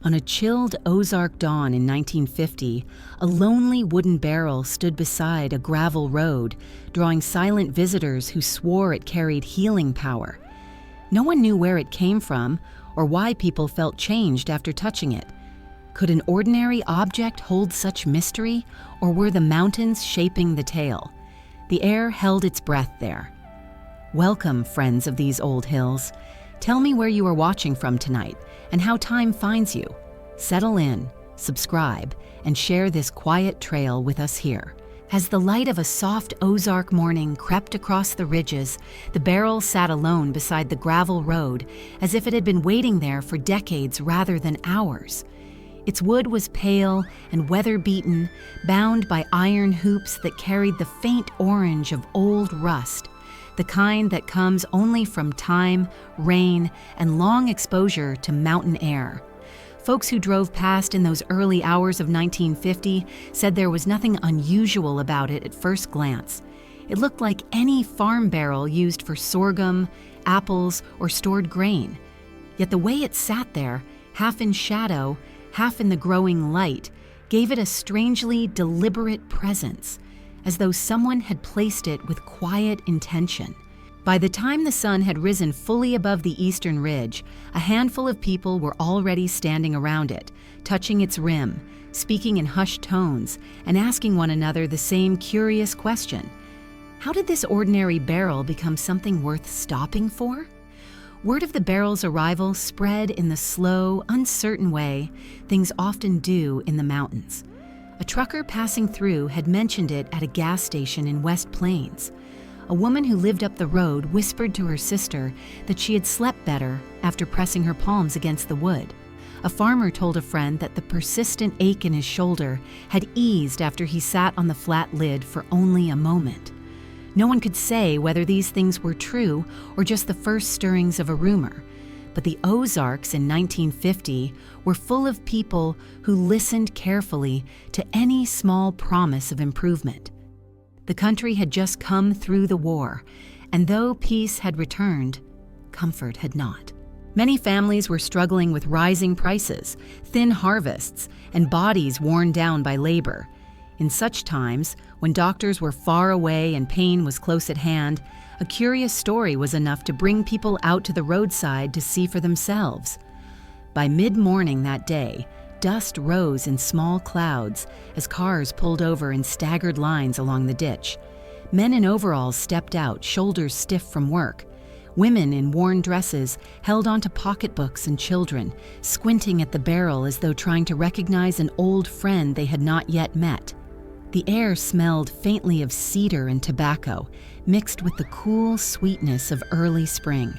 On a chilled Ozark dawn in 1950, a lonely wooden barrel stood beside a gravel road, drawing silent visitors who swore it carried healing power. No one knew where it came from or why people felt changed after touching it. Could an ordinary object hold such mystery, or were the mountains shaping the tale? The air held its breath there. Welcome, friends of these old hills. Tell me where you are watching from tonight and how time finds you. Settle in, subscribe, and share this quiet trail with us here. As the light of a soft Ozark morning crept across the ridges, the barrel sat alone beside the gravel road as if it had been waiting there for decades rather than hours. Its wood was pale and weather-beaten, bound by iron hoops that carried the faint orange of old rust, the kind that comes only from time, rain, and long exposure to mountain air. Folks who drove past in those early hours of 1950 said there was nothing unusual about it at first glance. It looked like any farm barrel used for sorghum, apples, or stored grain. Yet the way it sat there, half in shadow, half in the growing light, gave it a strangely deliberate presence, as though someone had placed it with quiet intention. By the time the sun had risen fully above the eastern ridge, a handful of people were already standing around it, touching its rim, speaking in hushed tones, and asking one another the same curious question. How did this ordinary barrel become something worth stopping for? Word of the barrel's arrival spread in the slow, uncertain way things often do in the mountains. A trucker passing through had mentioned it at a gas station in West Plains. A woman who lived up the road whispered to her sister that she had slept better after pressing her palms against the wood. A farmer told a friend that the persistent ache in his shoulder had eased after he sat on the flat lid for only a moment. No one could say whether these things were true or just the first stirrings of a rumor, but the Ozarks in 1950 were full of people who listened carefully to any small promise of improvement. The country had just come through the war, and though peace had returned, comfort had not. Many families were struggling with rising prices, thin harvests, and bodies worn down by labor. In such times, when doctors were far away and pain was close at hand, a curious story was enough to bring people out to the roadside to see for themselves. By mid-morning that day, dust rose in small clouds as cars pulled over in staggered lines along the ditch. Men in overalls stepped out, shoulders stiff from work. Women in worn dresses held onto pocketbooks and children, squinting at the barrel as though trying to recognize an old friend they had not yet met. The air smelled faintly of cedar and tobacco, mixed with the cool sweetness of early spring.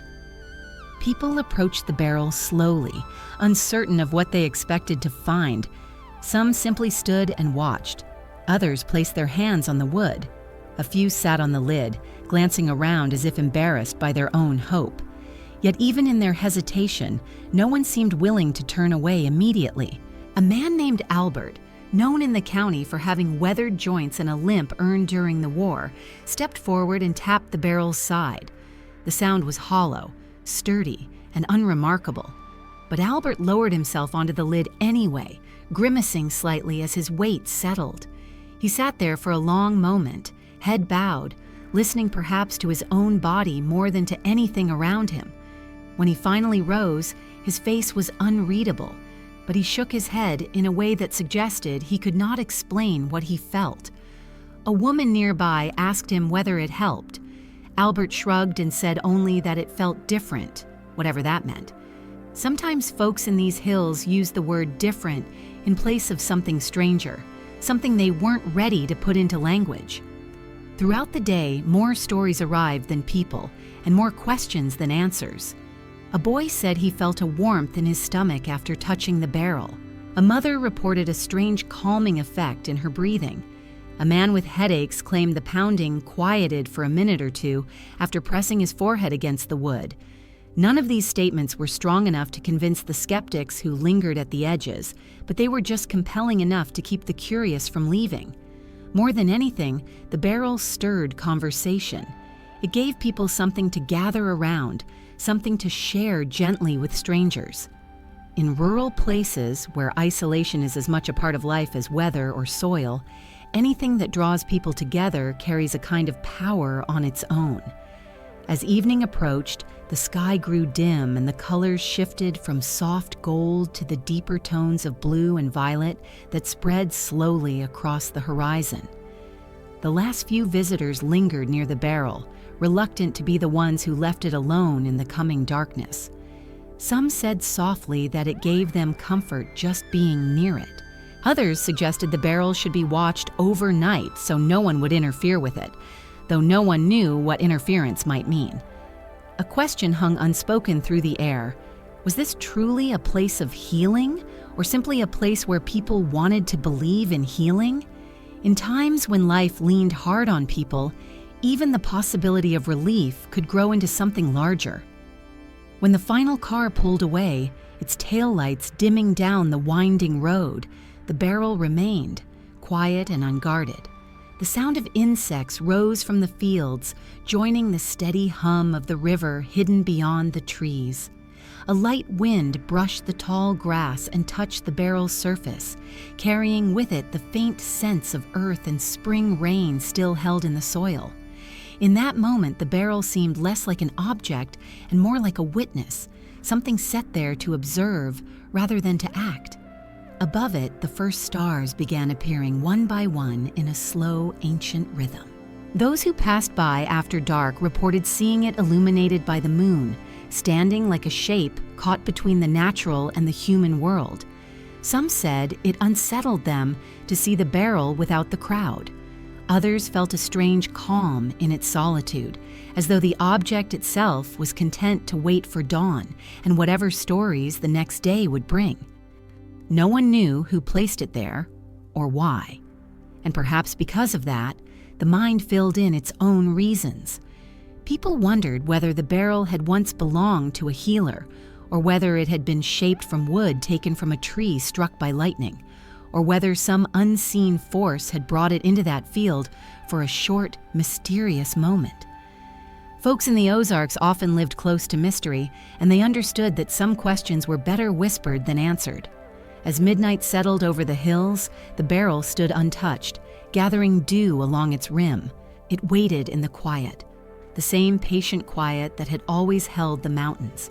People approached the barrel slowly, uncertain of what they expected to find. Some simply stood and watched. Others placed their hands on the wood. A few sat on the lid, glancing around as if embarrassed by their own hope. Yet even in their hesitation, no one seemed willing to turn away immediately. A man named Albert, known in the county for having weathered joints and a limp earned during the war, stepped forward and tapped the barrel's side. The sound was hollow, sturdy, and unremarkable. But Albert lowered himself onto the lid anyway, grimacing slightly as his weight settled. He sat there for a long moment, head bowed, listening perhaps to his own body more than to anything around him. When he finally rose, his face was unreadable, but he shook his head in a way that suggested he could not explain what he felt. A woman nearby asked him whether it helped. Albert shrugged and said only that it felt different, whatever that meant. Sometimes folks in these hills use the word different in place of something stranger, something they weren't ready to put into language. Throughout the day, more stories arrived than people, and more questions than answers. A boy said he felt a warmth in his stomach after touching the barrel. A mother reported a strange calming effect in her breathing. A man with headaches claimed the pounding quieted for a minute or two after pressing his forehead against the wood. None of these statements were strong enough to convince the skeptics who lingered at the edges, but they were just compelling enough to keep the curious from leaving. More than anything, the barrel stirred conversation. It gave people something to gather around, something to share gently with strangers. In rural places where isolation is as much a part of life as weather or soil, anything that draws people together carries a kind of power on its own. As evening approached, the sky grew dim and the colors shifted from soft gold to the deeper tones of blue and violet that spread slowly across the horizon. The last few visitors lingered near the barrel, reluctant to be the ones who left it alone in the coming darkness. Some said softly that it gave them comfort just being near it. Others suggested the barrel should be watched overnight so no one would interfere with it, though no one knew what interference might mean. A question hung unspoken through the air. Was this truly a place of healing, or simply a place where people wanted to believe in healing? In times when life leaned hard on people, even the possibility of relief could grow into something larger. When the final car pulled away, its taillights dimming down the winding road, the barrel remained, quiet and unguarded. The sound of insects rose from the fields, joining the steady hum of the river hidden beyond the trees. A light wind brushed the tall grass and touched the barrel's surface, carrying with it the faint sense of earth and spring rain still held in the soil. In that moment, the barrel seemed less like an object and more like a witness, something set there to observe rather than to act. Above it, the first stars began appearing one by one in a slow, ancient rhythm. Those who passed by after dark reported seeing it illuminated by the moon, standing like a shape caught between the natural and the human world. Some said it unsettled them to see the barrel without the crowd. Others felt a strange calm in its solitude, as though the object itself was content to wait for dawn and whatever stories the next day would bring. No one knew who placed it there or why, and perhaps because of that, the mind filled in its own reasons. People wondered whether the barrel had once belonged to a healer, or whether it had been shaped from wood taken from a tree struck by lightning, or whether some unseen force had brought it into that field for a short, mysterious moment. Folks in the Ozarks often lived close to mystery, and they understood that some questions were better whispered than answered. As midnight settled over the hills, the barrel stood untouched, gathering dew along its rim. It waited in the quiet, the same patient quiet that had always held the mountains.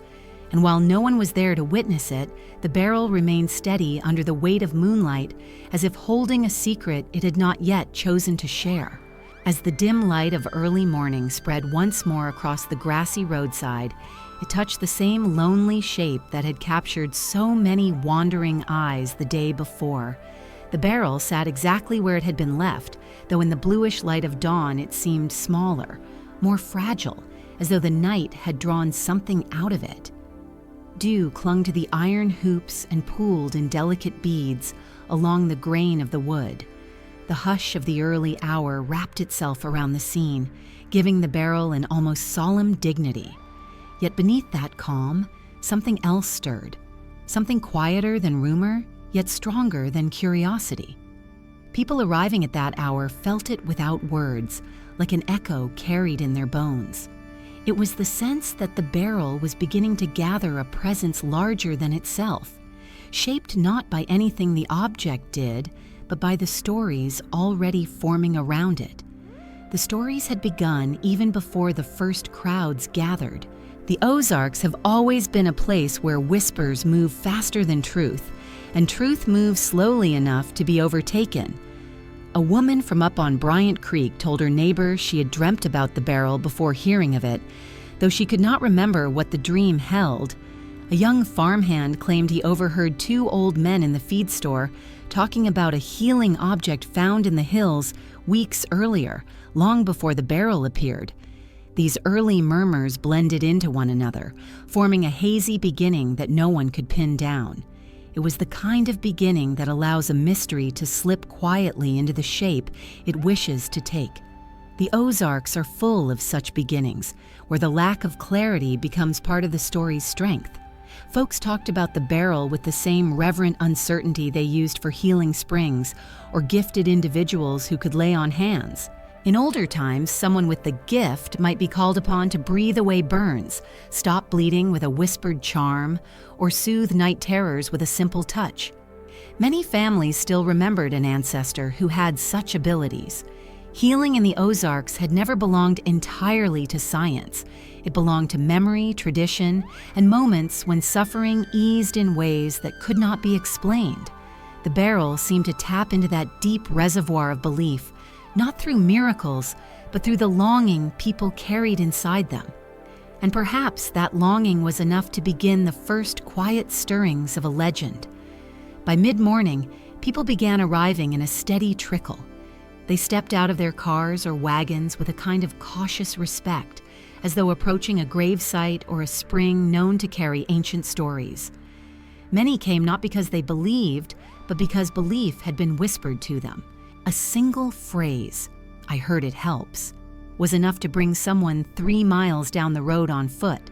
And while no one was there to witness it, the barrel remained steady under the weight of moonlight, as if holding a secret it had not yet chosen to share. As the dim light of early morning spread once more across the grassy roadside, it touched the same lonely shape that had captured so many wandering eyes the day before. The barrel sat exactly where it had been left, though in the bluish light of dawn it seemed smaller, more fragile, as though the night had drawn something out of it. Dew clung to the iron hoops and pooled in delicate beads along the grain of the wood. The hush of the early hour wrapped itself around the scene, giving the barrel an almost solemn dignity. Yet beneath that calm, something else stirred, something quieter than rumor, yet stronger than curiosity. People arriving at that hour felt it without words, like an echo carried in their bones. It was the sense that the barrel was beginning to gather a presence larger than itself, shaped not by anything the object did, but by the stories already forming around it. The stories had begun even before the first crowds gathered. The Ozarks have always been a place where whispers move faster than truth, and truth moves slowly enough to be overtaken. A woman from up on Bryant Creek told her neighbor she had dreamt about the barrel before hearing of it, though she could not remember what the dream held. A young farmhand claimed he overheard two old men in the feed store talking about a healing object found in the hills weeks earlier, long before the barrel appeared. These early murmurs blended into one another, forming a hazy beginning that no one could pin down. It was the kind of beginning that allows a mystery to slip quietly into the shape it wishes to take. The Ozarks are full of such beginnings, where the lack of clarity becomes part of the story's strength. Folks talked about the barrel with the same reverent uncertainty they used for healing springs or gifted individuals who could lay on hands. In older times, someone with the gift might be called upon to breathe away burns, stop bleeding with a whispered charm, or soothe night terrors with a simple touch. Many families still remembered an ancestor who had such abilities. Healing in the Ozarks had never belonged entirely to science. It belonged to memory, tradition, and moments when suffering eased in ways that could not be explained. The barrel seemed to tap into that deep reservoir of belief, not through miracles, but through the longing people carried inside them. And perhaps that longing was enough to begin the first quiet stirrings of a legend. By mid-morning, people began arriving in a steady trickle. They stepped out of their cars or wagons with a kind of cautious respect, as though approaching a gravesite or a spring known to carry ancient stories. Many came not because they believed, but because belief had been whispered to them. A single phrase, "I heard it helps," was enough to bring someone 3 miles down the road on foot.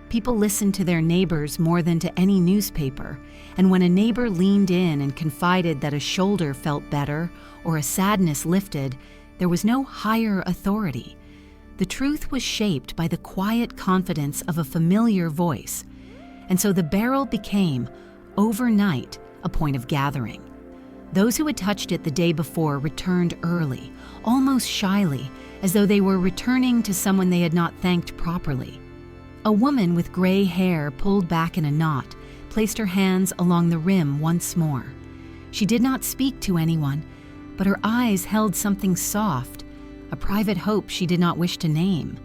People listened to their neighbors more than to any newspaper, and when a neighbor leaned in and confided that a shoulder felt better or a sadness lifted, there was no higher authority. The truth was shaped by the quiet confidence of a familiar voice, and so the barrel became, overnight, a point of gathering. Those who had touched it the day before returned early, almost shyly, as though they were returning to someone they had not thanked properly. A woman with gray hair pulled back in a knot placed her hands along the rim once more. She did not speak to anyone, but her eyes held something soft, a private hope she did not wish to name.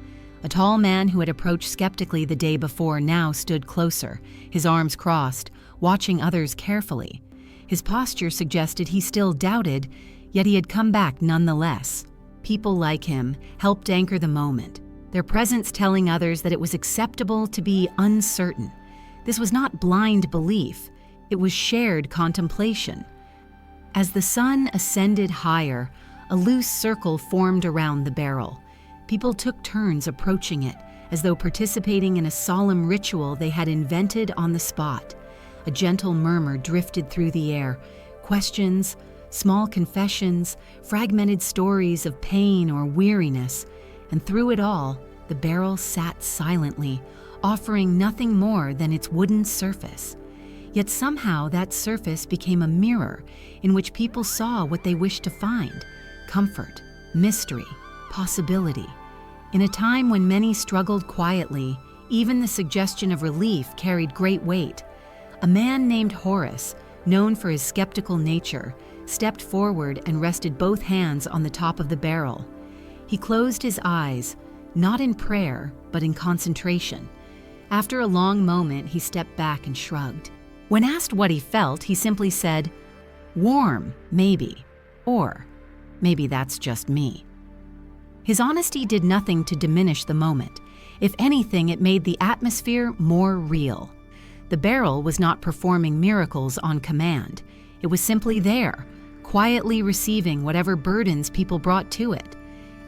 A tall man who had approached skeptically the day before now stood closer, his arms crossed, watching others carefully. His posture suggested he still doubted, yet he had come back nonetheless. People like him helped anchor the moment, their presence telling others that it was acceptable to be uncertain. This was not blind belief, it was shared contemplation. As the sun ascended higher, a loose circle formed around the barrel. People took turns approaching it, as though participating in a solemn ritual they had invented on the spot. A gentle murmur drifted through the air, questions, small confessions, fragmented stories of pain or weariness, and through it all, the barrel sat silently, offering nothing more than its wooden surface. Yet somehow that surface became a mirror in which people saw what they wished to find: comfort, mystery, possibility. In a time when many struggled quietly, even the suggestion of relief carried great weight. A man named Horace, known for his skeptical nature, stepped forward and rested both hands on the top of the barrel. He closed his eyes, not in prayer, but in concentration. After a long moment, he stepped back and shrugged. When asked what he felt, he simply said, "Warm, maybe," or "Maybe that's just me." His honesty did nothing to diminish the moment. If anything, it made the atmosphere more real. The barrel was not performing miracles on command. It was simply there, quietly receiving whatever burdens people brought to it.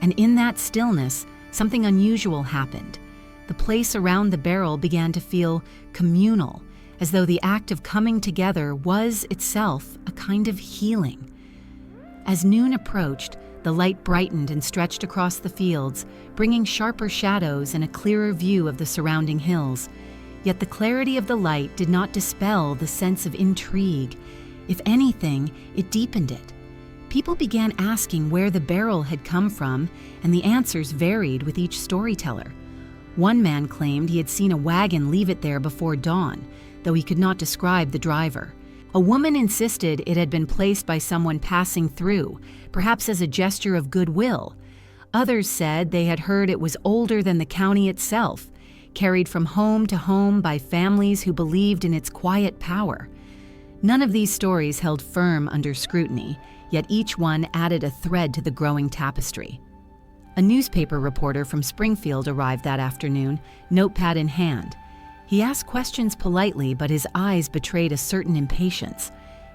And in that stillness, something unusual happened. The place around the barrel began to feel communal, as though the act of coming together was itself a kind of healing. As noon approached, the light brightened and stretched across the fields, bringing sharper shadows and a clearer view of the surrounding hills. Yet the clarity of the light did not dispel the sense of intrigue. If anything, it deepened it. People began asking where the barrel had come from, and the answers varied with each storyteller. One man claimed he had seen a wagon leave it there before dawn, though he could not describe the driver. A woman insisted it had been placed by someone passing through, perhaps as a gesture of goodwill. Others said they had heard it was older than the county itself, carried from home to home by families who believed in its quiet power. None of these stories held firm under scrutiny, yet each one added a thread to the growing tapestry. A newspaper reporter from Springfield arrived that afternoon, notepad in hand. He asked questions politely, but his eyes betrayed a certain impatience.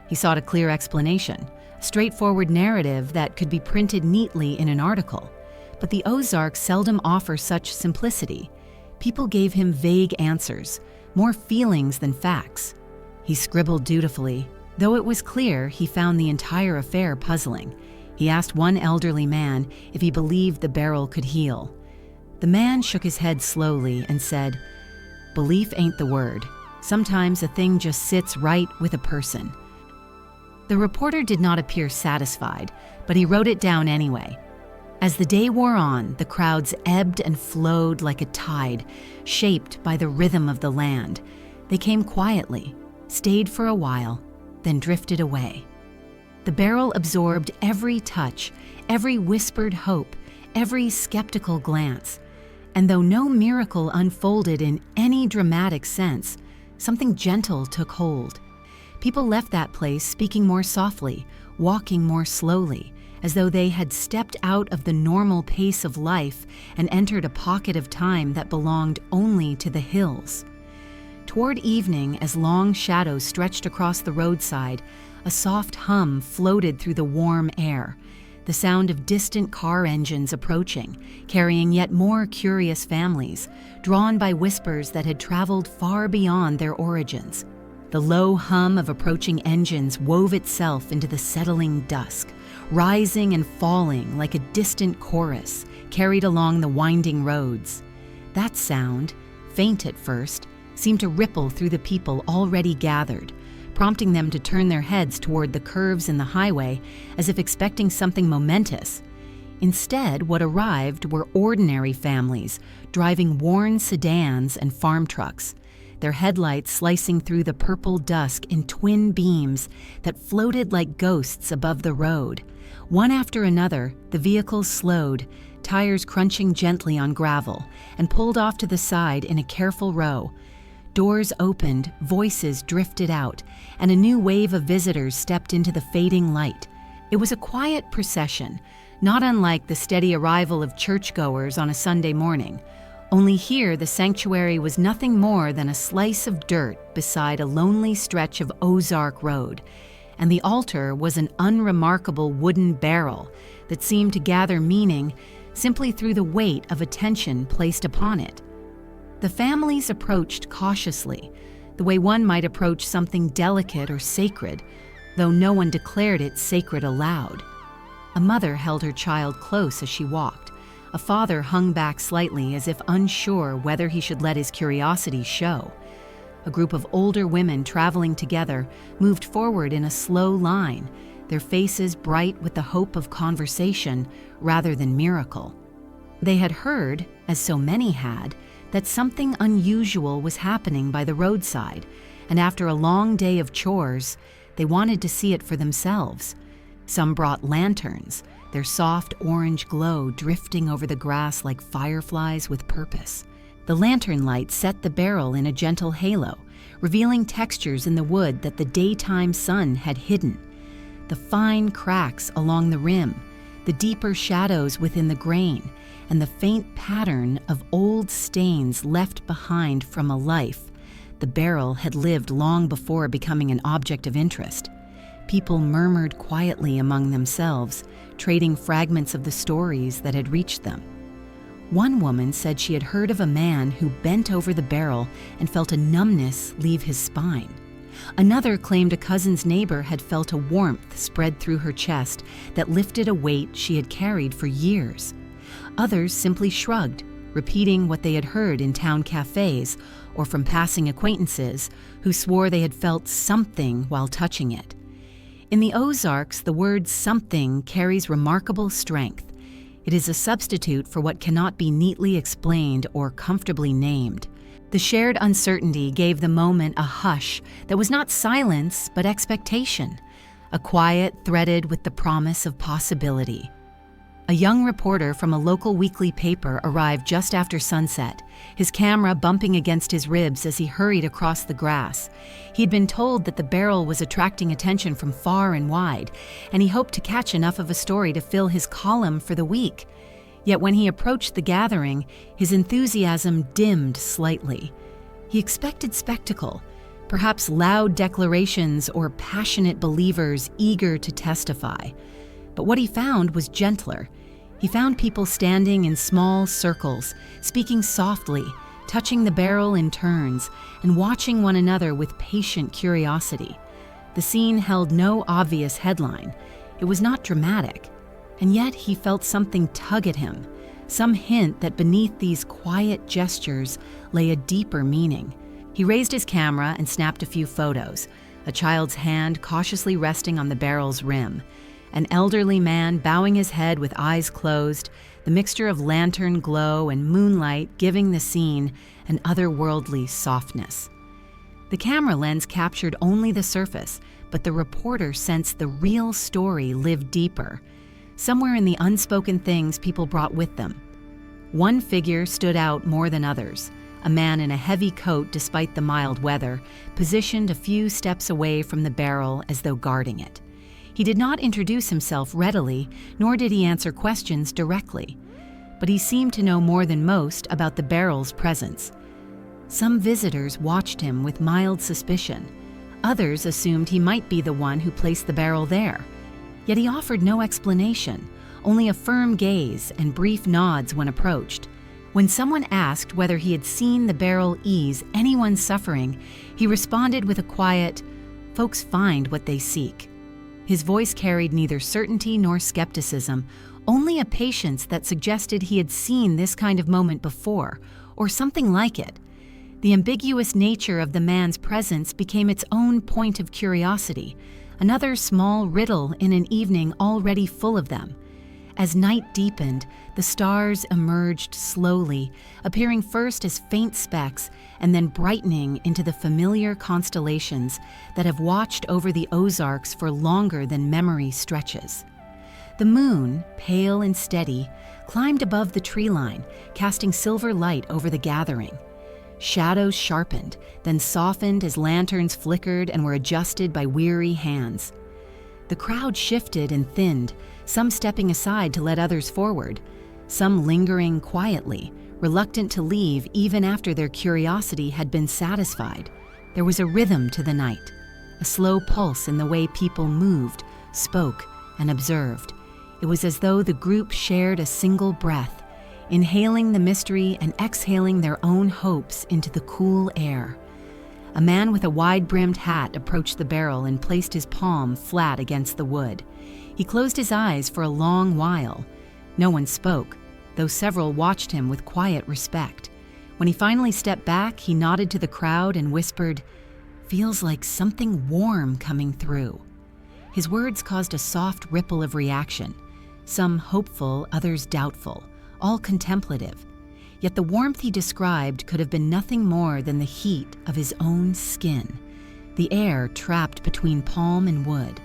He sought a clear explanation, a straightforward narrative that could be printed neatly in an article. But the Ozarks seldom offer such simplicity. People gave him vague answers, more feelings than facts. He scribbled dutifully. Though it was clear he found the entire affair puzzling, He asked one elderly man if he believed the barrel could heal. The man shook his head slowly and said, "Belief ain't the word. Sometimes a thing just sits right with a person." The reporter did not appear satisfied, but he wrote it down anyway. As the day wore on, the crowds ebbed and flowed like a tide, shaped by the rhythm of the land. They came quietly, stayed for a while, then drifted away. The barrel absorbed every touch, every whispered hope, every skeptical glance. And though no miracle unfolded in any dramatic sense, something gentle took hold. People left that place speaking more softly, walking more slowly, as though they had stepped out of the normal pace of life and entered a pocket of time that belonged only to the hills. Toward evening, as long shadows stretched across the roadside, a soft hum floated through the warm air, the sound of distant car engines approaching, carrying yet more curious families, drawn by whispers that had traveled far beyond their origins. The low hum of approaching engines wove itself into the settling dusk, rising and falling like a distant chorus carried along the winding roads. That sound, faint at first, seemed to ripple through the people already gathered, prompting them to turn their heads toward the curves in the highway as if expecting something momentous. Instead, what arrived were ordinary families driving worn sedans and farm trucks, their headlights slicing through the purple dusk in twin beams that floated like ghosts above the road. One after another, the vehicles slowed, tires crunching gently on gravel, and pulled off to the side in a careful row. Doors opened, voices drifted out, and a new wave of visitors stepped into the fading light. It was a quiet procession, not unlike the steady arrival of churchgoers on a Sunday morning. Only here the sanctuary was nothing more than a slice of dirt beside a lonely stretch of Ozark Road, and the altar was an unremarkable wooden barrel that seemed to gather meaning simply through the weight of attention placed upon it. The families approached cautiously, the way one might approach something delicate or sacred, though no one declared it sacred aloud. A mother held her child close as she walked. A father hung back slightly as if unsure whether he should let his curiosity show. A group of older women traveling together moved forward in a slow line, their faces bright with the hope of conversation rather than miracle. They had heard, as so many had, that something unusual was happening by the roadside, and after a long day of chores, they wanted to see it for themselves. Some brought lanterns, their soft orange glow drifting over the grass like fireflies with purpose. The lantern light set the barrel in a gentle halo, revealing textures in the wood that the daytime sun had hidden. The fine cracks along the rim, the deeper shadows within the grain, and the faint pattern of old stains left behind from a life the barrel had lived long before becoming an object of interest. People murmured quietly among themselves, trading fragments of the stories that had reached them. One woman said she had heard of a man who bent over the barrel and felt a numbness leave his spine. Another claimed a cousin's neighbor had felt a warmth spread through her chest that lifted a weight she had carried for years. Others simply shrugged, repeating what they had heard in town cafes or from passing acquaintances who swore they had felt something while touching it. In the Ozarks, the word something carries remarkable strength. It is a substitute for what cannot be neatly explained or comfortably named. The shared uncertainty gave the moment a hush that was not silence but expectation, a quiet threaded with the promise of possibility. A young reporter from a local weekly paper arrived just after sunset, his camera bumping against his ribs as he hurried across the grass. He'd been told that the barrel was attracting attention from far and wide, and he hoped to catch enough of a story to fill his column for the week. Yet when he approached the gathering, his enthusiasm dimmed slightly. He expected spectacle, perhaps loud declarations or passionate believers eager to testify. But what he found was gentler. He found people standing in small circles, speaking softly, touching the barrel in turns, and watching one another with patient curiosity. The scene held no obvious headline. It was not dramatic. And yet he felt something tug at him, some hint that beneath these quiet gestures lay a deeper meaning. He raised his camera and snapped a few photos, a child's hand cautiously resting on the barrel's rim, an elderly man bowing his head with eyes closed, the mixture of lantern glow and moonlight giving the scene an otherworldly softness. The camera lens captured only the surface, but the reporter sensed the real story lived deeper, somewhere in the unspoken things people brought with them. One figure stood out more than others, a man in a heavy coat despite the mild weather, positioned a few steps away from the barrel as though guarding it. He did not introduce himself readily, nor did he answer questions directly, but he seemed to know more than most about the barrel's presence. Some visitors watched him with mild suspicion. Others assumed he might be the one who placed the barrel there. Yet he offered no explanation, only a firm gaze and brief nods when approached. When someone asked whether he had seen the barrel ease anyone's suffering, he responded with a quiet, "Folks find what they seek." His voice carried neither certainty nor skepticism, only a patience that suggested he had seen this kind of moment before, or something like it. The ambiguous nature of the man's presence became its own point of curiosity, another small riddle in an evening already full of them. As night deepened, the stars emerged slowly, appearing first as faint specks and then brightening into the familiar constellations that have watched over the Ozarks for longer than memory stretches. The moon, pale and steady, climbed above the tree line, casting silver light over the gathering. Shadows sharpened, then softened as lanterns flickered and were adjusted by weary hands. The crowd shifted and thinned, some stepping aside to let others forward, some lingering quietly, reluctant to leave even after their curiosity had been satisfied. There was a rhythm to the night, a slow pulse in the way people moved, spoke, and observed. It was as though the group shared a single breath, inhaling the mystery and exhaling their own hopes into the cool air. A man with a wide-brimmed hat approached the barrel and placed his palm flat against the wood. He closed his eyes for a long while. No one spoke, though several watched him with quiet respect. When he finally stepped back, he nodded to the crowd and whispered, "Feels like something warm coming through." His words caused a soft ripple of reaction, some hopeful, others doubtful, all contemplative. Yet the warmth he described could have been nothing more than the heat of his own skin, the air trapped between palm and wood.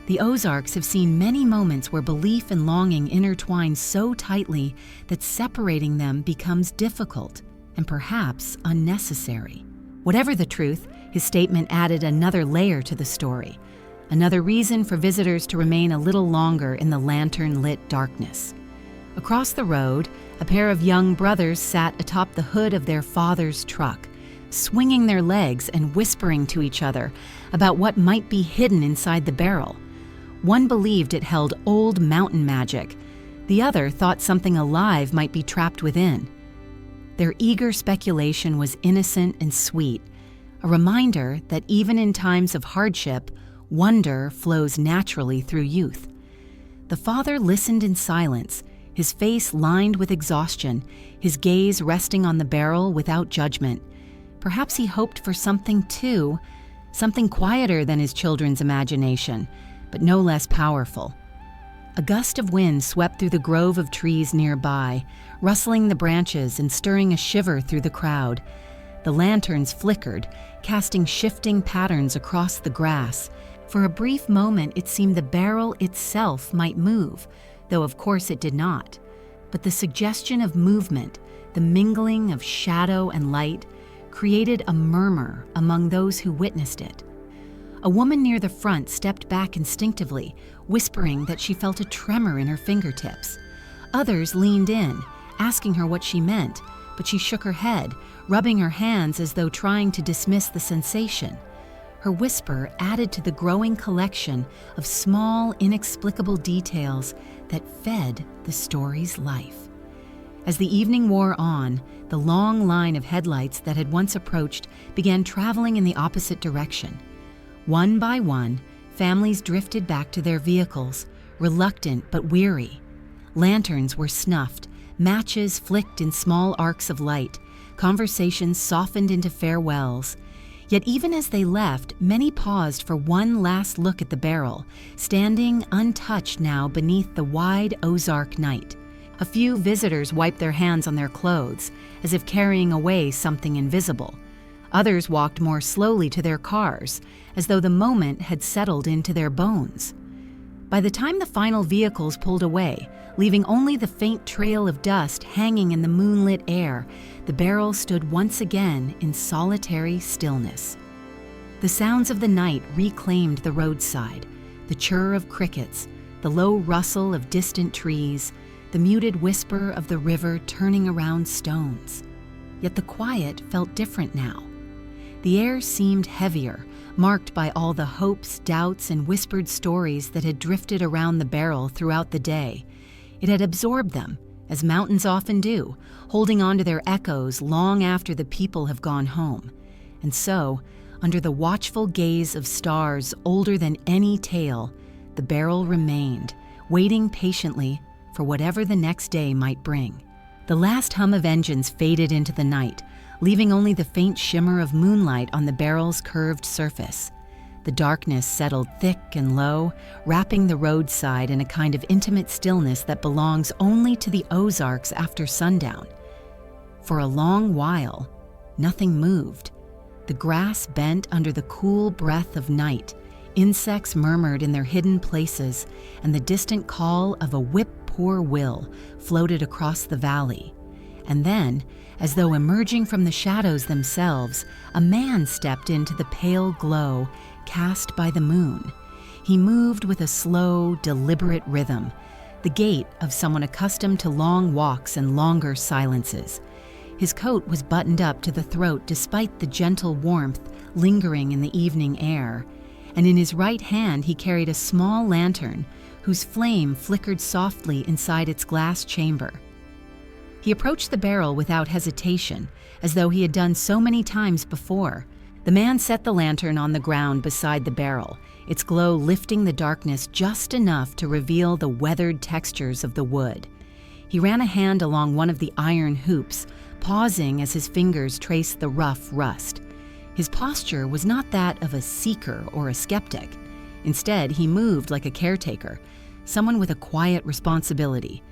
The Ozarks have seen many moments where belief and longing intertwine so tightly that separating them becomes difficult and perhaps unnecessary. Whatever the truth, his statement added another layer to the story, another reason for visitors to remain a little longer in the lantern-lit darkness. Across the road, a pair of young brothers sat atop the hood of their father's truck, swinging their legs and whispering to each other about what might be hidden inside the barrel. One believed it held old mountain magic. The other thought something alive might be trapped within. Their eager speculation was innocent and sweet, a reminder that even in times of hardship, wonder flows naturally through youth. The father listened in silence, his face lined with exhaustion, his gaze resting on the barrel without judgment. Perhaps he hoped for something too, something quieter than his children's imagination, but no less powerful. A gust of wind swept through the grove of trees nearby, rustling the branches and stirring a shiver through the crowd. The lanterns flickered, casting shifting patterns across the grass. For a brief moment, it seemed the barrel itself might move, though of course it did not. But the suggestion of movement, the mingling of shadow and light, created a murmur among those who witnessed it. A woman near the front stepped back instinctively, whispering that she felt a tremor in her fingertips. Others leaned in, asking her what she meant, but she shook her head, rubbing her hands as though trying to dismiss the sensation. Her whisper added to the growing collection of small, inexplicable details that fed the story's life. As the evening wore on, the long line of headlights that had once approached began traveling in the opposite direction. One by one, families drifted back to their vehicles, reluctant but weary. Lanterns were snuffed, matches flicked in small arcs of light, conversations softened into farewells. Yet even as they left, many paused for one last look at the barrel, standing untouched now beneath the wide Ozark night. A few visitors wiped their hands on their clothes, as if carrying away something invisible. Others walked more slowly to their cars, as though the moment had settled into their bones. By the time the final vehicles pulled away, leaving only the faint trail of dust hanging in the moonlit air, the barrel stood once again in solitary stillness. The sounds of the night reclaimed the roadside, the chirr of crickets, the low rustle of distant trees, the muted whisper of the river turning around stones. Yet the quiet felt different now. The air seemed heavier, marked by all the hopes, doubts, and whispered stories that had drifted around the barrel throughout the day. It had absorbed them, as mountains often do, holding on to their echoes long after the people have gone home. And so, under the watchful gaze of stars older than any tale, the barrel remained, waiting patiently for whatever the next day might bring. The last hum of engines faded into the night, leaving only the faint shimmer of moonlight on the barrel's curved surface. The darkness settled thick and low, wrapping the roadside in a kind of intimate stillness that belongs only to the Ozarks after sundown. For a long while, nothing moved. The grass bent under the cool breath of night, insects murmured in their hidden places, and the distant call of a whip-poor-will floated across the valley. And then, as though emerging from the shadows themselves, a man stepped into the pale glow cast by the moon. He moved with a slow, deliberate rhythm, the gait of someone accustomed to long walks and longer silences. His coat was buttoned up to the throat despite the gentle warmth lingering in the evening air, and in his right hand he carried a small lantern whose flame flickered softly inside its glass chamber. He approached the barrel without hesitation, as though he had done so many times before. The man set the lantern on the ground beside the barrel, its glow lifting the darkness just enough to reveal the weathered textures of the wood. He ran a hand along one of the iron hoops, pausing as his fingers traced the rough rust. His posture was not that of a seeker or a skeptic. Instead, he moved like a caretaker, someone with a quiet responsibility.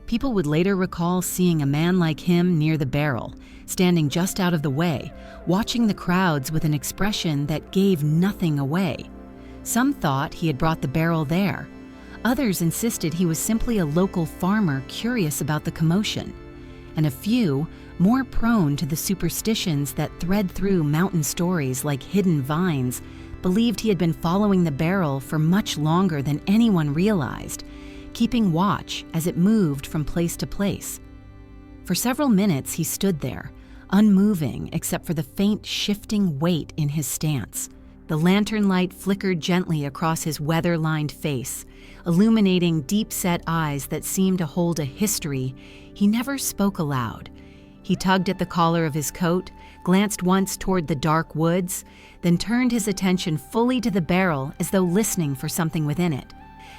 People would later recall seeing a man like him near the barrel, standing just out of the way, watching the crowds with an expression that gave nothing away. Some thought he had brought the barrel there. Others insisted he was simply a local farmer curious about the commotion. And a few, more prone to the superstitions that thread through mountain stories like hidden vines, believed he had been following the barrel for much longer than anyone realized, keeping watch as it moved from place to place. For several minutes he stood there, unmoving except for the faint shifting weight in his stance. The lantern light flickered gently across his weather-lined face, illuminating deep-set eyes that seemed to hold a history. He never spoke aloud. He tugged at the collar of his coat, glanced once toward the dark woods, then turned his attention fully to the barrel as though listening for something within it.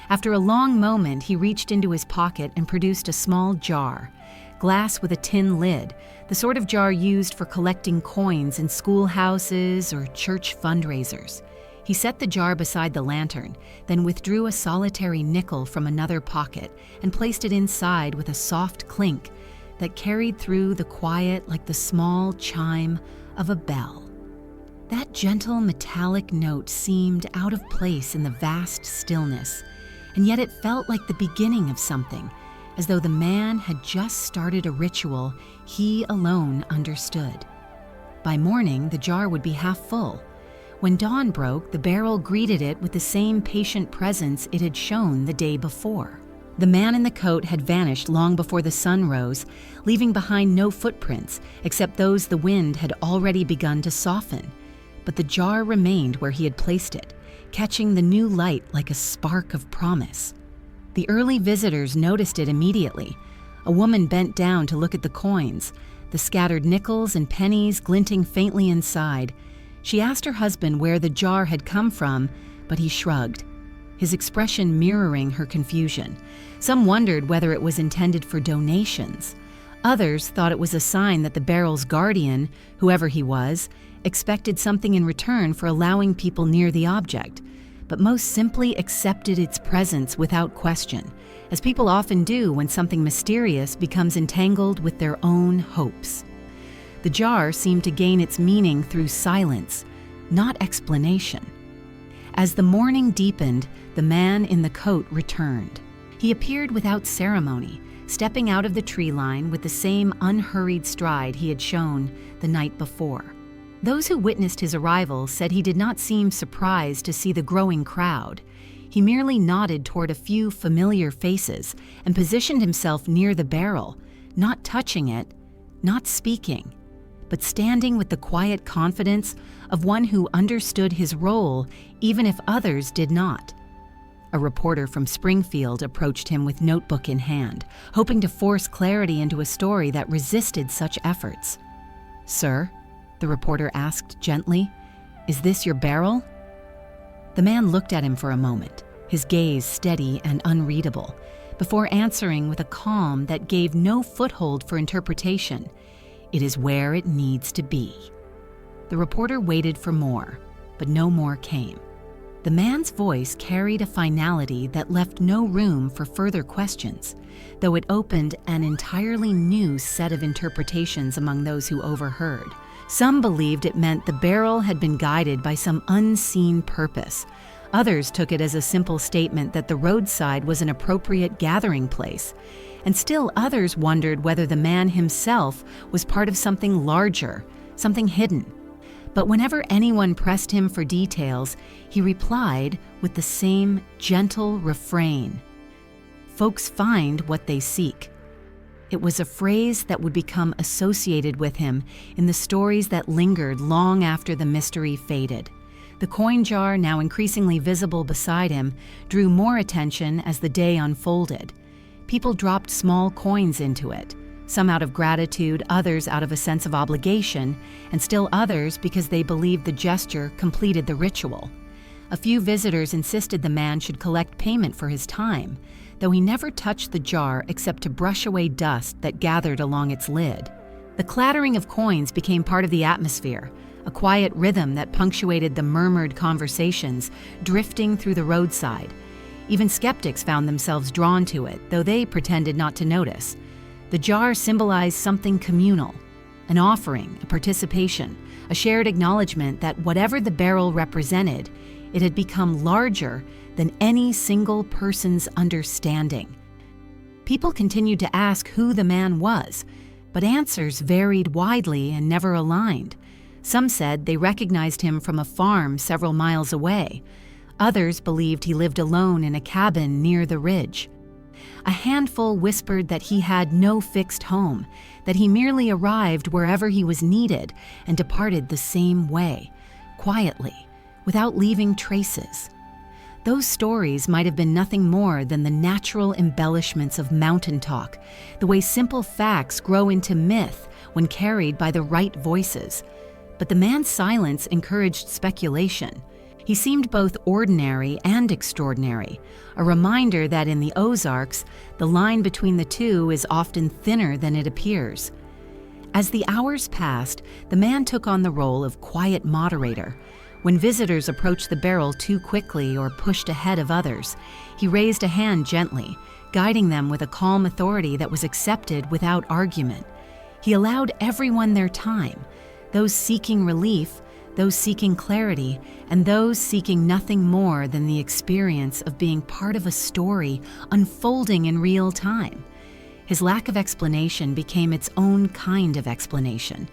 After a long moment, he reached into his pocket and produced a small jar, glass with a tin lid, the sort of jar used for collecting coins in schoolhouses or church fundraisers. He set the jar beside the lantern, then withdrew a solitary nickel from another pocket and placed it inside with a soft clink that carried through the quiet like the small chime of a bell. That gentle metallic note seemed out of place in the vast stillness, and yet it felt like the beginning of something, as though the man had just started a ritual he alone understood. By morning, the jar would be half full. When dawn broke, the barrel greeted it with the same patient presence it had shown the day before. The man in the coat had vanished long before the sun rose, leaving behind no footprints except those the wind had already begun to soften. But the jar remained where he had placed it, catching the new light like a spark of promise. The early visitors noticed it immediately. A woman bent down to look at the coins, the scattered nickels and pennies glinting faintly inside. She asked her husband where the jar had come from, but he shrugged. his expression mirroring her confusion. Some wondered whether it was intended for donations. Others thought it was a sign that the barrel's guardian, whoever he was, expected something in return for allowing people near the object, but most simply accepted its presence without question, as people often do when something mysterious becomes entangled with their own hopes. The jar seemed to gain its meaning through silence, not explanation. As the morning deepened, the man in the coat returned. He appeared without ceremony, stepping out of the tree line with the same unhurried stride he had shown the night before. Those who witnessed his arrival said he did not seem surprised to see the growing crowd. He merely nodded toward a few familiar faces and positioned himself near the barrel, not touching it, not speaking, but standing with the quiet confidence of one who understood his role even if others did not. A reporter from Springfield approached him with notebook in hand, hoping to force clarity into a story that resisted such efforts. "Sir," the reporter asked gently, "is this your barrel?" The man looked at him for a moment, his gaze steady and unreadable, before answering with a calm that gave no foothold for interpretation. "It is where it needs to be." The reporter waited for more, but no more came. The man's voice carried a finality that left no room for further questions, though it opened an entirely new set of interpretations among those who overheard. Some believed it meant the barrel had been guided by some unseen purpose. Others took it as a simple statement that the roadside was an appropriate gathering place. And still others wondered whether the man himself was part of something larger, something hidden. But whenever anyone pressed him for details, he replied with the same gentle refrain: "Folks find what they seek." It was a phrase that would become associated with him in the stories that lingered long after the mystery faded. The coin jar, now increasingly visible beside him, drew more attention as the day unfolded. People dropped small coins into it, some out of gratitude, others out of a sense of obligation, and still others because they believed the gesture completed the ritual. A few visitors insisted the man should collect payment for his time, though he never touched the jar except to brush away dust that gathered along its lid. The clattering of coins became part of the atmosphere, a quiet rhythm that punctuated the murmured conversations drifting through the roadside. Even skeptics found themselves drawn to it, though they pretended not to notice. The jar symbolized something communal, an offering, a participation, a shared acknowledgement that whatever the barrel represented, it had become larger than any single person's understanding. People continued to ask who the man was, but answers varied widely and never aligned. Some said they recognized him from a farm several miles away. Others believed he lived alone in a cabin near the ridge. A handful whispered that he had no fixed home, that he merely arrived wherever he was needed and departed the same way, quietly, without leaving traces. Those stories might have been nothing more than the natural embellishments of mountain talk, the way simple facts grow into myth when carried by the right voices. But the man's silence encouraged speculation. He seemed both ordinary and extraordinary, a reminder that in the Ozarks, the line between the two is often thinner than it appears. As the hours passed, the man took on the role of quiet moderator. When visitors approached the barrel too quickly or pushed ahead of others, he raised a hand gently, guiding them with a calm authority that was accepted without argument. He allowed everyone their time, those seeking relief, those seeking clarity, and those seeking nothing more than the experience of being part of a story unfolding in real time. His lack of explanation became its own kind of explanation,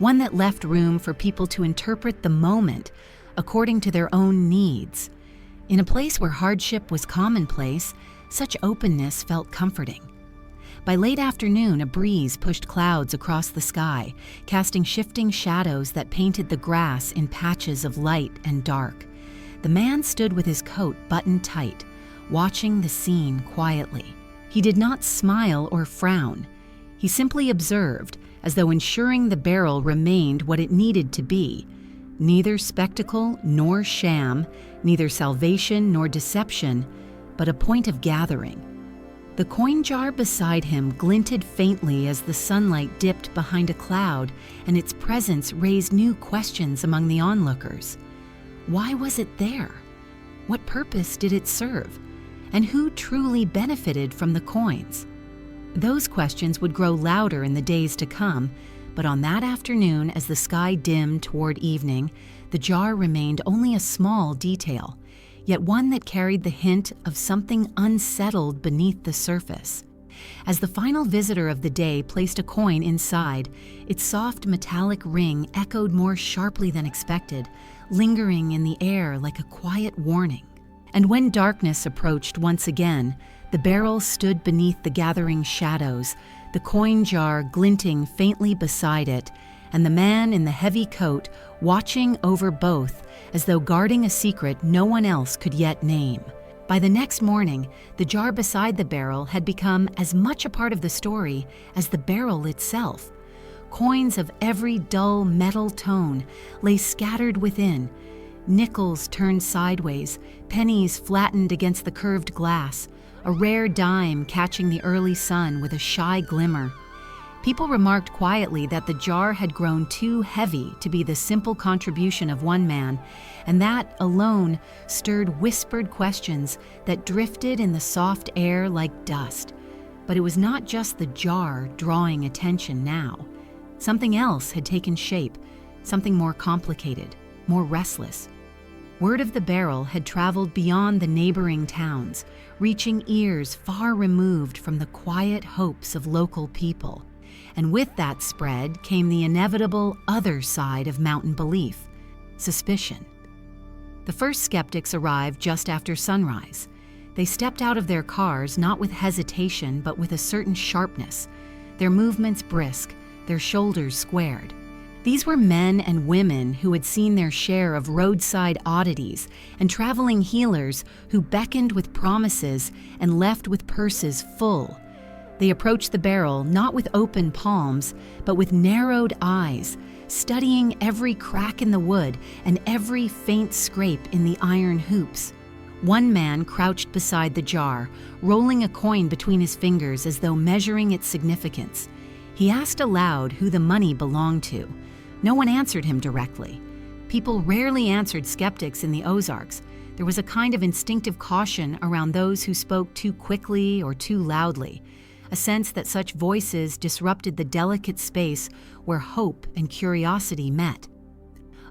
one that left room for people to interpret the moment according to their own needs. In a place where hardship was commonplace, such openness felt comforting. By late afternoon, a breeze pushed clouds across the sky, casting shifting shadows that painted the grass in patches of light and dark. The man stood with his coat buttoned tight, watching the scene quietly. He did not smile or frown. He simply observed, as though ensuring the barrel remained what it needed to be, Neither spectacle nor sham, neither salvation nor deception, but a point of gathering. The coin jar beside him glinted faintly as the sunlight dipped behind a cloud, and its presence raised new questions among the onlookers. Why was it there? What purpose did it serve? And who truly benefited from the coins? Those questions would grow louder in the days to come, but on that afternoon, as the sky dimmed toward evening, the jar remained only a small detail, yet one that carried the hint of something unsettled beneath the surface. As the final visitor of the day placed a coin inside, its soft metallic ring echoed more sharply than expected, lingering in the air like a quiet warning. And when darkness approached once again, the barrel stood beneath the gathering shadows, the coin jar glinting faintly beside it, and the man in the heavy coat watching over both as though guarding a secret no one else could yet name. By the next morning, the jar beside the barrel had become as much a part of the story as the barrel itself. Coins of every dull metal tone lay scattered within, nickels turned sideways, pennies flattened against the curved glass, a rare dime catching the early sun with a shy glimmer. People remarked quietly that the jar had grown too heavy to be the simple contribution of one man, and that alone stirred whispered questions that drifted in the soft air like dust. But it was not just the jar drawing attention now. Something else had taken shape, something more complicated, more restless. Word of the barrel had traveled beyond the neighboring towns, reaching ears far removed from the quiet hopes of local people. And with that spread came the inevitable other side of mountain belief, suspicion. The first skeptics arrived just after sunrise. They stepped out of their cars not with hesitation but with a certain sharpness, their movements brisk, their shoulders squared. These were men and women who had seen their share of roadside oddities and traveling healers who beckoned with promises and left with purses full. They approached the barrel not with open palms, but with narrowed eyes, studying every crack in the wood and every faint scrape in the iron hoops. One man crouched beside the jar, rolling a coin between his fingers as though measuring its significance. He asked aloud who the money belonged to. No one answered him directly. People rarely answered skeptics in the Ozarks. There was a kind of instinctive caution around those who spoke too quickly or too loudly, a sense that such voices disrupted the delicate space where hope and curiosity met.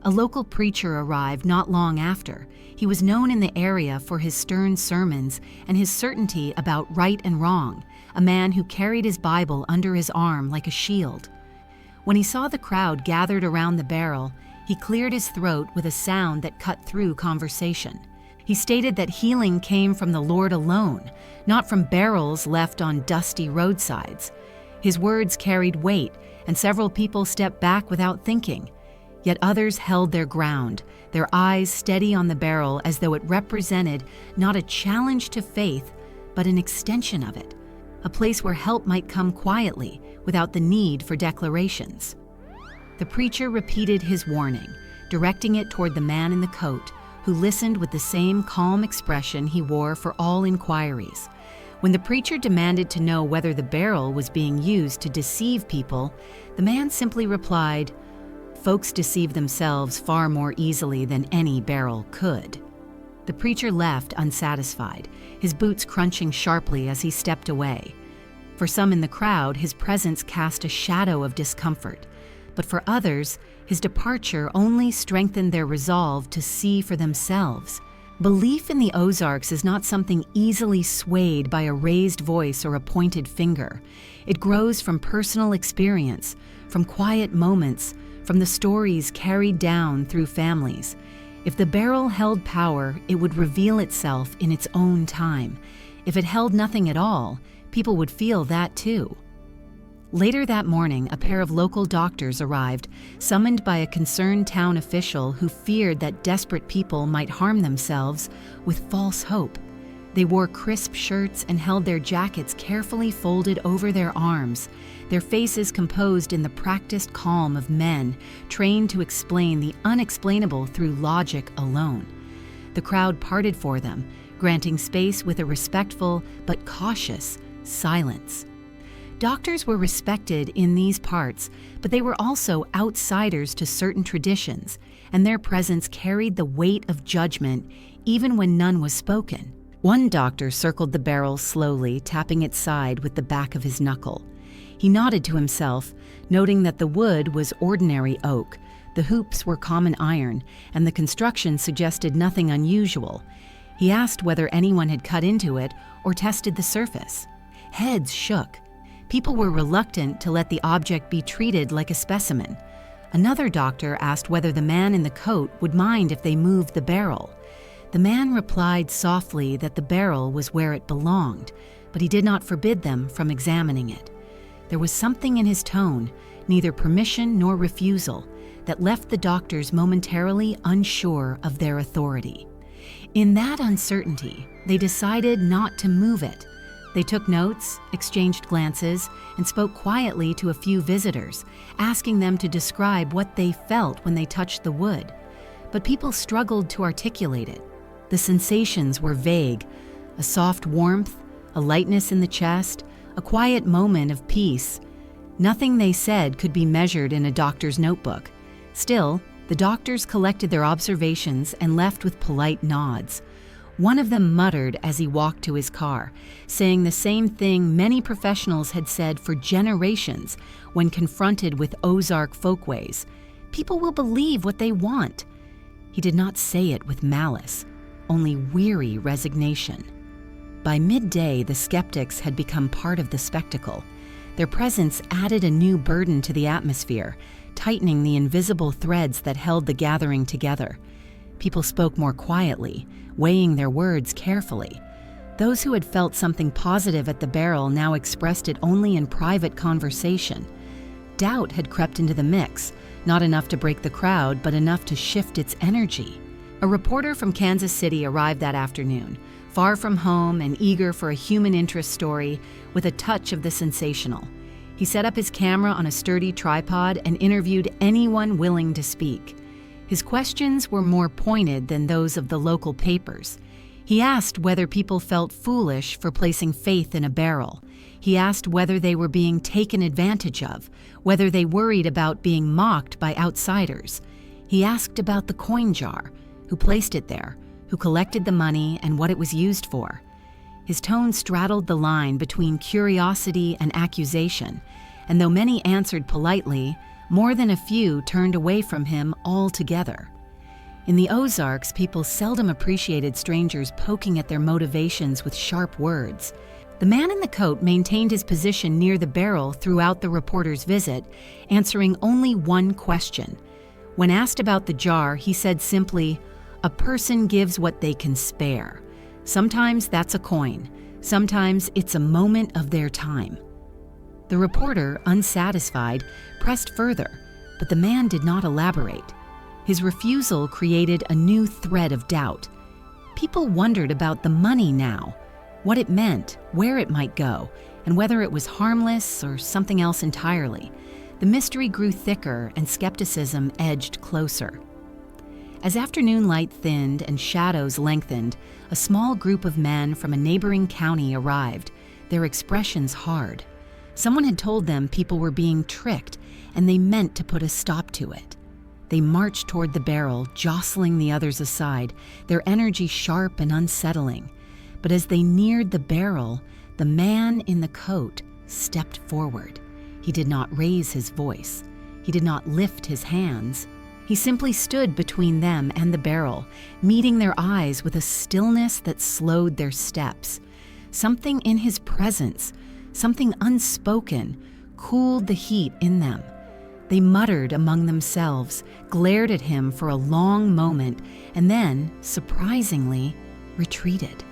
A local preacher arrived not long after. He was known in the area for his stern sermons and his certainty about right and wrong, a man who carried his Bible under his arm like a shield. When he saw the crowd gathered around the barrel, he cleared his throat with a sound that cut through conversation. He stated that healing came from the Lord alone, not from barrels left on dusty roadsides. His words carried weight, and several people stepped back without thinking. Yet others held their ground, their eyes steady on the barrel as though it represented not a challenge to faith, but an extension of it, a place where help might come quietly, without the need for declarations. The preacher repeated his warning, directing it toward the man in the coat, who listened with the same calm expression he wore for all inquiries. When the preacher demanded to know whether the barrel was being used to deceive people, the man simply replied, "Folks deceive themselves far more easily than any barrel could." The preacher left unsatisfied, his boots crunching sharply as he stepped away. For some in the crowd, his presence cast a shadow of discomfort, but for others, his departure only strengthened their resolve to see for themselves. Belief in the Ozarks is not something easily swayed by a raised voice or a pointed finger. It grows from personal experience, from quiet moments, from the stories carried down through families. If the barrel held power, it would reveal itself in its own time. If it held nothing at all, people would feel that too. Later that morning, a pair of local doctors arrived, summoned by a concerned town official who feared that desperate people might harm themselves with false hope. They wore crisp shirts and held their jackets carefully folded over their arms, their faces composed in the practiced calm of men trained to explain the unexplainable through logic alone. The crowd parted for them, granting space with a respectful but cautious silence. Doctors were respected in these parts, but they were also outsiders to certain traditions, and their presence carried the weight of judgment even when none was spoken. One doctor circled the barrel slowly, tapping its side with the back of his knuckle. He nodded to himself, noting that the wood was ordinary oak, the hoops were common iron, and the construction suggested nothing unusual. He asked whether anyone had cut into it or tested the surface. Heads shook. People were reluctant to let the object be treated like a specimen. Another doctor asked whether the man in the coat would mind if they moved the barrel. The man replied softly that the barrel was where it belonged, but he did not forbid them from examining it. There was something in his tone, neither permission nor refusal, that left the doctors momentarily unsure of their authority. In that uncertainty, they decided not to move it. They took notes, exchanged glances, and spoke quietly to a few visitors, asking them to describe what they felt when they touched the wood. But people struggled to articulate it. The sensations were vague: a soft warmth, a lightness in the chest, a quiet moment of peace. Nothing they said could be measured in a doctor's notebook. Still, the doctors collected their observations and left with polite nods. One of them muttered as he walked to his car, saying the same thing many professionals had said for generations when confronted with Ozark folkways: people will believe what they want. He did not say it with malice, only weary resignation. By midday, the skeptics had become part of the spectacle. Their presence added a new burden to the atmosphere, tightening the invisible threads that held the gathering together. People spoke more quietly, weighing their words carefully. Those who had felt something positive at the barrel now expressed it only in private conversation. Doubt had crept into the mix, not enough to break the crowd, but enough to shift its energy. A reporter from Kansas City arrived that afternoon, far from home and eager for a human interest story with a touch of the sensational. He set up his camera on a sturdy tripod and interviewed anyone willing to speak. His questions were more pointed than those of the local papers. He asked whether people felt foolish for placing faith in a barrel. He asked whether they were being taken advantage of, whether they worried about being mocked by outsiders. He asked about the coin jar, who placed it there, who collected the money, and what it was used for. His tone straddled the line between curiosity and accusation, and though many answered politely, more than a few turned away from him altogether. In the Ozarks, people seldom appreciated strangers poking at their motivations with sharp words. The man in the coat maintained his position near the barrel throughout the reporter's visit, answering only one question. When asked about the jar, he said simply, "A person gives what they can spare. Sometimes that's a coin. Sometimes it's a moment of their time." The reporter, unsatisfied, pressed further, but the man did not elaborate. His refusal created a new thread of doubt. People wondered about the money now, what it meant, where it might go, and whether it was harmless or something else entirely. The mystery grew thicker and skepticism edged closer. As afternoon light thinned and shadows lengthened, a small group of men from a neighboring county arrived, their expressions hard. Someone had told them people were being tricked, and they meant to put a stop to it. They marched toward the barrel, jostling the others aside, their energy sharp and unsettling. But as they neared the barrel, the man in the coat stepped forward. He did not raise his voice. He did not lift his hands. He simply stood between them and the barrel, meeting their eyes with a stillness that slowed their steps. Something in his presence, something unspoken, cooled the heat in them. They muttered among themselves, glared at him for a long moment, and then, surprisingly, retreated.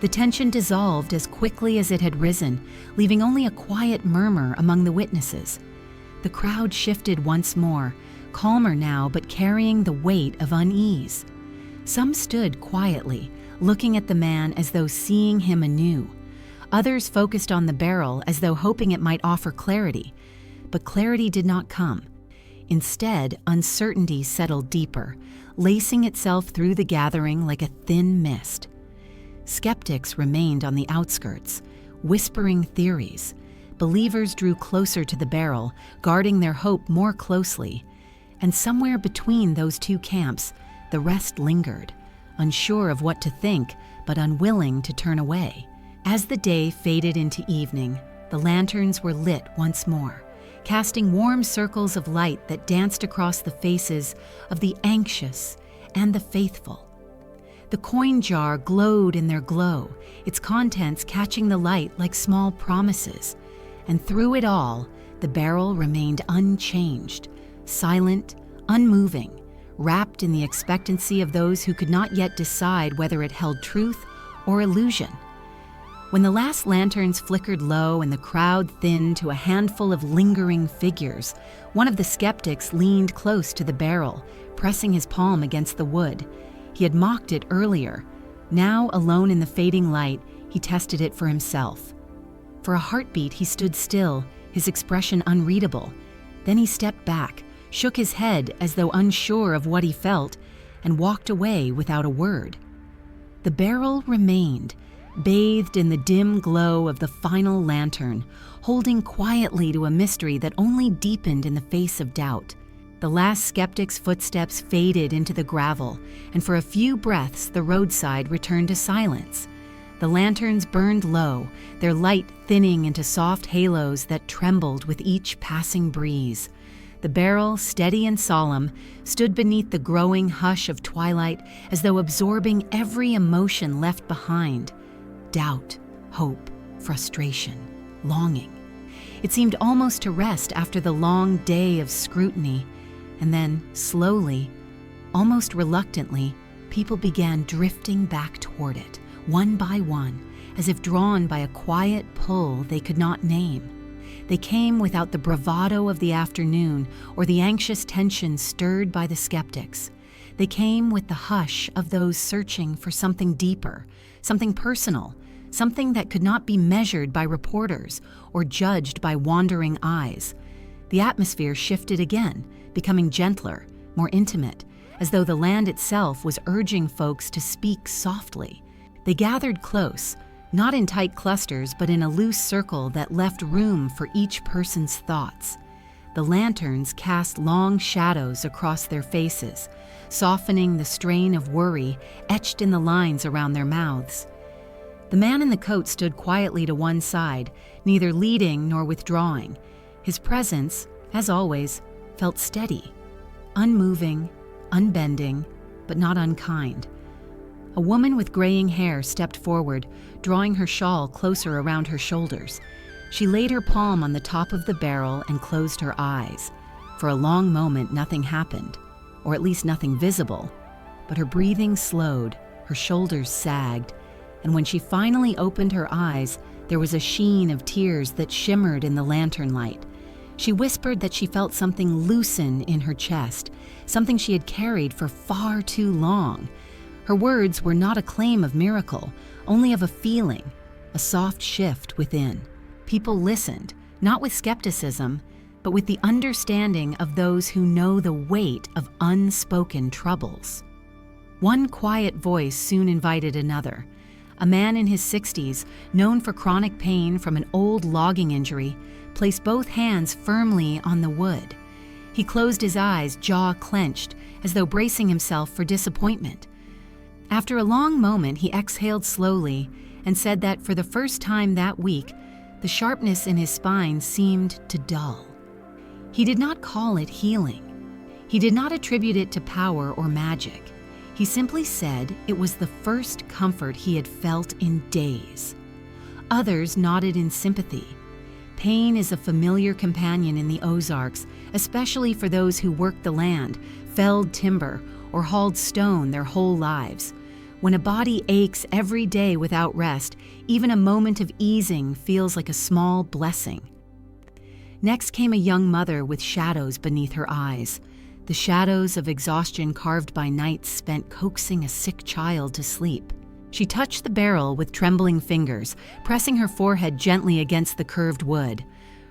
The tension dissolved as quickly as it had risen, leaving only a quiet murmur among the witnesses. The crowd shifted once more, calmer now but carrying the weight of unease. Some stood quietly, looking at the man as though seeing him anew. Others focused on the barrel as though hoping it might offer clarity. But clarity did not come. Instead, uncertainty settled deeper, lacing itself through the gathering like a thin mist. Skeptics remained on the outskirts, whispering theories. Believers drew closer to the barrel, guarding their hope more closely. And somewhere between those two camps, the rest lingered, unsure of what to think, but unwilling to turn away. As the day faded into evening, the lanterns were lit once more, casting warm circles of light that danced across the faces of the anxious and the faithful. The coin jar glowed in their glow, its contents catching the light like small promises. And through it all, the barrel remained unchanged, silent, unmoving, wrapped in the expectancy of those who could not yet decide whether it held truth or illusion. When the last lanterns flickered low and the crowd thinned to a handful of lingering figures, one of the skeptics leaned close to the barrel, pressing his palm against the wood. He had mocked it earlier. Now, alone in the fading light, he tested it for himself. For a heartbeat, he stood still, his expression unreadable. Then he stepped back, shook his head as though unsure of what he felt, and walked away without a word. The barrel remained, bathed in the dim glow of the final lantern, holding quietly to a mystery that only deepened in the face of doubt. The last skeptic's footsteps faded into the gravel, and for a few breaths the roadside returned to silence. The lanterns burned low, their light thinning into soft halos that trembled with each passing breeze. The barrel, steady and solemn, stood beneath the growing hush of twilight as though absorbing every emotion left behind. Doubt, hope, frustration, longing. It seemed almost to rest after the long day of scrutiny. And then, slowly, almost reluctantly, people began drifting back toward it, one by one, as if drawn by a quiet pull they could not name. They came without the bravado of the afternoon or the anxious tension stirred by the skeptics. They came with the hush of those searching for something deeper, something personal, something that could not be measured by reporters or judged by wandering eyes. The atmosphere shifted again, becoming gentler, more intimate, as though the land itself was urging folks to speak softly. They gathered close, not in tight clusters, but in a loose circle that left room for each person's thoughts. The lanterns cast long shadows across their faces, softening the strain of worry etched in the lines around their mouths. The man in the coat stood quietly to one side, neither leading nor withdrawing. His presence, as always, felt steady, unmoving, unbending, but not unkind. A woman with graying hair stepped forward, drawing her shawl closer around her shoulders. She laid her palm on the top of the barrel and closed her eyes. For a long moment, nothing happened, or at least nothing visible. But her breathing slowed, her shoulders sagged, and when she finally opened her eyes, there was a sheen of tears that shimmered in the lantern light. She whispered that she felt something loosen in her chest, something she had carried for far too long. Her words were not a claim of miracle, only of a feeling, a soft shift within. People listened, not with skepticism, but with the understanding of those who know the weight of unspoken troubles. One quiet voice soon invited another. A man in his 60s, known for chronic pain from an old logging injury, placed both hands firmly on the wood. He closed his eyes, jaw clenched, as though bracing himself for disappointment. After a long moment, he exhaled slowly and said that for the first time that week, the sharpness in his spine seemed to dull. He did not call it healing. He did not attribute it to power or magic. He simply said it was the first comfort he had felt in days. Others nodded in sympathy. Pain is a familiar companion in the Ozarks, especially for those who worked the land, felled timber, or hauled stone their whole lives. When a body aches every day without rest, even a moment of easing feels like a small blessing. Next came a young mother with shadows beneath her eyes, the shadows of exhaustion carved by nights spent coaxing a sick child to sleep. She touched the barrel with trembling fingers, pressing her forehead gently against the curved wood.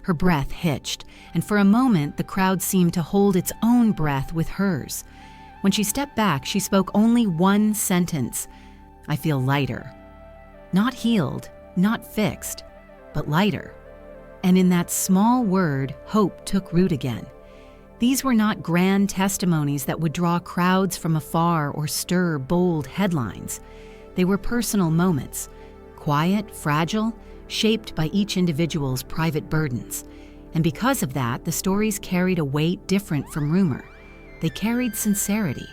Her breath hitched, and for a moment the crowd seemed to hold its own breath with hers. When she stepped back, she spoke only one sentence. "I feel lighter." Not healed, not fixed, but lighter. And in that small word, hope took root again. These were not grand testimonies that would draw crowds from afar or stir bold headlines. They were personal moments, quiet, fragile, shaped by each individual's private burdens. And because of that, the stories carried a weight different from rumor. They carried sincerity.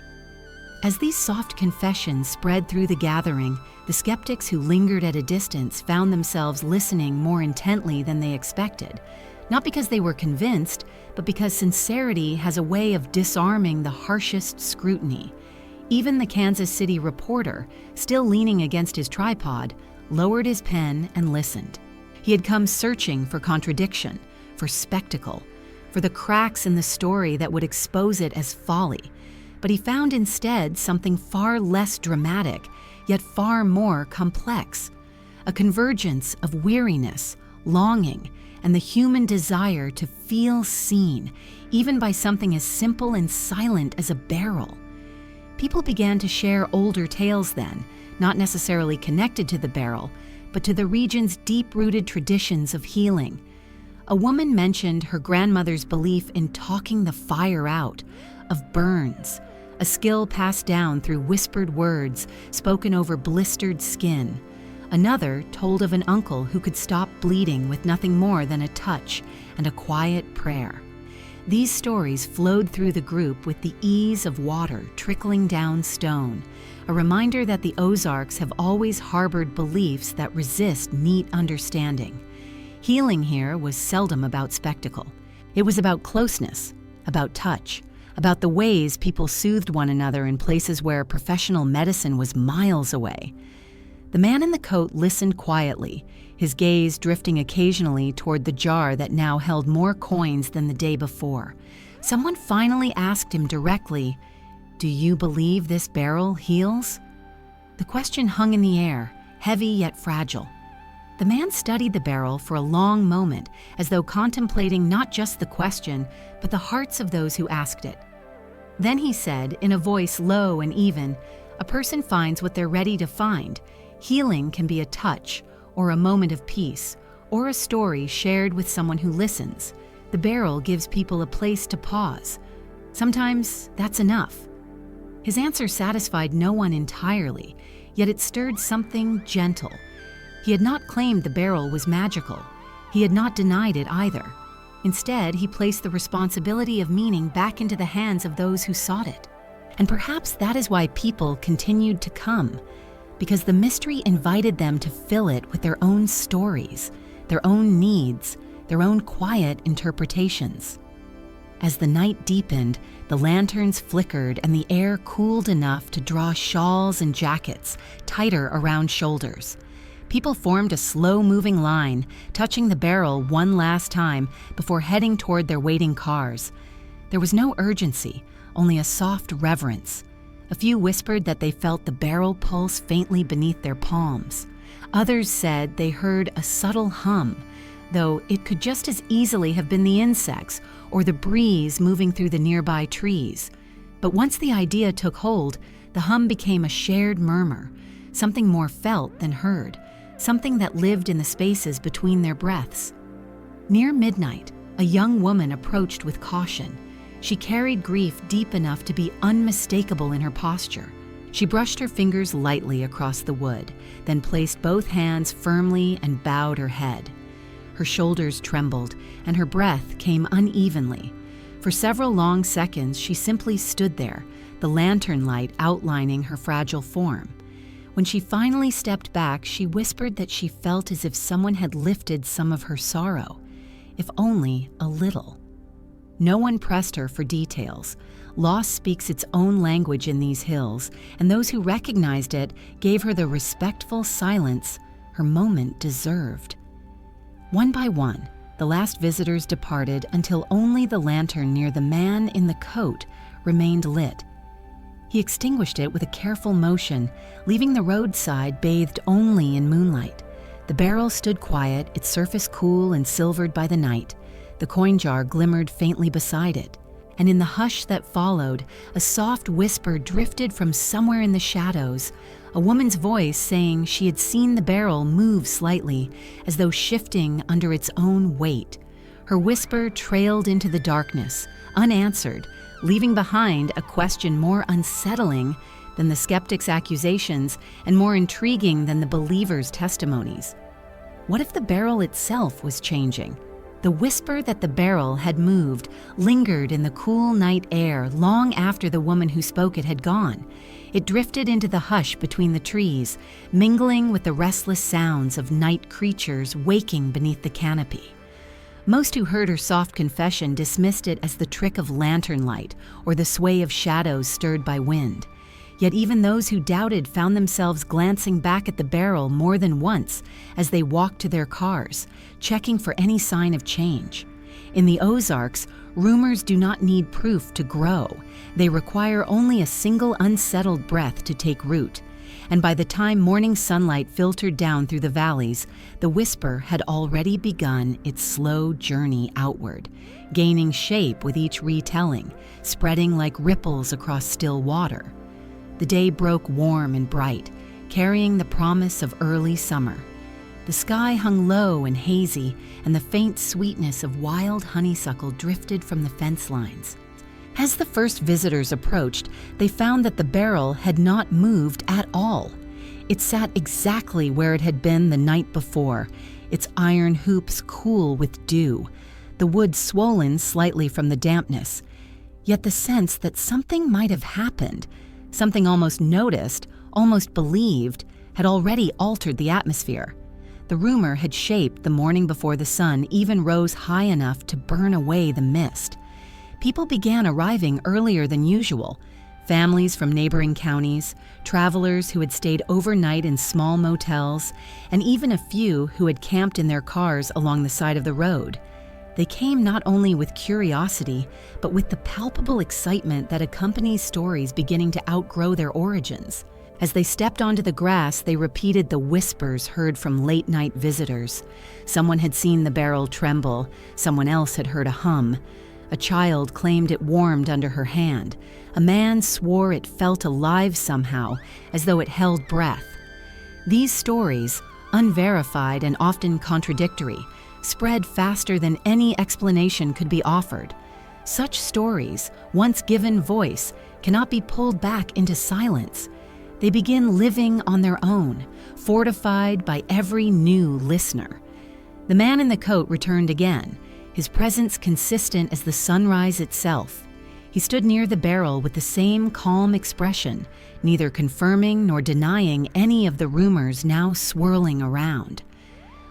As these soft confessions spread through the gathering, the skeptics who lingered at a distance found themselves listening more intently than they expected, not because they were convinced, but because sincerity has a way of disarming the harshest scrutiny. Even the Kansas City reporter, still leaning against his tripod, lowered his pen and listened. He had come searching for contradiction, for spectacle, for the cracks in the story that would expose it as folly. But he found instead something far less dramatic, yet far more complex. A convergence of weariness, longing, and the human desire to feel seen, even by something as simple and silent as a barrel. People began to share older tales then, not necessarily connected to the barrel, but to the region's deep-rooted traditions of healing. A woman mentioned her grandmother's belief in talking the fire out, of burns, a skill passed down through whispered words spoken over blistered skin. Another told of an uncle who could stop bleeding with nothing more than a touch and a quiet prayer. These stories flowed through the group with the ease of water trickling down stone, a reminder that the Ozarks have always harbored beliefs that resist neat understanding. Healing here was seldom about spectacle. It was about closeness, about touch, about the ways people soothed one another in places where professional medicine was miles away. The man in the coat listened quietly, his gaze drifting occasionally toward the jar that now held more coins than the day before. Someone finally asked him directly, "Do you believe this barrel heals?" The question hung in the air, heavy yet fragile. The man studied the barrel for a long moment, as though contemplating not just the question, but the hearts of those who asked it. Then he said, in a voice low and even, "A person finds what they're ready to find. Healing can be a touch, or a moment of peace, or a story shared with someone who listens. The barrel gives people a place to pause. Sometimes that's enough." His answer satisfied no one entirely, yet it stirred something gentle. He had not claimed the barrel was magical. He had not denied it either. Instead, he placed the responsibility of meaning back into the hands of those who sought it. And perhaps that is why people continued to come, because the mystery invited them to fill it with their own stories, their own needs, their own quiet interpretations. As the night deepened, the lanterns flickered and the air cooled enough to draw shawls and jackets tighter around shoulders. People formed a slow-moving line, touching the barrel one last time before heading toward their waiting cars. There was no urgency, only a soft reverence. A few whispered that they felt the barrel pulse faintly beneath their palms. Others said they heard a subtle hum, though it could just as easily have been the insects or the breeze moving through the nearby trees. But once the idea took hold, the hum became a shared murmur, something more felt than heard, something that lived in the spaces between their breaths. Near midnight, a young woman approached with caution. She carried grief deep enough to be unmistakable in her posture. She brushed her fingers lightly across the wood, then placed both hands firmly and bowed her head. Her shoulders trembled, and her breath came unevenly. For several long seconds, she simply stood there, the lantern light outlining her fragile form. When she finally stepped back, she whispered that she felt as if someone had lifted some of her sorrow, if only a little. No one pressed her for details. Loss speaks its own language in these hills, and those who recognized it gave her the respectful silence her moment deserved. One by one, the last visitors departed until only the lantern near the man in the coat remained lit. He extinguished it with a careful motion, leaving the roadside bathed only in moonlight. The barrel stood quiet, its surface cool and silvered by the night. The coin jar glimmered faintly beside it. And in the hush that followed, a soft whisper drifted from somewhere in the shadows, a woman's voice saying she had seen the barrel move slightly, as though shifting under its own weight. Her whisper trailed into the darkness, unanswered, leaving behind a question more unsettling than the skeptic's accusations and more intriguing than the believer's testimonies. What if the barrel itself was changing? The whisper that the barrel had moved lingered in the cool night air long after the woman who spoke it had gone. It drifted into the hush between the trees, mingling with the restless sounds of night creatures waking beneath the canopy. Most who heard her soft confession dismissed it as the trick of lantern light or the sway of shadows stirred by wind. Yet even those who doubted found themselves glancing back at the barrel more than once as they walked to their cars, checking for any sign of change. In the Ozarks, rumors do not need proof to grow. They require only a single unsettled breath to take root. And by the time morning sunlight filtered down through the valleys, the whisper had already begun its slow journey outward, gaining shape with each retelling, spreading like ripples across still water. The day broke warm and bright, carrying the promise of early summer. The sky hung low and hazy, and the faint sweetness of wild honeysuckle drifted from the fence lines. As the first visitors approached, they found that the barrel had not moved at all. It sat exactly where it had been the night before, its iron hoops cool with dew, the wood swollen slightly from the dampness. Yet the sense that something might have happened, something almost noticed, almost believed, had already altered the atmosphere. The rumor had shaped the morning before the sun even rose high enough to burn away the mist. People began arriving earlier than usual. Families from neighboring counties, travelers who had stayed overnight in small motels, and even a few who had camped in their cars along the side of the road. They came not only with curiosity, but with the palpable excitement that accompanies stories beginning to outgrow their origins. As they stepped onto the grass, they repeated the whispers heard from late-night visitors. Someone had seen the barrel tremble, someone else had heard a hum. A child claimed it warmed under her hand. A man swore it felt alive somehow, as though it held breath. These stories, unverified and often contradictory, spread faster than any explanation could be offered. Such stories, once given voice, cannot be pulled back into silence. They begin living on their own, fortified by every new listener. The man in the coat returned again, his presence consistent as the sunrise itself. He stood near the barrel with the same calm expression, neither confirming nor denying any of the rumors now swirling around.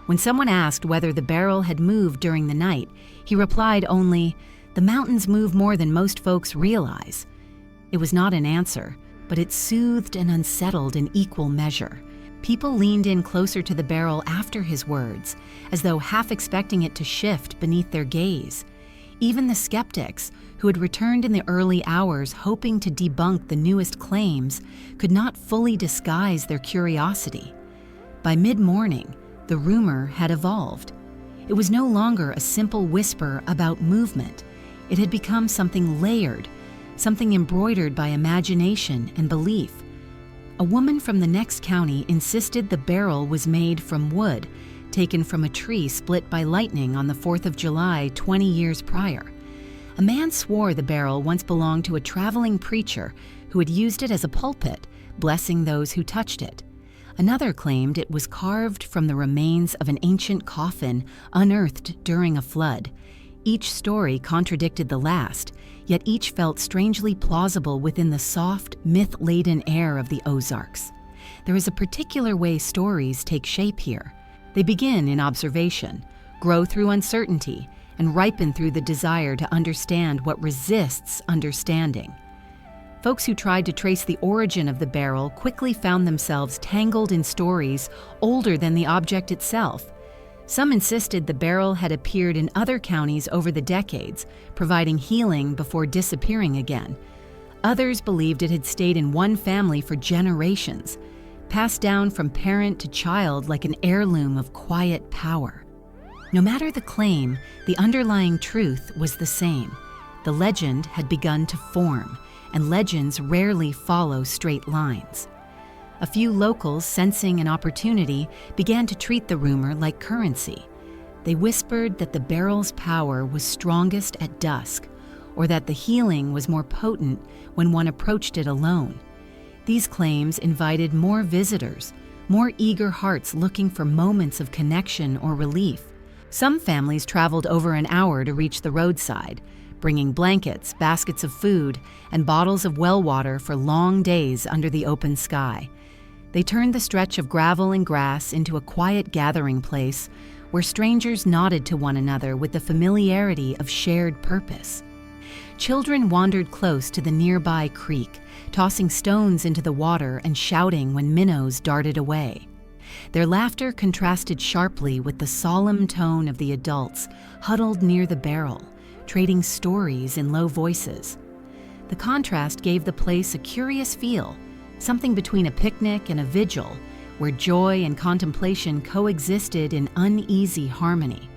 When someone asked whether the barrel had moved during the night, he replied only, "The mountains move more than most folks realize." It was not an answer, but it soothed and unsettled in equal measure. People leaned in closer to the barrel after his words, as though half expecting it to shift beneath their gaze. Even the skeptics, who had returned in the early hours hoping to debunk the newest claims, could not fully disguise their curiosity. By mid-morning, the rumor had evolved. It was no longer a simple whisper about movement. It had become something layered, something embroidered by imagination and belief. A woman from the next county insisted the barrel was made from wood, taken from a tree split by lightning on the 4th of July 20 years prior. A man swore the barrel once belonged to a traveling preacher who had used it as a pulpit, blessing those who touched it. Another claimed it was carved from the remains of an ancient coffin unearthed during a flood. Each story contradicted the last, yet each felt strangely plausible within the soft, myth-laden air of the Ozarks. There is a particular way stories take shape here. They begin in observation, grow through uncertainty, and ripen through the desire to understand what resists understanding. Folks who tried to trace the origin of the barrel quickly found themselves tangled in stories older than the object itself. Some insisted the barrel had appeared in other counties over the decades, providing healing before disappearing again. Others believed it had stayed in one family for generations, passed down from parent to child like an heirloom of quiet power. No matter the claim, the underlying truth was the same. The legend had begun to form, and legends rarely follow straight lines. A few locals, sensing an opportunity, began to treat the rumor like currency. They whispered that the barrel's power was strongest at dusk, or that the healing was more potent when one approached it alone. These claims invited more visitors, more eager hearts looking for moments of connection or relief. Some families traveled over an hour to reach the roadside, bringing blankets, baskets of food, and bottles of well water for long days under the open sky. They turned the stretch of gravel and grass into a quiet gathering place where strangers nodded to one another with the familiarity of shared purpose. Children wandered close to the nearby creek, tossing stones into the water and shouting when minnows darted away. Their laughter contrasted sharply with the solemn tone of the adults huddled near the barrel, trading stories in low voices. The contrast gave the place a curious feel, something between a picnic and a vigil, where joy and contemplation coexisted in uneasy harmony.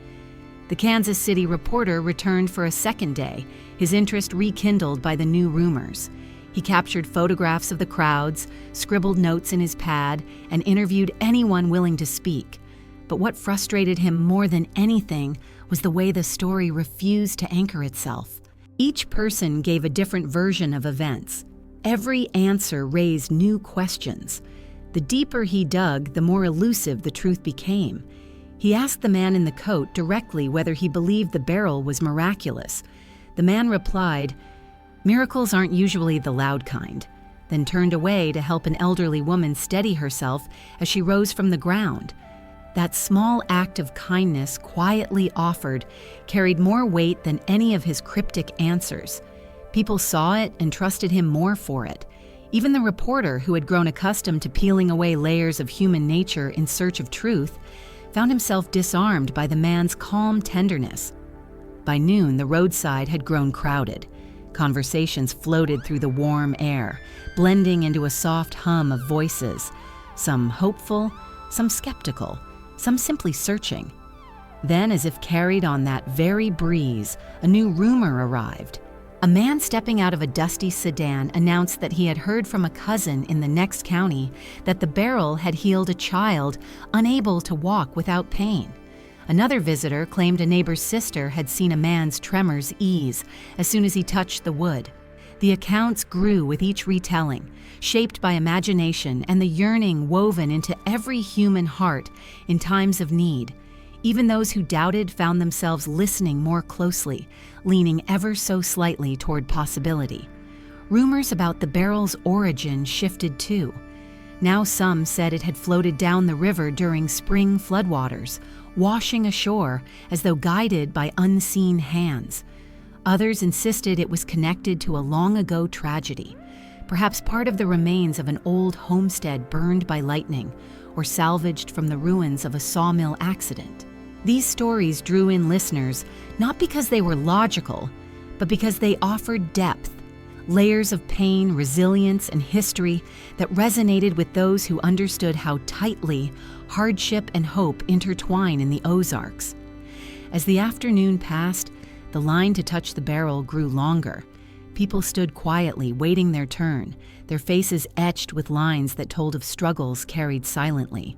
The Kansas City Reporter returned for a second day, his interest rekindled by the new rumors. He captured photographs of the crowds, scribbled notes in his pad, and interviewed anyone willing to speak. But what frustrated him more than anything was the way the story refused to anchor itself. Each person gave a different version of events. Every answer raised new questions. The deeper he dug, the more elusive the truth became. He asked the man in the coat directly whether he believed the barrel was miraculous. The man replied, "Miracles aren't usually the loud kind," then turned away to help an elderly woman steady herself as she rose from the ground. That small act of kindness, quietly offered, carried more weight than any of his cryptic answers. People saw it and trusted him more for it. Even the reporter, who had grown accustomed to peeling away layers of human nature in search of truth, found himself disarmed by the man's calm tenderness. By noon, the roadside had grown crowded. Conversations floated through the warm air, blending into a soft hum of voices, some hopeful, some skeptical, some simply searching. Then, as if carried on that very breeze, a new rumor arrived. A man stepping out of a dusty sedan announced that he had heard from a cousin in the next county that the barrel had healed a child unable to walk without pain. Another visitor claimed a neighbor's sister had seen a man's tremors ease as soon as he touched the wood. The accounts grew with each retelling, shaped by imagination and the yearning woven into every human heart in times of need. Even those who doubted found themselves listening more closely, leaning ever so slightly toward possibility. Rumors about the barrel's origin shifted too. Now some said it had floated down the river during spring floodwaters, washing ashore as though guided by unseen hands. Others insisted it was connected to a long-ago tragedy, perhaps part of the remains of an old homestead burned by lightning or salvaged from the ruins of a sawmill accident. These stories drew in listeners not because they were logical, but because they offered depth, layers of pain, resilience, and history that resonated with those who understood how tightly hardship and hope intertwine in the Ozarks. As the afternoon passed, the line to touch the barrel grew longer. People stood quietly, waiting their turn, their faces etched with lines that told of struggles carried silently.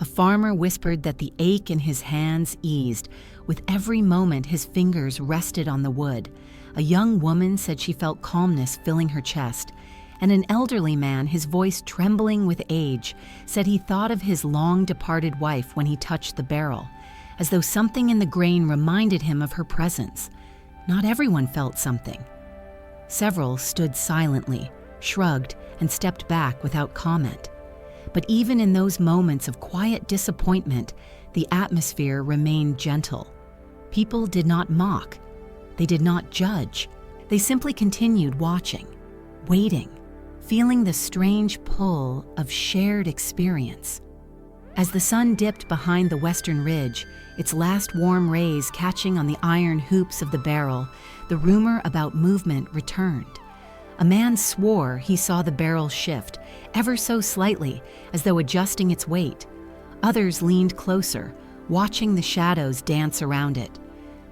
A farmer whispered that the ache in his hands eased with every moment his fingers rested on the wood. A young woman said she felt calmness filling her chest, and an elderly man, his voice trembling with age, said he thought of his long-departed wife when he touched the barrel, as though something in the grain reminded him of her presence. Not everyone felt something. Several stood silently, shrugged, and stepped back without comment. But even in those moments of quiet disappointment, the atmosphere remained gentle. People did not mock. They did not judge. They simply continued watching, waiting, feeling the strange pull of shared experience. As the sun dipped behind the western ridge, its last warm rays catching on the iron hoops of the barrel, the rumor about movement returned. A man swore he saw the barrel shift, ever so slightly, as though adjusting its weight. Others leaned closer, watching the shadows dance around it.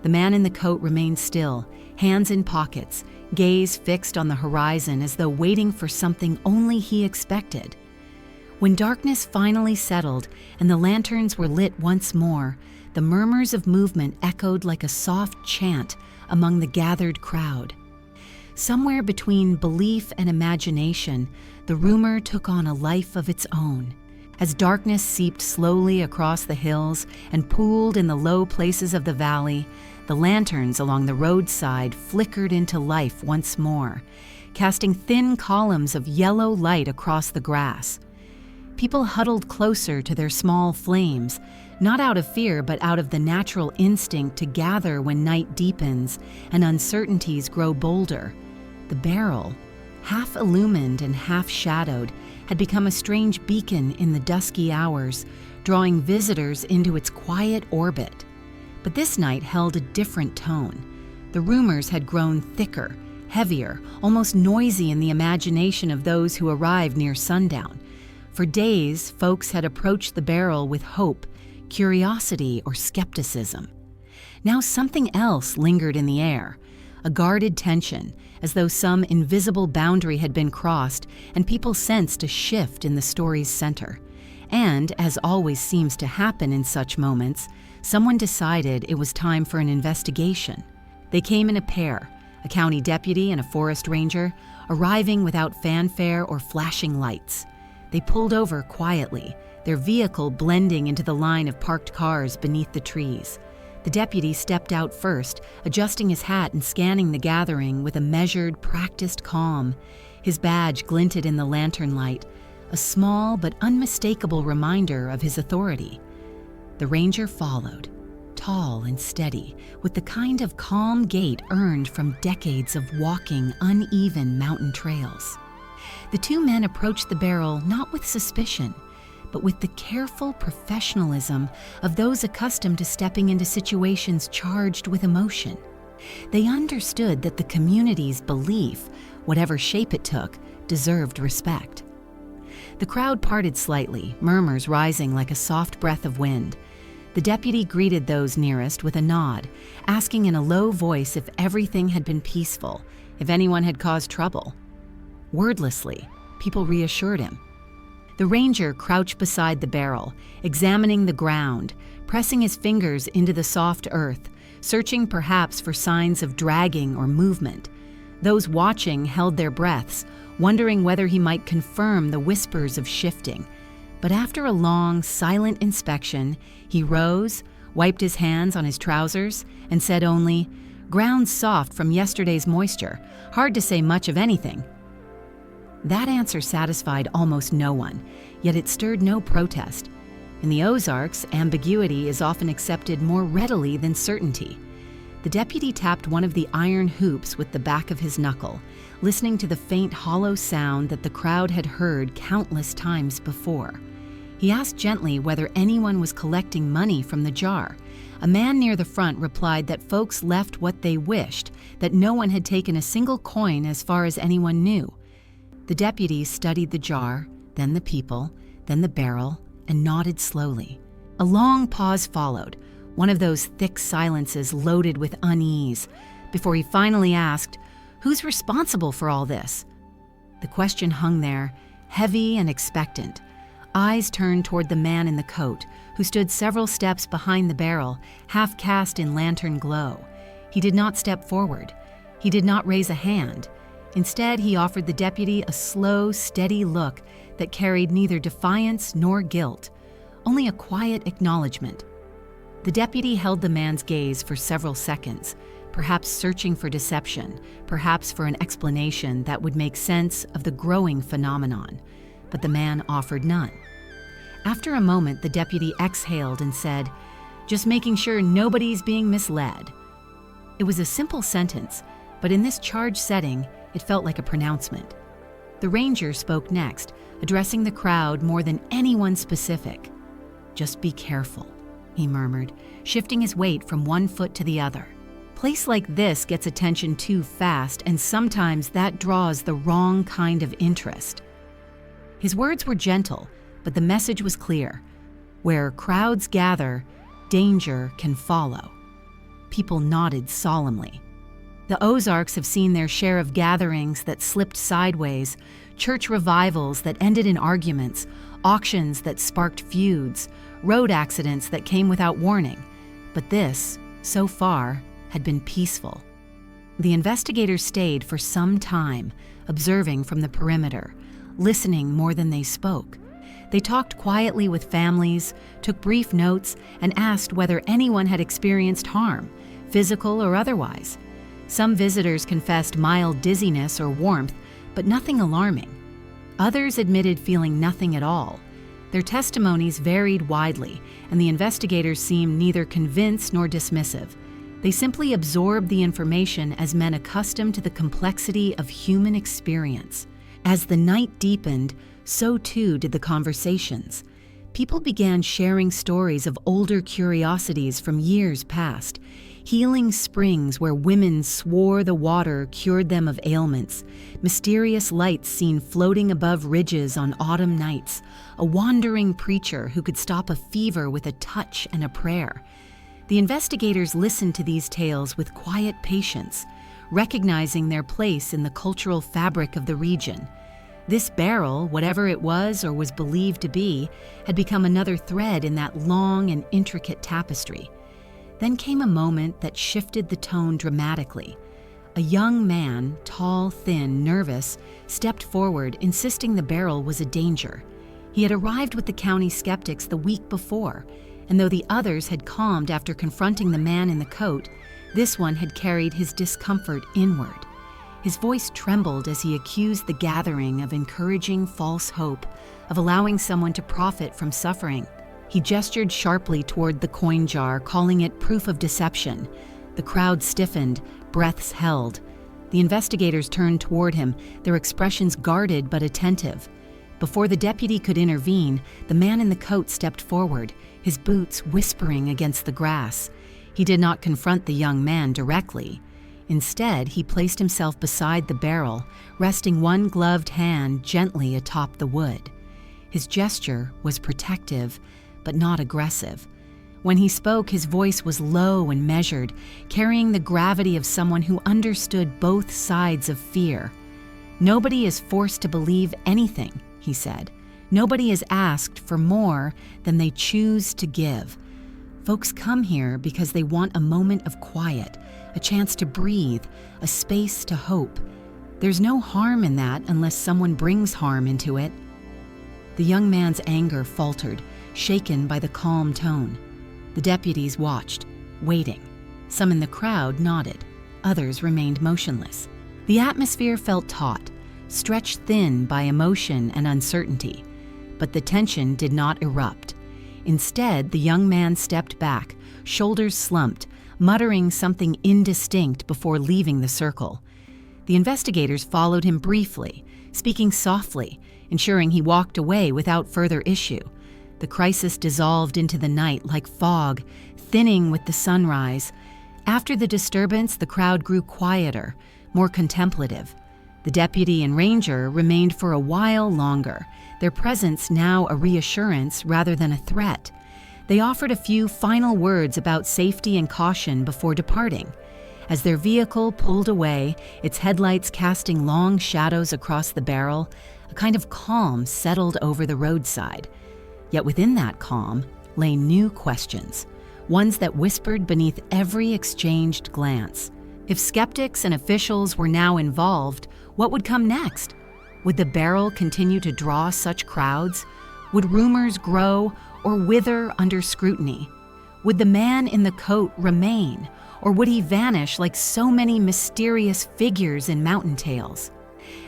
The man in the coat remained still, hands in pockets, gaze fixed on the horizon as though waiting for something only he expected. When darkness finally settled and the lanterns were lit once more, the murmurs of movement echoed like a soft chant among the gathered crowd. Somewhere between belief and imagination, the rumor took on a life of its own. As darkness seeped slowly across the hills and pooled in the low places of the valley, the lanterns along the roadside flickered into life once more, casting thin columns of yellow light across the grass. People huddled closer to their small flames, not out of fear but out of the natural instinct to gather when night deepens and uncertainties grow bolder. The barrel, half illumined and half shadowed, had become a strange beacon in the dusky hours, drawing visitors into its quiet orbit. But this night held a different tone. The rumors had grown thicker, heavier, almost noisy in the imagination of those who arrived near sundown. For days, folks had approached the barrel with hope, curiosity, or skepticism. Now something else lingered in the air, a guarded tension, as though some invisible boundary had been crossed and people sensed a shift in the story's center. And, as always seems to happen in such moments, someone decided it was time for an investigation. They came in a pair, a county deputy and a forest ranger, arriving without fanfare or flashing lights. They pulled over quietly, their vehicle blending into the line of parked cars beneath the trees. The deputy stepped out first, adjusting his hat and scanning the gathering with a measured, practiced calm. His badge glinted in the lantern light, a small but unmistakable reminder of his authority. The ranger followed, tall and steady, with the kind of calm gait earned from decades of walking uneven mountain trails. The two men approached the barrel not with suspicion, but with the careful professionalism of those accustomed to stepping into situations charged with emotion. They understood that the community's belief, whatever shape it took, deserved respect. The crowd parted slightly, murmurs rising like a soft breath of wind. The deputy greeted those nearest with a nod, asking in a low voice if everything had been peaceful, if anyone had caused trouble. Wordlessly, people reassured him. The ranger crouched beside the barrel, examining the ground, pressing his fingers into the soft earth, searching perhaps for signs of dragging or movement. Those watching held their breaths, wondering whether he might confirm the whispers of shifting. But after a long, silent inspection, he rose, wiped his hands on his trousers, and said only, "Ground soft from yesterday's moisture. Hard to say much of anything." That answer satisfied almost no one, yet it stirred no protest. In the Ozarks, ambiguity is often accepted more readily than certainty. The deputy tapped one of the iron hoops with the back of his knuckle, listening to the faint hollow sound that the crowd had heard countless times before. He asked gently whether anyone was collecting money from the jar. A man near the front replied that folks left what they wished, that no one had taken a single coin as far as anyone knew. The deputy studied the jar, then the people, then the barrel, and nodded slowly. A long pause followed, one of those thick silences loaded with unease, before he finally asked, "Who's responsible for all this?" The question hung there, heavy and expectant. Eyes turned toward the man in the coat, who stood several steps behind the barrel, half cast in lantern glow. He did not step forward. He did not raise a hand. Instead, he offered the deputy a slow, steady look that carried neither defiance nor guilt, only a quiet acknowledgement. The deputy held the man's gaze for several seconds, perhaps searching for deception, perhaps for an explanation that would make sense of the growing phenomenon, but the man offered none. After a moment, the deputy exhaled and said, "Just making sure nobody's being misled." It was a simple sentence, but in this charged setting, it felt like a pronouncement. The ranger spoke next, addressing the crowd more than anyone specific. "Just be careful," he murmured, shifting his weight from one foot to the other. place like this gets attention too fast, and sometimes that draws the wrong kind of interest." His words were gentle, but the message was clear. Where crowds gather, danger can follow. People nodded solemnly. The Ozarks have seen their share of gatherings that slipped sideways, church revivals that ended in arguments, auctions that sparked feuds, road accidents that came without warning. But this, so far, had been peaceful. The investigators stayed for some time, observing from the perimeter, listening more than they spoke. They talked quietly with families, took brief notes, and asked whether anyone had experienced harm, physical or otherwise. Some visitors confessed mild dizziness or warmth, but nothing alarming. Others admitted feeling nothing at all. Their testimonies varied widely, and the investigators seemed neither convinced nor dismissive. They simply absorbed the information as men accustomed to the complexity of human experience. As the night deepened, so too did the conversations. People began sharing stories of older curiosities from years past, healing springs where women swore the water cured them of ailments, mysterious lights seen floating above ridges on autumn nights, a wandering preacher who could stop a fever with a touch and a prayer. The investigators listened to these tales with quiet patience, recognizing their place in the cultural fabric of the region. This barrel, whatever it was or was believed to be, had become another thread in that long and intricate tapestry. Then came a moment that shifted the tone dramatically. A young man, tall, thin, nervous, stepped forward, insisting the barrel was a danger. He had arrived with the county skeptics the week before, and though the others had calmed after confronting the man in the coat, this one had carried his discomfort inward. His voice trembled as he accused the gathering of encouraging false hope, of allowing someone to profit from suffering. He gestured sharply toward the coin jar, calling it proof of deception. The crowd stiffened, breaths held. The investigators turned toward him, their expressions guarded but attentive. Before the deputy could intervene, the man in the coat stepped forward, his boots whispering against the grass. He did not confront the young man directly. Instead, he placed himself beside the barrel, resting one gloved hand gently atop the wood. His gesture was protective, but not aggressive. When he spoke, his voice was low and measured, carrying the gravity of someone who understood both sides of fear. "Nobody is forced to believe anything," he said. "Nobody is asked for more than they choose to give. Folks come here because they want a moment of quiet, a chance to breathe, a space to hope. There's no harm in that unless someone brings harm into it." The young man's anger faltered, shaken by the calm tone. The deputies watched, waiting. Some in the crowd nodded. Others remained motionless. The atmosphere felt taut, stretched thin by emotion and uncertainty. But the tension did not erupt. Instead, the young man stepped back, shoulders slumped, muttering something indistinct before leaving the circle. The investigators followed him briefly, speaking softly, ensuring he walked away without further issue. The crisis dissolved into the night like fog, thinning with the sunrise. After the disturbance, the crowd grew quieter, more contemplative. The deputy and ranger remained for a while longer, their presence now a reassurance rather than a threat. They offered a few final words about safety and caution before departing. As their vehicle pulled away, its headlights casting long shadows across the barrel, a kind of calm settled over the roadside. Yet within that calm lay new questions, ones that whispered beneath every exchanged glance. If skeptics and officials were now involved, what would come next? Would the barrel continue to draw such crowds? Would rumors grow or wither under scrutiny? Would the man in the coat remain, or would he vanish like so many mysterious figures in mountain tales?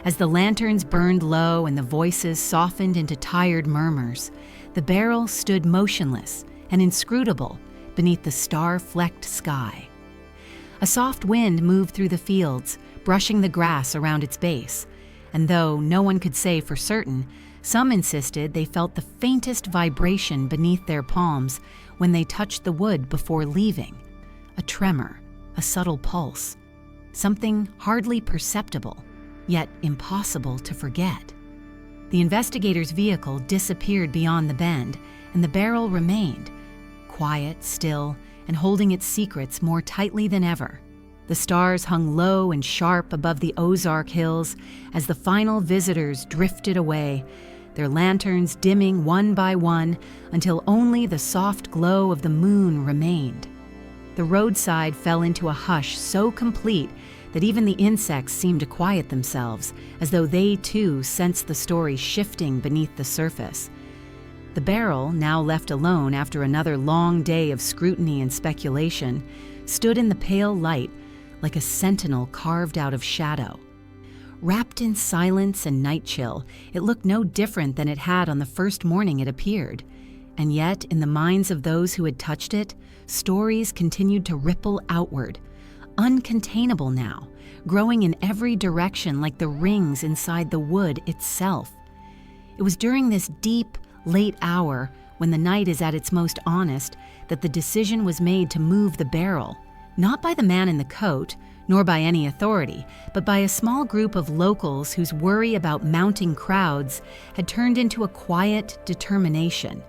As the lanterns burned low and the voices softened into tired murmurs, the barrel stood motionless and inscrutable beneath the star-flecked sky. A soft wind moved through the fields, brushing the grass around its base, and though no one could say for certain, some insisted they felt the faintest vibration beneath their palms when they touched the wood before leaving. A tremor, a subtle pulse, something hardly perceptible, yet impossible to forget. The investigators' vehicle disappeared beyond the bend, and the barrel remained, quiet, still, and holding its secrets more tightly than ever. The stars hung low and sharp above the Ozark hills as the final visitors drifted away, their lanterns dimming one by one until only the soft glow of the moon remained. The roadside fell into a hush so complete that even the insects seemed to quiet themselves, as though they too sensed the story shifting beneath the surface. The barrel, now left alone after another long day of scrutiny and speculation, stood in the pale light like a sentinel carved out of shadow. Wrapped in silence and night chill, it looked no different than it had on the first morning it appeared. And yet, in the minds of those who had touched it, stories continued to ripple outward, uncontainable now, growing in every direction like the rings inside the wood itself. It was during this deep, late hour, when the night is at its most honest, that the decision was made to move the barrel, not by the man in the coat, nor by any authority, but by a small group of locals whose worry about mounting crowds had turned into a quiet determination.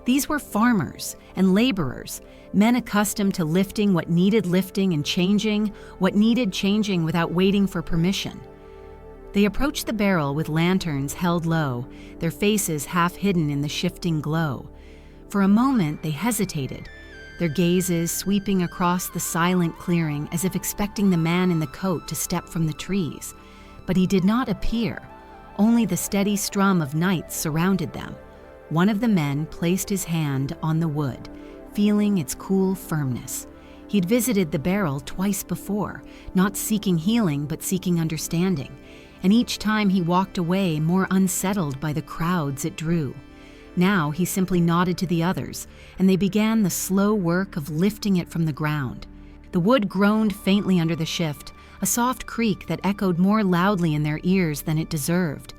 These were farmers and laborers, men accustomed to lifting what needed lifting and changing what needed changing without waiting for permission. They approached the barrel with lanterns held low, their faces half hidden in the shifting glow. For a moment they hesitated, their gazes sweeping across the silent clearing as if expecting the man in the coat to step from the trees. But he did not appear. Only the steady strum of night surrounded them. One of the men placed his hand on the wood, feeling its cool firmness. He'd visited the barrel twice before, not seeking healing but seeking understanding, and each time he walked away more unsettled by the crowds it drew. Now he simply nodded to the others, and they began the slow work of lifting it from the ground. The wood groaned faintly under the shift, a soft creak that echoed more loudly in their ears than it deserved.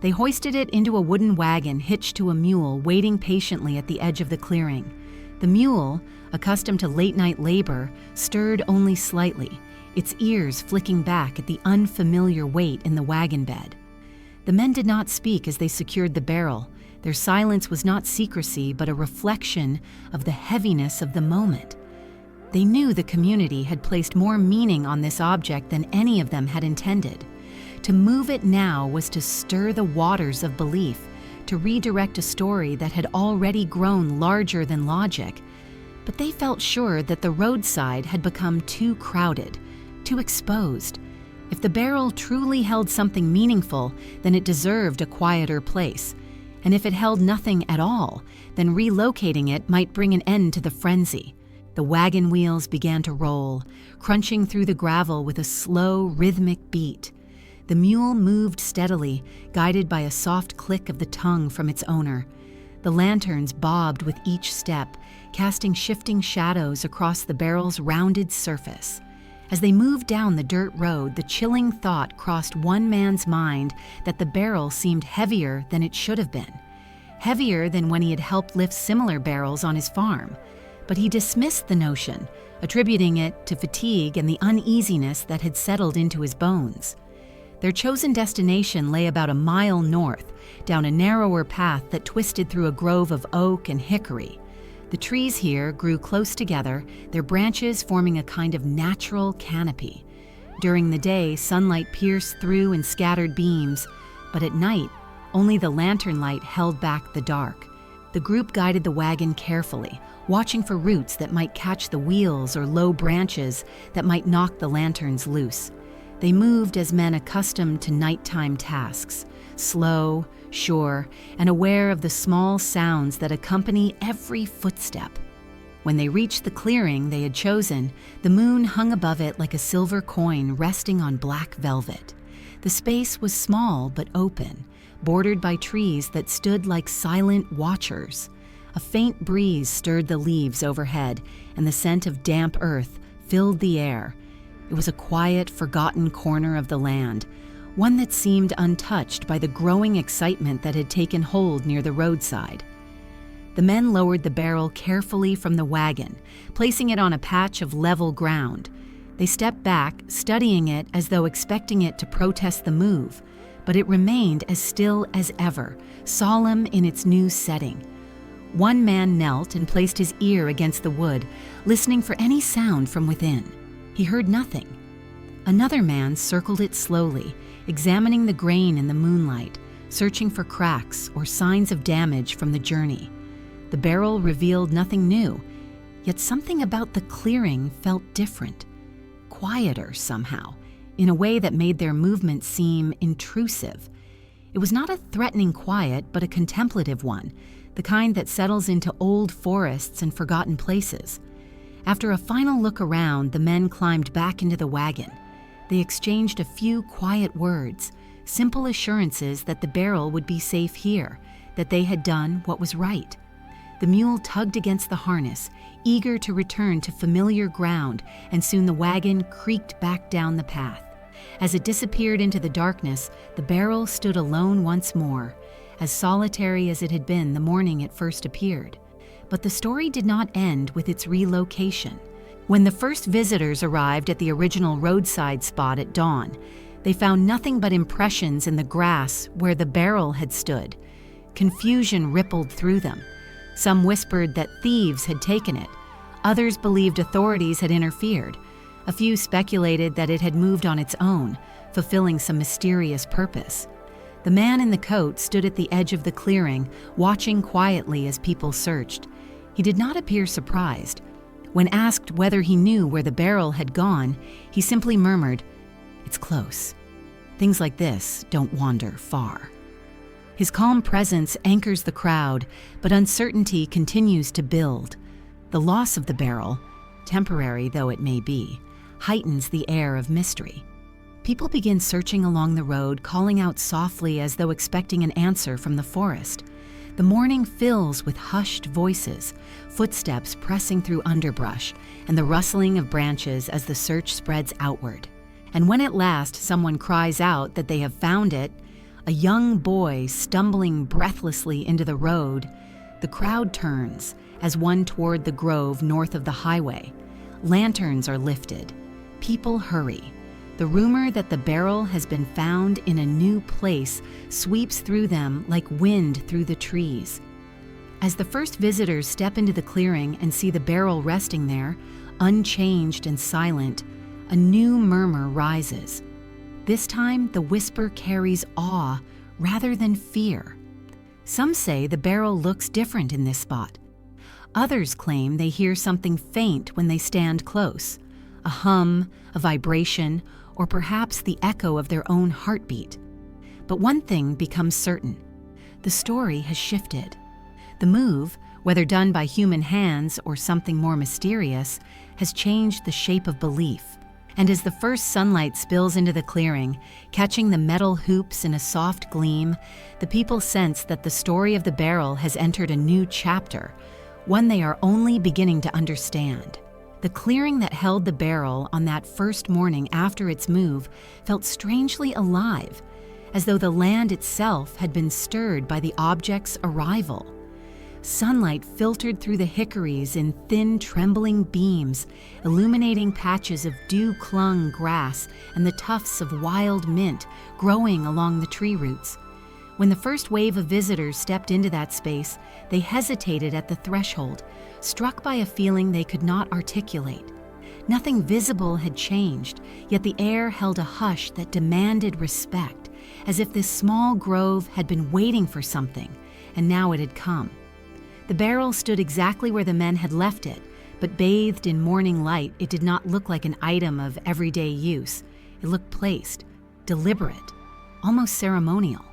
They hoisted it into a wooden wagon hitched to a mule waiting patiently at the edge of the clearing. The mule, accustomed to late-night labor, stirred only slightly, its ears flicking back at the unfamiliar weight in the wagon bed. The men did not speak as they secured the barrel. Their silence was not secrecy, but a reflection of the heaviness of the moment. They knew the community had placed more meaning on this object than any of them had intended. To move it now was to stir the waters of belief, to redirect a story that had already grown larger than logic. But they felt sure that the roadside had become too crowded, too exposed. If the barrel truly held something meaningful, then it deserved a quieter place. And if it held nothing at all, then relocating it might bring an end to the frenzy. The wagon wheels began to roll, crunching through the gravel with a slow, rhythmic beat. The mule moved steadily, guided by a soft click of the tongue from its owner. The lanterns bobbed with each step, casting shifting shadows across the barrel's rounded surface. As they moved down the dirt road, the chilling thought crossed one man's mind that the barrel seemed heavier than it should have been. Heavier than when he had helped lift similar barrels on his farm. But he dismissed the notion, attributing it to fatigue and the uneasiness that had settled into his bones. Their chosen destination lay about a mile north, down a narrower path that twisted through a grove of oak and hickory. The trees here grew close together, their branches forming a kind of natural canopy. During the day, sunlight pierced through in scattered beams, but at night, only the lantern light held back the dark. The group guided the wagon carefully, watching for roots that might catch the wheels or low branches that might knock the lanterns loose. They moved as men accustomed to nighttime tasks, slow, sure, and aware of the small sounds that accompany every footstep. When they reached the clearing they had chosen, the moon hung above it like a silver coin resting on black velvet. The space was small but open, bordered by trees that stood like silent watchers. A faint breeze stirred the leaves overhead, and the scent of damp earth filled the air. It was a quiet, forgotten corner of the land, one that seemed untouched by the growing excitement that had taken hold near the roadside. The men lowered the barrel carefully from the wagon, placing it on a patch of level ground. They stepped back, studying it as though expecting it to protest the move, but it remained as still as ever, solemn in its new setting. One man knelt and placed his ear against the wood, listening for any sound from within. He heard nothing. Another man circled it slowly, examining the grain in the moonlight, searching for cracks or signs of damage from the journey. The barrel revealed nothing new, yet something about the clearing felt different, quieter somehow, in a way that made their movement seem intrusive. It was not a threatening quiet, but a contemplative one, the kind that settles into old forests and forgotten places. After a final look around, the men climbed back into the wagon. They exchanged a few quiet words, simple assurances that the barrel would be safe here, that they had done what was right. The mule tugged against the harness, eager to return to familiar ground, and soon the wagon creaked back down the path. As it disappeared into the darkness, the barrel stood alone once more, as solitary as it had been the morning it first appeared. But the story did not end with its relocation. When the first visitors arrived at the original roadside spot at dawn, they found nothing but impressions in the grass where the barrel had stood. Confusion rippled through them. Some whispered that thieves had taken it. Others believed authorities had interfered. A few speculated that it had moved on its own, fulfilling some mysterious purpose. The man in the coat stood at the edge of the clearing, watching quietly as people searched. He did not appear surprised. When asked whether he knew where the barrel had gone, he simply murmured, "It's close. Things like this don't wander far." His calm presence anchors the crowd, but uncertainty continues to build. The loss of the barrel, temporary though it may be, heightens the air of mystery. People begin searching along the road, calling out softly as though expecting an answer from the forest. The morning fills with hushed voices, footsteps pressing through underbrush, and the rustling of branches as the search spreads outward. And when at last someone cries out that they have found it, a young boy stumbling breathlessly into the road, the crowd turns as one toward the grove north of the highway. Lanterns are lifted. People hurry. The rumor that the barrel has been found in a new place sweeps through them like wind through the trees. As the first visitors step into the clearing and see the barrel resting there, unchanged and silent, a new murmur rises. This time, the whisper carries awe rather than fear. Some say the barrel looks different in this spot. Others claim they hear something faint when they stand close, a hum, a vibration, or perhaps the echo of their own heartbeat. But one thing becomes certain: the story has shifted. The move, whether done by human hands or something more mysterious, has changed the shape of belief. And as the first sunlight spills into the clearing, catching the metal hoops in a soft gleam, the people sense that the story of the barrel has entered a new chapter, one they are only beginning to understand. The clearing that held the barrel on that first morning after its move felt strangely alive, as though the land itself had been stirred by the object's arrival. Sunlight filtered through the hickories in thin, trembling beams, illuminating patches of dew-clung grass and the tufts of wild mint growing along the tree roots. When the first wave of visitors stepped into that space, they hesitated at the threshold, struck by a feeling they could not articulate. Nothing visible had changed, yet the air held a hush that demanded respect, as if this small grove had been waiting for something, and now it had come. The barrel stood exactly where the men had left it, but bathed in morning light, it did not look like an item of everyday use. It looked placed, deliberate, almost ceremonial.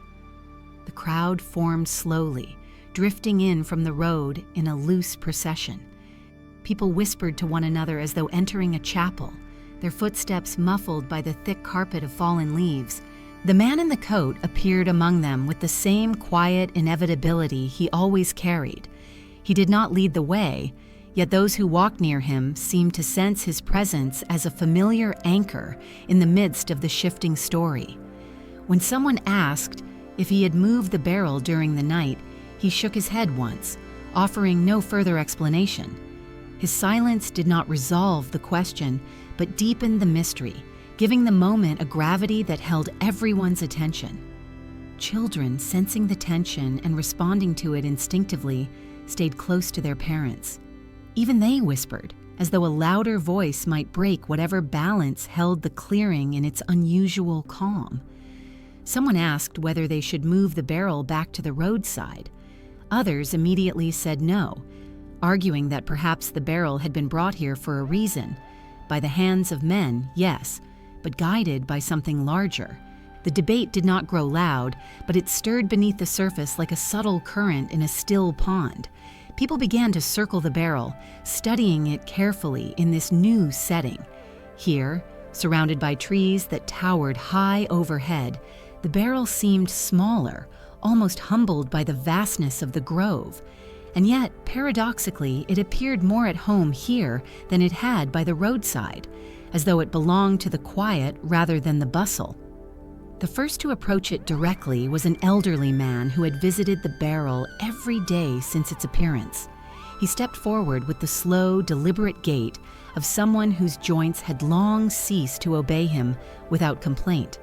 The crowd formed slowly, drifting in from the road in a loose procession. People whispered to one another as though entering a chapel, their footsteps muffled by the thick carpet of fallen leaves. The man in the coat appeared among them with the same quiet inevitability he always carried. He did not lead the way, yet those who walked near him seemed to sense his presence as a familiar anchor in the midst of the shifting story. When someone asked if he had moved the barrel during the night, he shook his head once, offering no further explanation. His silence did not resolve the question, but deepened the mystery, giving the moment a gravity that held everyone's attention. Children, sensing the tension and responding to it instinctively, stayed close to their parents. Even they whispered, as though a louder voice might break whatever balance held the clearing in its unusual calm. Someone asked whether they should move the barrel back to the roadside. Others immediately said no, arguing that perhaps the barrel had been brought here for a reason. By the hands of men, yes, but guided by something larger. The debate did not grow loud, but it stirred beneath the surface like a subtle current in a still pond. People began to circle the barrel, studying it carefully in this new setting. Here, surrounded by trees that towered high overhead, the barrel seemed smaller, almost humbled by the vastness of the grove. And yet, paradoxically, it appeared more at home here than it had by the roadside, as though it belonged to the quiet rather than the bustle. The first to approach it directly was an elderly man who had visited the barrel every day since its appearance. He stepped forward with the slow, deliberate gait of someone whose joints had long ceased to obey him without complaint.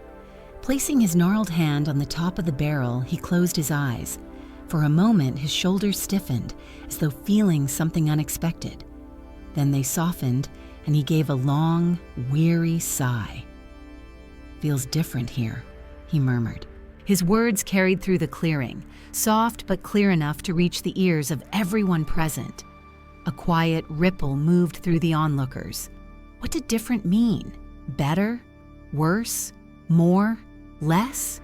Placing his gnarled hand on the top of the barrel, he closed his eyes. For a moment, his shoulders stiffened, as though feeling something unexpected. Then they softened, and he gave a long, weary sigh. "Feels different here," he murmured. His words carried through the clearing, soft but clear enough to reach the ears of everyone present. A quiet ripple moved through the onlookers. What did different mean? Better? Worse? More? Less?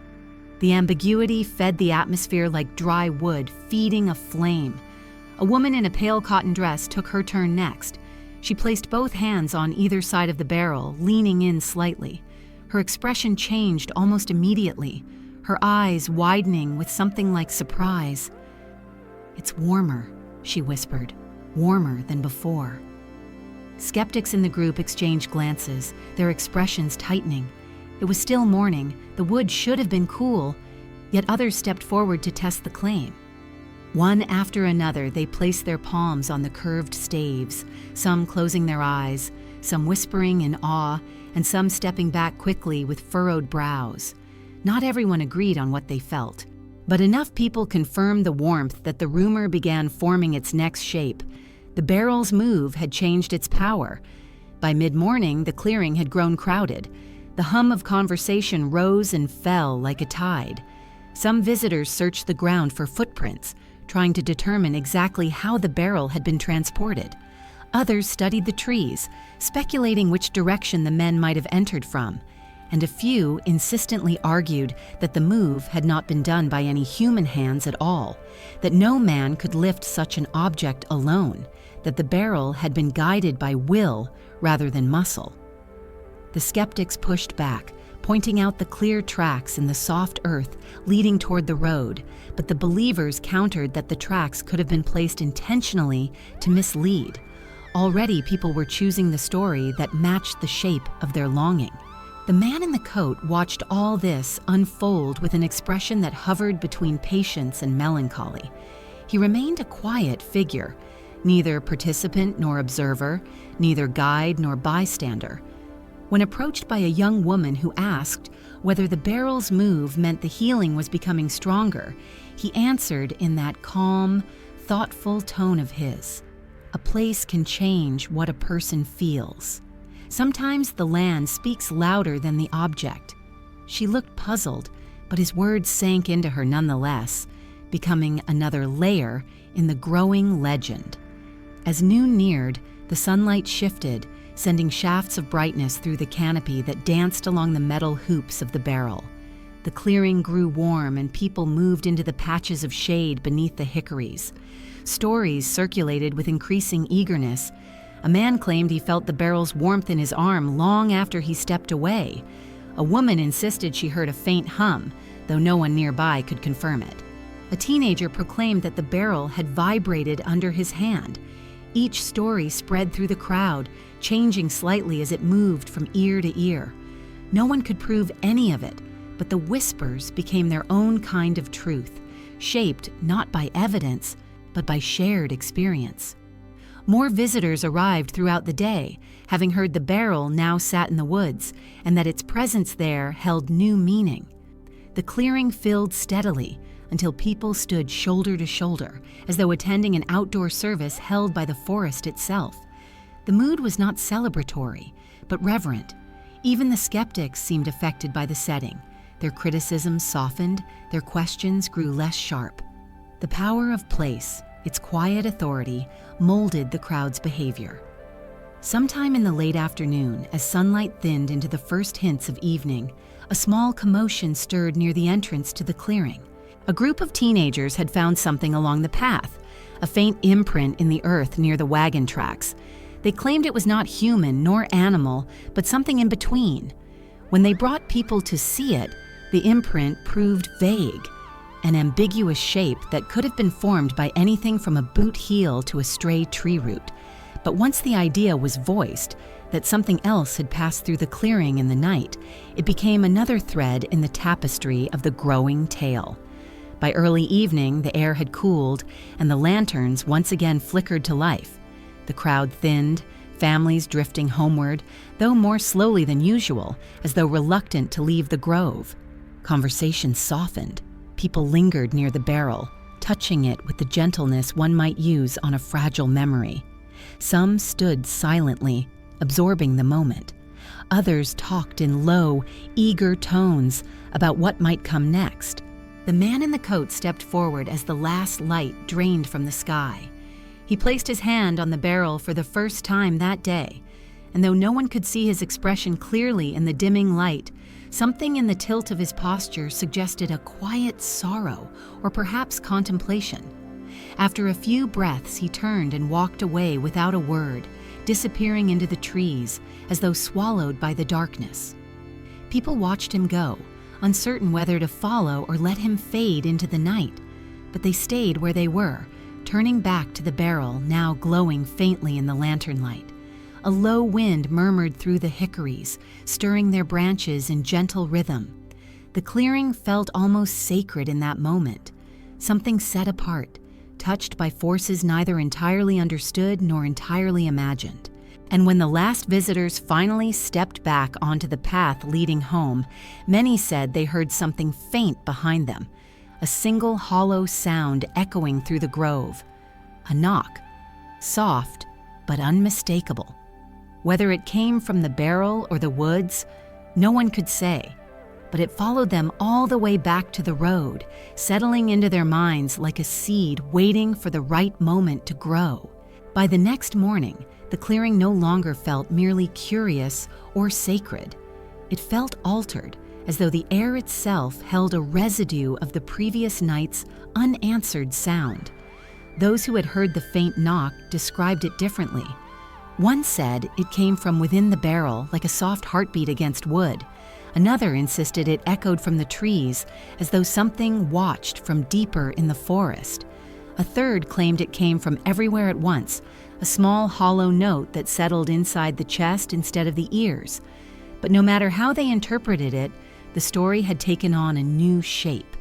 The ambiguity fed the atmosphere like dry wood feeding a flame. A woman in a pale cotton dress took her turn next. She placed both hands on either side of the barrel, leaning in slightly. Her expression changed almost immediately, her eyes widening with something like surprise. "It's warmer," she whispered, "warmer than before." Skeptics in the group exchanged glances, their expressions tightening. It was still morning, the wood should have been cool, yet others stepped forward to test the claim. One after another, they placed their palms on the curved staves, some closing their eyes, some whispering in awe, and some stepping back quickly with furrowed brows. Not everyone agreed on what they felt, but enough people confirmed the warmth that the rumor began forming its next shape. The barrel's move had changed its power. By mid-morning, the clearing had grown crowded. The hum of conversation rose and fell like a tide. Some visitors searched the ground for footprints, trying to determine exactly how the barrel had been transported. Others studied the trees, speculating which direction the men might have entered from, and a few insistently argued that the move had not been done by any human hands at all, that no man could lift such an object alone, that the barrel had been guided by will rather than muscle. The skeptics pushed back, pointing out the clear tracks in the soft earth leading toward the road, but the believers countered that the tracks could have been placed intentionally to mislead. Already people were choosing the story that matched the shape of their longing. The man in the coat watched all this unfold with an expression that hovered between patience and melancholy. He remained a quiet figure, neither participant nor observer, neither guide nor bystander. When approached by a young woman who asked whether the barrel's move meant the healing was becoming stronger, he answered in that calm, thoughtful tone of his. A place can change what a person feels. Sometimes the land speaks louder than the object. She looked puzzled, but his words sank into her nonetheless, becoming another layer in the growing legend. As noon neared, the sunlight shifted, sending shafts of brightness through the canopy that danced along the metal hoops of the barrel. The clearing grew warm and people moved into the patches of shade beneath the hickories. Stories circulated with increasing eagerness. A man claimed he felt the barrel's warmth in his arm long after he stepped away. A woman insisted she heard a faint hum, though no one nearby could confirm it. A teenager proclaimed that the barrel had vibrated under his hand. Each story spread through the crowd, changing slightly as it moved from ear to ear. No one could prove any of it, but the whispers became their own kind of truth, shaped not by evidence, but by shared experience. More visitors arrived throughout the day, having heard the barrel now sat in the woods and that its presence there held new meaning. The clearing filled steadily until people stood shoulder to shoulder, as though attending an outdoor service held by the forest itself. The mood was not celebratory, but reverent. Even the skeptics seemed affected by the setting. Their criticisms softened, their questions grew less sharp. The power of place, its quiet authority, molded the crowd's behavior. Sometime in the late afternoon, as sunlight thinned into the first hints of evening, a small commotion stirred near the entrance to the clearing. A group of teenagers had found something along the path, a faint imprint in the earth near the wagon tracks. They claimed it was not human nor animal, but something in between. When they brought people to see it, the imprint proved vague, an ambiguous shape that could have been formed by anything from a boot heel to a stray tree root. But once the idea was voiced, that something else had passed through the clearing in the night, it became another thread in the tapestry of the growing tale. By early evening, the air had cooled, and the lanterns once again flickered to life. The crowd thinned, families drifting homeward, though more slowly than usual, as though reluctant to leave the grove. Conversation softened. People lingered near the barrel, touching it with the gentleness one might use on a fragile memory. Some stood silently, absorbing the moment. Others talked in low, eager tones about what might come next. The man in the coat stepped forward as the last light drained from the sky. He placed his hand on the barrel for the first time that day, and though no one could see his expression clearly in the dimming light, something in the tilt of his posture suggested a quiet sorrow or perhaps contemplation. After a few breaths, he turned and walked away without a word, disappearing into the trees as though swallowed by the darkness. People watched him go, uncertain whether to follow or let him fade into the night, but they stayed where they were, turning back to the barrel now glowing faintly in the lantern light. A low wind murmured through the hickories, stirring their branches in gentle rhythm. The clearing felt almost sacred in that moment, something set apart, touched by forces neither entirely understood nor entirely imagined. And when the last visitors finally stepped back onto the path leading home, many said they heard something faint behind them, a single hollow sound echoing through the grove. A knock, soft but unmistakable. Whether it came from the barrel or the woods, no one could say, but it followed them all the way back to the road, settling into their minds like a seed waiting for the right moment to grow. By the next morning, the clearing no longer felt merely curious or sacred. It felt altered, as though the air itself held a residue of the previous night's unanswered sound. Those who had heard the faint knock described it differently. One said it came from within the barrel like a soft heartbeat against wood. Another insisted it echoed from the trees, as though something watched from deeper in the forest. A third claimed it came from everywhere at once, a small hollow note that settled inside the chest instead of the ears. But no matter how they interpreted it, the story had taken on a new shape.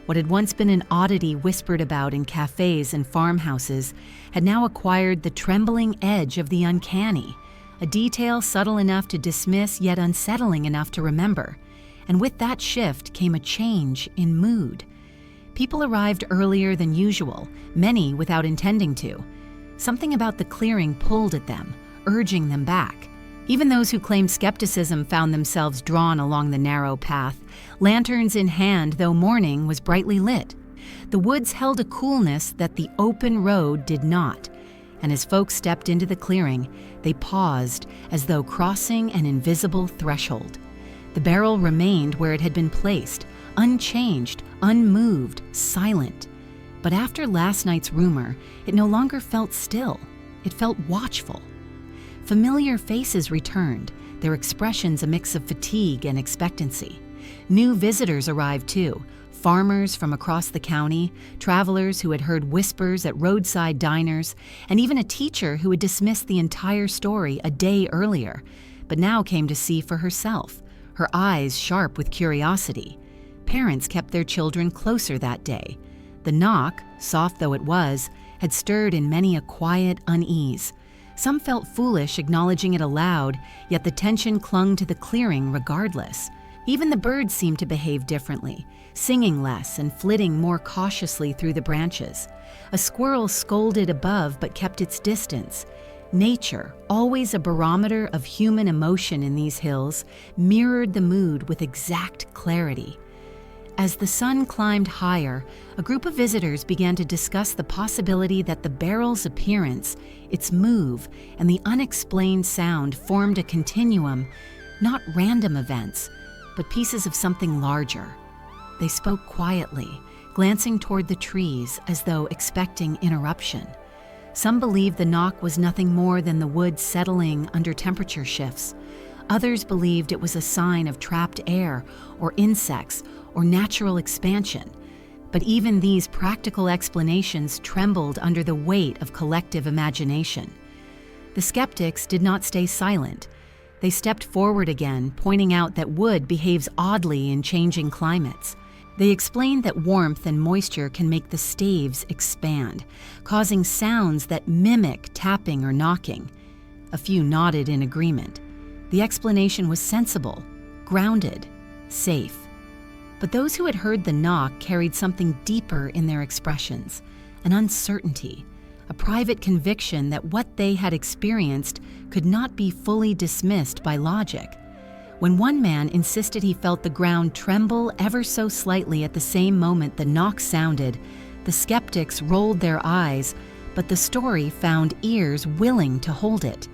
What had once been an oddity whispered about in cafes and farmhouses had now acquired the trembling edge of the uncanny, a detail subtle enough to dismiss yet unsettling enough to remember. And with that shift came a change in mood. People arrived earlier than usual, many without intending to. Something about the clearing pulled at them, urging them back. Even those who claimed skepticism found themselves drawn along the narrow path, lanterns in hand though morning was brightly lit. The woods held a coolness that the open road did not, and as folks stepped into the clearing, they paused as though crossing an invisible threshold. The barrel remained where it had been placed, unchanged, unmoved, silent. But after last night's rumor, it no longer felt still. It felt watchful. Familiar faces returned, their expressions a mix of fatigue and expectancy. New visitors arrived too, farmers from across the county, travelers who had heard whispers at roadside diners, and even a teacher who had dismissed the entire story a day earlier, but now came to see for herself, her eyes sharp with curiosity. Parents kept their children closer that day. The knock, soft though it was, had stirred in many a quiet unease. Some felt foolish acknowledging it aloud, yet the tension clung to the clearing regardless. Even the birds seemed to behave differently, singing less and flitting more cautiously through the branches. A squirrel scolded above but kept its distance. Nature, always a barometer of human emotion in these hills, mirrored the mood with exact clarity. As the sun climbed higher, a group of visitors began to discuss the possibility that the barrel's appearance, its move, and the unexplained sound formed a continuum, not random events, but pieces of something larger. They spoke quietly, glancing toward the trees as though expecting interruption. Some believed the knock was nothing more than the wood settling under temperature shifts. Others believed it was a sign of trapped air or insects or natural expansion. But even these practical explanations trembled under the weight of collective imagination. The skeptics did not stay silent. They stepped forward again, pointing out that wood behaves oddly in changing climates. They explained that warmth and moisture can make the staves expand, causing sounds that mimic tapping or knocking. A few nodded in agreement. The explanation was sensible, grounded, safe. But those who had heard the knock carried something deeper in their expressions, an uncertainty, a private conviction that what they had experienced could not be fully dismissed by logic. When one man insisted he felt the ground tremble ever so slightly at the same moment the knock sounded, the skeptics rolled their eyes, but the story found ears willing to hold it.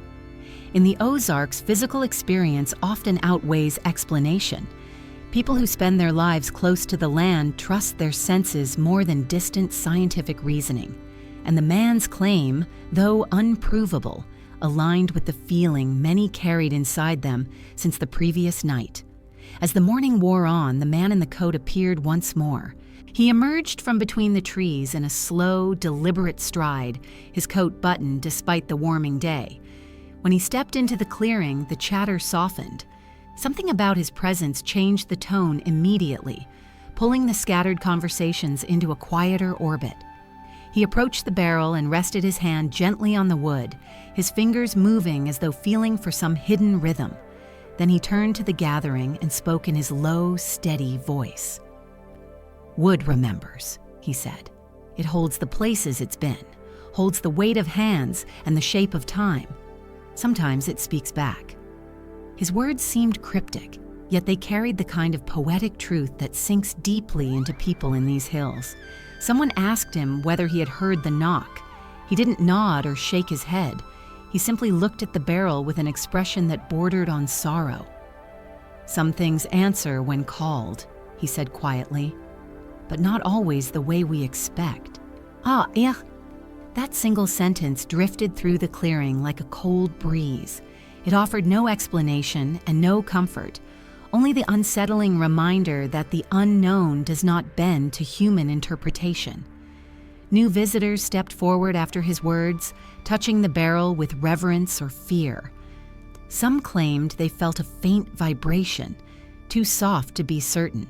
In the Ozarks, physical experience often outweighs explanation. People who spend their lives close to the land trust their senses more than distant scientific reasoning. And the man's claim, though unprovable, aligned with the feeling many carried inside them since the previous night. As the morning wore on, the man in the coat appeared once more. He emerged from between the trees in a slow, deliberate stride, his coat buttoned despite the warming day. When he stepped into the clearing, the chatter softened. Something about his presence changed the tone immediately, pulling the scattered conversations into a quieter orbit. He approached the barrel and rested his hand gently on the wood, his fingers moving as though feeling for some hidden rhythm. Then he turned to the gathering and spoke in his low, steady voice. "Wood remembers," he said. "It holds the places it's been, holds the weight of hands and the shape of time. Sometimes it speaks back." His words seemed cryptic, yet they carried the kind of poetic truth that sinks deeply into people in these hills. Someone asked him whether he had heard the knock. He didn't nod or shake his head. He simply looked at the barrel with an expression that bordered on sorrow. "Some things answer when called," he said quietly, "but not always the way we expect." "Ah, yeah." That single sentence drifted through the clearing like a cold breeze. It offered no explanation and no comfort, only the unsettling reminder that the unknown does not bend to human interpretation. New visitors stepped forward after his words, touching the barrel with reverence or fear. Some claimed they felt a faint vibration, too soft to be certain.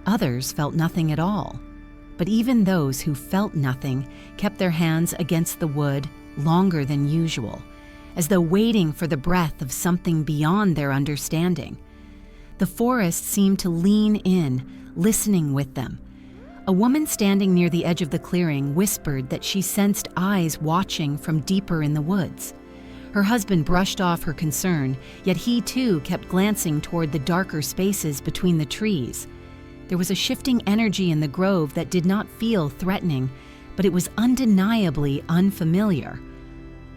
Others felt nothing at all. But even those who felt nothing kept their hands against the wood longer than usual, as though waiting for the breath of something beyond their understanding. The forest seemed to lean in, listening with them. A woman standing near the edge of the clearing whispered that she sensed eyes watching from deeper in the woods. Her husband brushed off her concern, yet he too kept glancing toward the darker spaces between the trees. There was a shifting energy in the grove that did not feel threatening, but it was undeniably unfamiliar.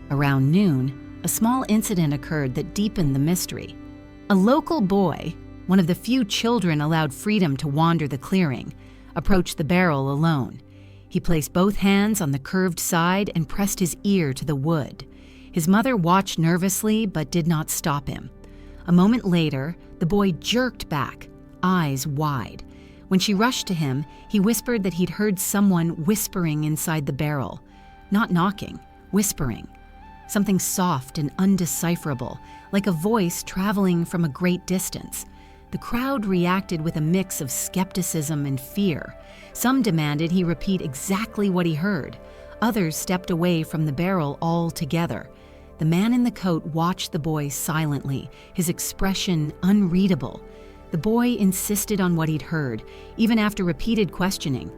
Around noon, a small incident occurred that deepened the mystery. A local boy, one of the few children allowed freedom to wander the clearing, approached the barrel alone. He placed both hands on the curved side and pressed his ear to the wood. His mother watched nervously but did not stop him. A moment later, the boy jerked back, eyes wide. When she rushed to him, he whispered that he'd heard someone whispering inside the barrel. Not knocking, whispering. Something soft and undecipherable, like a voice traveling from a great distance. The crowd reacted with a mix of skepticism and fear. Some demanded he repeat exactly what he heard. Others stepped away from the barrel altogether. The man in the coat watched the boy silently, his expression unreadable. The boy insisted on what he'd heard, even after repeated questioning.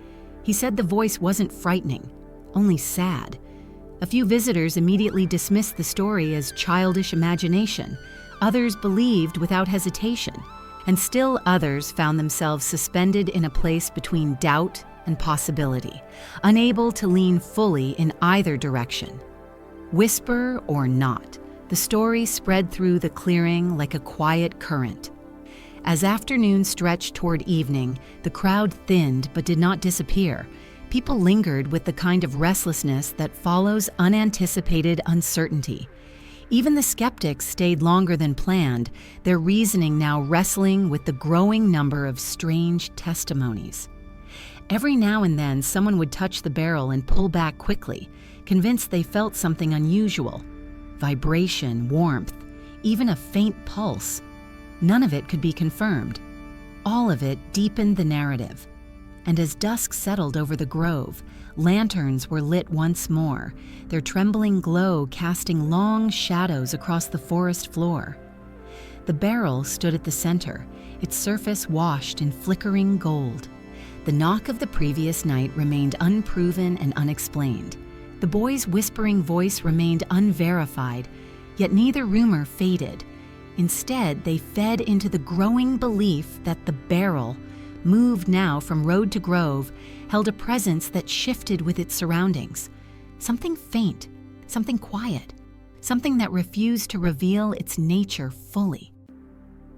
He said the voice wasn't frightening, only sad. A few visitors immediately dismissed the story as childish imagination. Others believed without hesitation. And still others found themselves suspended in a place between doubt and possibility, unable to lean fully in either direction. Whisper or not, the story spread through the clearing like a quiet current. As afternoon stretched toward evening, the crowd thinned but did not disappear. People lingered with the kind of restlessness that follows unanticipated uncertainty. Even the skeptics stayed longer than planned, their reasoning now wrestling with the growing number of strange testimonies. Every now and then, someone would touch the barrel and pull back quickly, convinced they felt something unusual. Vibration, warmth, even a faint pulse. None of it could be confirmed. All of it deepened the narrative. And as dusk settled over the grove, lanterns were lit once more, their trembling glow casting long shadows across the forest floor. The barrel stood at the center, its surface washed in flickering gold. The knock of the previous night remained unproven and unexplained. The boy's whispering voice remained unverified, yet neither rumor faded. Instead, they fed into the growing belief that the barrel, moved now from road to grove, held a presence that shifted with its surroundings. Something faint, something quiet, something that refused to reveal its nature fully.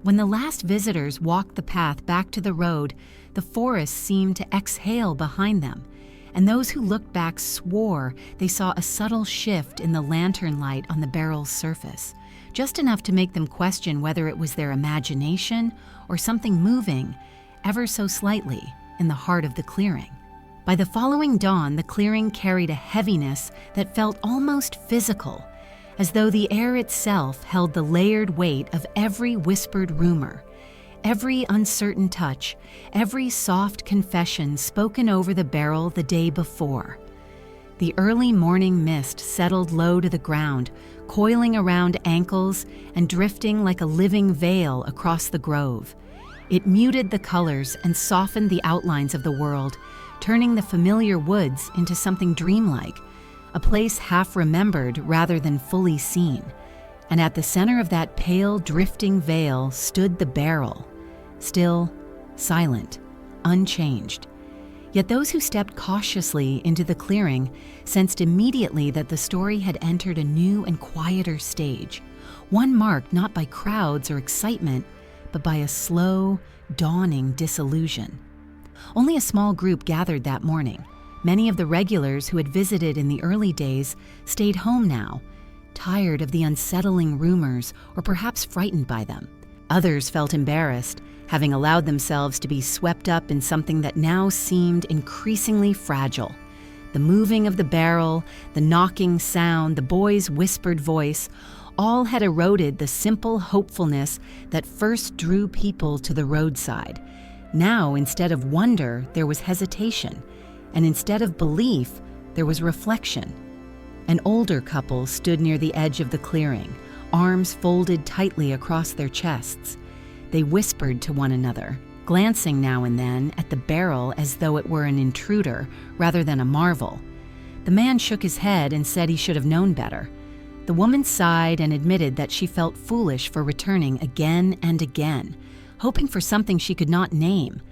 When the last visitors walked the path back to the road, the forest seemed to exhale behind them, and those who looked back swore they saw a subtle shift in the lantern light on the barrel's surface, just enough to make them question whether it was their imagination or something moving ever so slightly in the heart of the clearing. By the following dawn, the clearing carried a heaviness that felt almost physical, as though the air itself held the layered weight of every whispered rumor, every uncertain touch, every soft confession spoken over the barrel the day before. The early morning mist settled low to the ground, coiling around ankles and drifting like a living veil across the grove. It muted the colors and softened the outlines of the world, turning the familiar woods into something dreamlike, a place half remembered rather than fully seen. And at the center of that pale, drifting veil stood the barrel, still, silent, unchanged. Yet those who stepped cautiously into the clearing sensed immediately that the story had entered a new and quieter stage, one marked not by crowds or excitement, but by a slow, dawning disillusion. Only a small group gathered that morning. Many of the regulars who had visited in the early days stayed home now, tired of the unsettling rumors or perhaps frightened by them. Others felt embarrassed, having allowed themselves to be swept up in something that now seemed increasingly fragile. The moving of the barrel, the knocking sound, the boy's whispered voice, all had eroded the simple hopefulness that first drew people to the roadside. Now, instead of wonder, there was hesitation, and instead of belief, there was reflection. An older couple stood near the edge of the clearing, arms folded tightly across their chests. They whispered to one another, glancing now and then at the barrel as though it were an intruder rather than a marvel. The man shook his head and said he should have known better. The woman sighed and admitted that she felt foolish for returning again and again, hoping for something she could not name.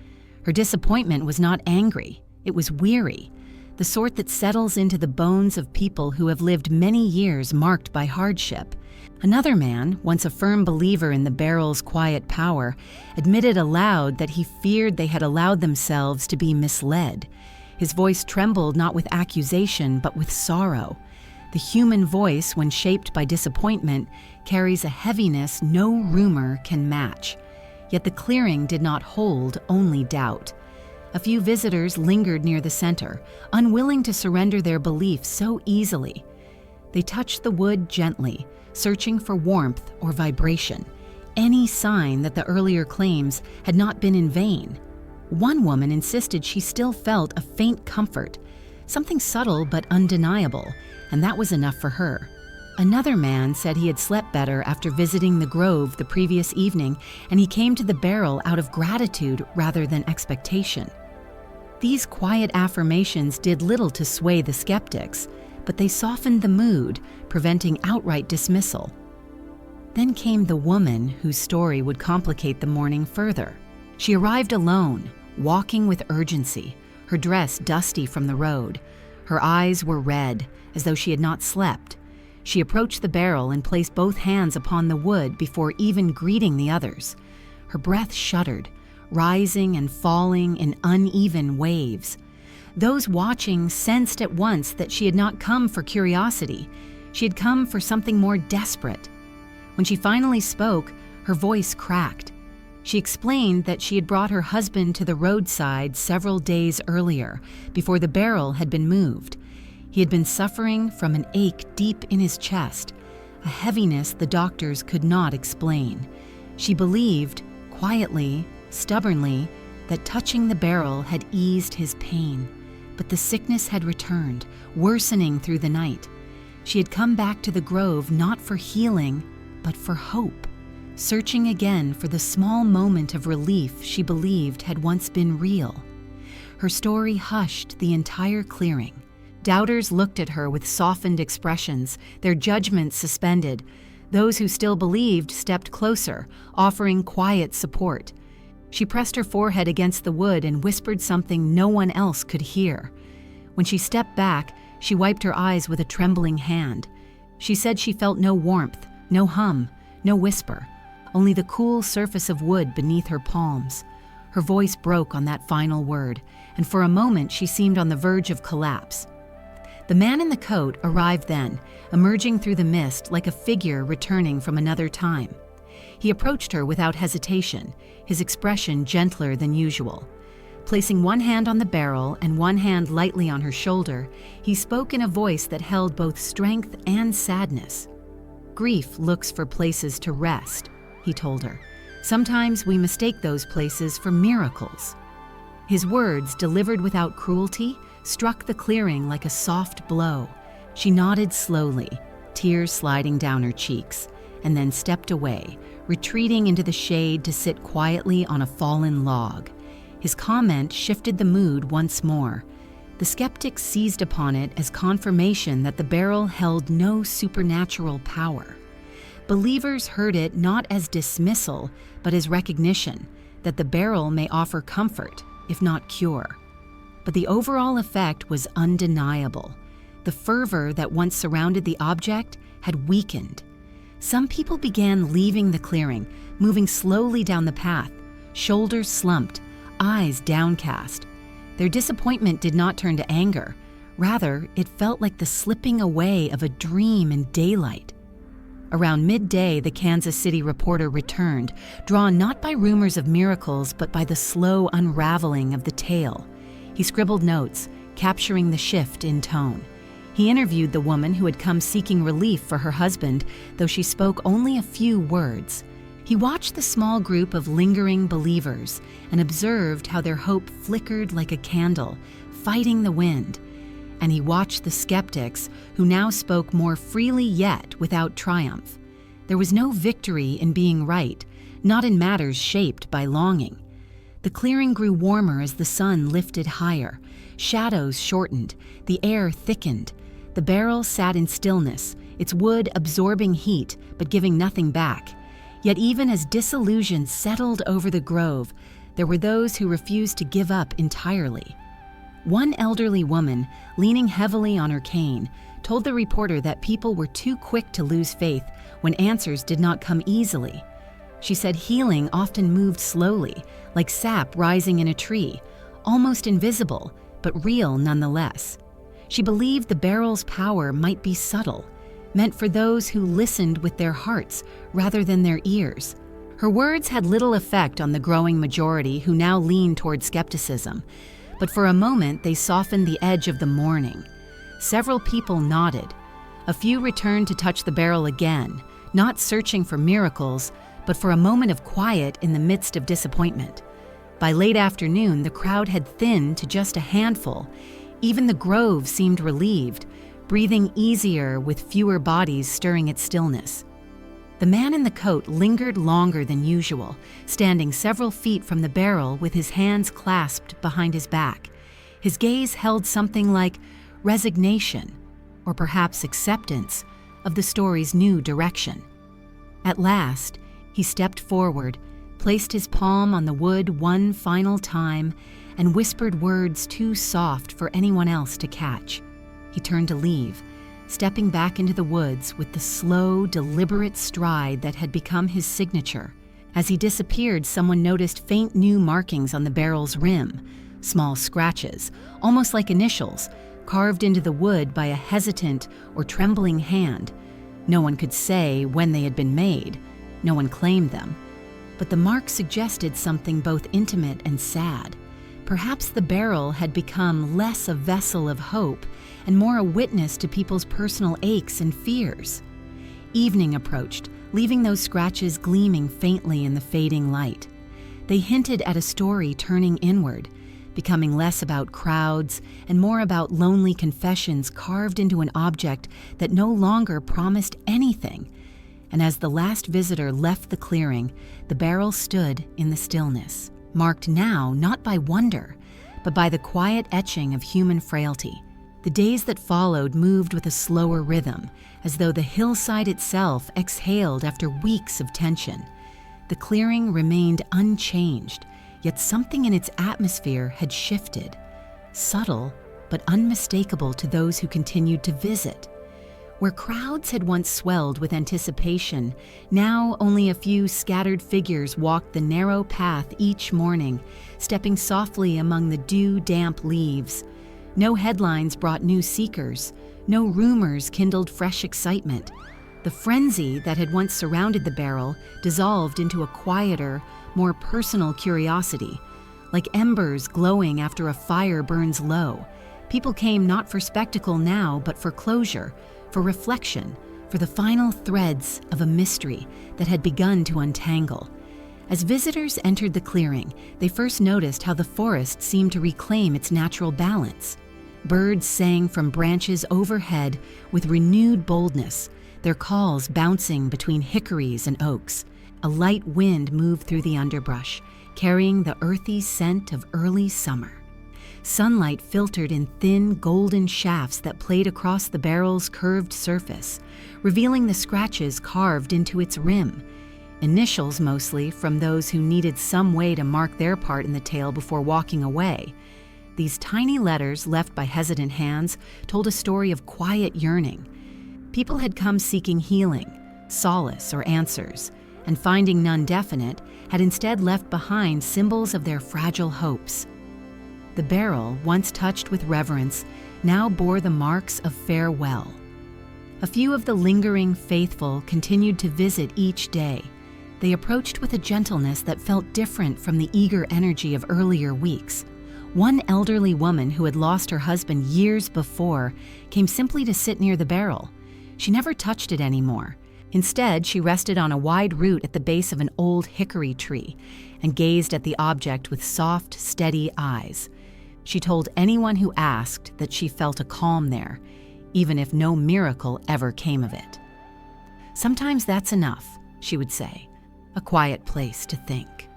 Her disappointment was not angry, it was weary, the sort that settles into the bones of people who have lived many years marked by hardship. Another man, once a firm believer in the barrel's quiet power, admitted aloud that he feared they had allowed themselves to be misled. His voice trembled not with accusation but with sorrow. The human voice, when shaped by disappointment, carries a heaviness no rumor can match. Yet the clearing did not hold only doubt. A few visitors lingered near the center, unwilling to surrender their belief so easily. They touched the wood gently, searching for warmth or vibration, any sign that the earlier claims had not been in vain. One woman insisted she still felt a faint comfort, something subtle but undeniable, and that was enough for her. Another man said he had slept better after visiting the grove the previous evening, and he came to the barrel out of gratitude rather than expectation. These quiet affirmations did little to sway the skeptics, but they softened the mood, preventing outright dismissal. Then came the woman whose story would complicate the morning further. She arrived alone, walking with urgency, her dress dusty from the road. Her eyes were red, as though she had not slept. She approached the barrel and placed both hands upon the wood before even greeting the others. Her breath shuddered, rising and falling in uneven waves. Those watching sensed at once that she had not come for curiosity. She had come for something more desperate. When she finally spoke, her voice cracked. She explained that she had brought her husband to the roadside several days earlier, before the barrel had been moved. He had been suffering from an ache deep in his chest, a heaviness the doctors could not explain. She believed, quietly, stubbornly, that touching the barrel had eased his pain, but the sickness had returned, worsening through the night. She had come back to the grove not for healing, but for hope, searching again for the small moment of relief she believed had once been real. Her story hushed the entire clearing. Doubters looked at her with softened expressions, their judgments suspended. Those who still believed stepped closer, offering quiet support. She pressed her forehead against the wood and whispered something no one else could hear. When she stepped back, she wiped her eyes with a trembling hand. She said she felt no warmth, no hum, no whisper, only the cool surface of wood beneath her palms. Her voice broke on that final word, and for a moment she seemed on the verge of collapse. The man in the coat arrived then, emerging through the mist like a figure returning from another time. He approached her without hesitation, his expression gentler than usual. Placing one hand on the barrel and one hand lightly on her shoulder, he spoke in a voice that held both strength and sadness. "Grief looks for places to rest," he told her. "Sometimes we mistake those places for miracles." His words, delivered without cruelty, struck the clearing like a soft blow. She nodded slowly, tears sliding down her cheeks, and then stepped away, retreating into the shade to sit quietly on a fallen log. His comment shifted the mood once more. The skeptics seized upon it as confirmation that the barrel held no supernatural power. Believers heard it not as dismissal, but as recognition that the barrel may offer comfort, if not cure. But the overall effect was undeniable. The fervor that once surrounded the object had weakened. Some people began leaving the clearing, moving slowly down the path, shoulders slumped, eyes downcast. Their disappointment did not turn to anger. Rather, it felt like the slipping away of a dream in daylight. Around midday, the Kansas City Reporter returned, drawn not by rumors of miracles, but by the slow unraveling of the tale. He scribbled notes, capturing the shift in tone. He interviewed the woman who had come seeking relief for her husband, though she spoke only a few words. He watched the small group of lingering believers and observed how their hope flickered like a candle, fighting the wind. And he watched the skeptics, who now spoke more freely yet without triumph. There was no victory in being right, not in matters shaped by longing. The clearing grew warmer as the sun lifted higher. Shadows shortened, the air thickened. The barrel sat in stillness, its wood absorbing heat but giving nothing back. Yet even as disillusion settled over the grove, there were those who refused to give up entirely. One elderly woman, leaning heavily on her cane, told the reporter that people were too quick to lose faith when answers did not come easily. She said healing often moved slowly, like sap rising in a tree, almost invisible, but real nonetheless. She believed the barrel's power might be subtle, meant for those who listened with their hearts rather than their ears. Her words had little effect on the growing majority who now leaned toward skepticism, but for a moment they softened the edge of the mourning. Several people nodded. A few returned to touch the barrel again, not searching for miracles, but for a moment of quiet in the midst of disappointment. By late afternoon, the crowd had thinned to just a handful. Even the grove seemed relieved, breathing easier with fewer bodies stirring its stillness. The man in the coat lingered longer than usual, standing several feet from the barrel with his hands clasped behind his back. His gaze held something like resignation, or perhaps acceptance, of the story's new direction. At last, he stepped forward, placed his palm on the wood one final time, and whispered words too soft for anyone else to catch. He turned to leave, stepping back into the woods with the slow, deliberate stride that had become his signature. As he disappeared, someone noticed faint new markings on the barrel's rim, small scratches, almost like initials, carved into the wood by a hesitant or trembling hand. No one could say when they had been made. No one claimed them. But the mark suggested something both intimate and sad. Perhaps the barrel had become less a vessel of hope and more a witness to people's personal aches and fears. Evening approached, leaving those scratches gleaming faintly in the fading light. They hinted at a story turning inward, becoming less about crowds and more about lonely confessions carved into an object that no longer promised anything. And as the last visitor left the clearing, the barrel stood in the stillness, marked now not by wonder, but by the quiet etching of human frailty. The days that followed moved with a slower rhythm, as though the hillside itself exhaled after weeks of tension. The clearing remained unchanged, yet something in its atmosphere had shifted, subtle but unmistakable to those who continued to visit. Where crowds had once swelled with anticipation, now only a few scattered figures walked the narrow path each morning, stepping softly among the dew-damp leaves. No headlines brought new seekers, no rumors kindled fresh excitement. The frenzy that had once surrounded the barrel dissolved into a quieter, more personal curiosity. Like embers glowing after a fire burns low, people came not for spectacle now, but for closure, for reflection, for the final threads of a mystery that had begun to untangle. As visitors entered the clearing, they first noticed how the forest seemed to reclaim its natural balance. Birds sang from branches overhead with renewed boldness, their calls bouncing between hickories and oaks. A light wind moved through the underbrush, carrying the earthy scent of early summer. Sunlight filtered in thin, golden shafts that played across the barrel's curved surface, revealing the scratches carved into its rim. Initials mostly, from those who needed some way to mark their part in the tale before walking away. These tiny letters, left by hesitant hands, told a story of quiet yearning. People had come seeking healing, solace, or answers, and finding none definite, had instead left behind symbols of their fragile hopes. The barrel, once touched with reverence, now bore the marks of farewell. A few of the lingering faithful continued to visit each day. They approached with a gentleness that felt different from the eager energy of earlier weeks. One elderly woman who had lost her husband years before came simply to sit near the barrel. She never touched it anymore. Instead, she rested on a wide root at the base of an old hickory tree and gazed at the object with soft, steady eyes. She told anyone who asked that she felt a calm there, even if no miracle ever came of it. "Sometimes that's enough," she would say, "a quiet place to think."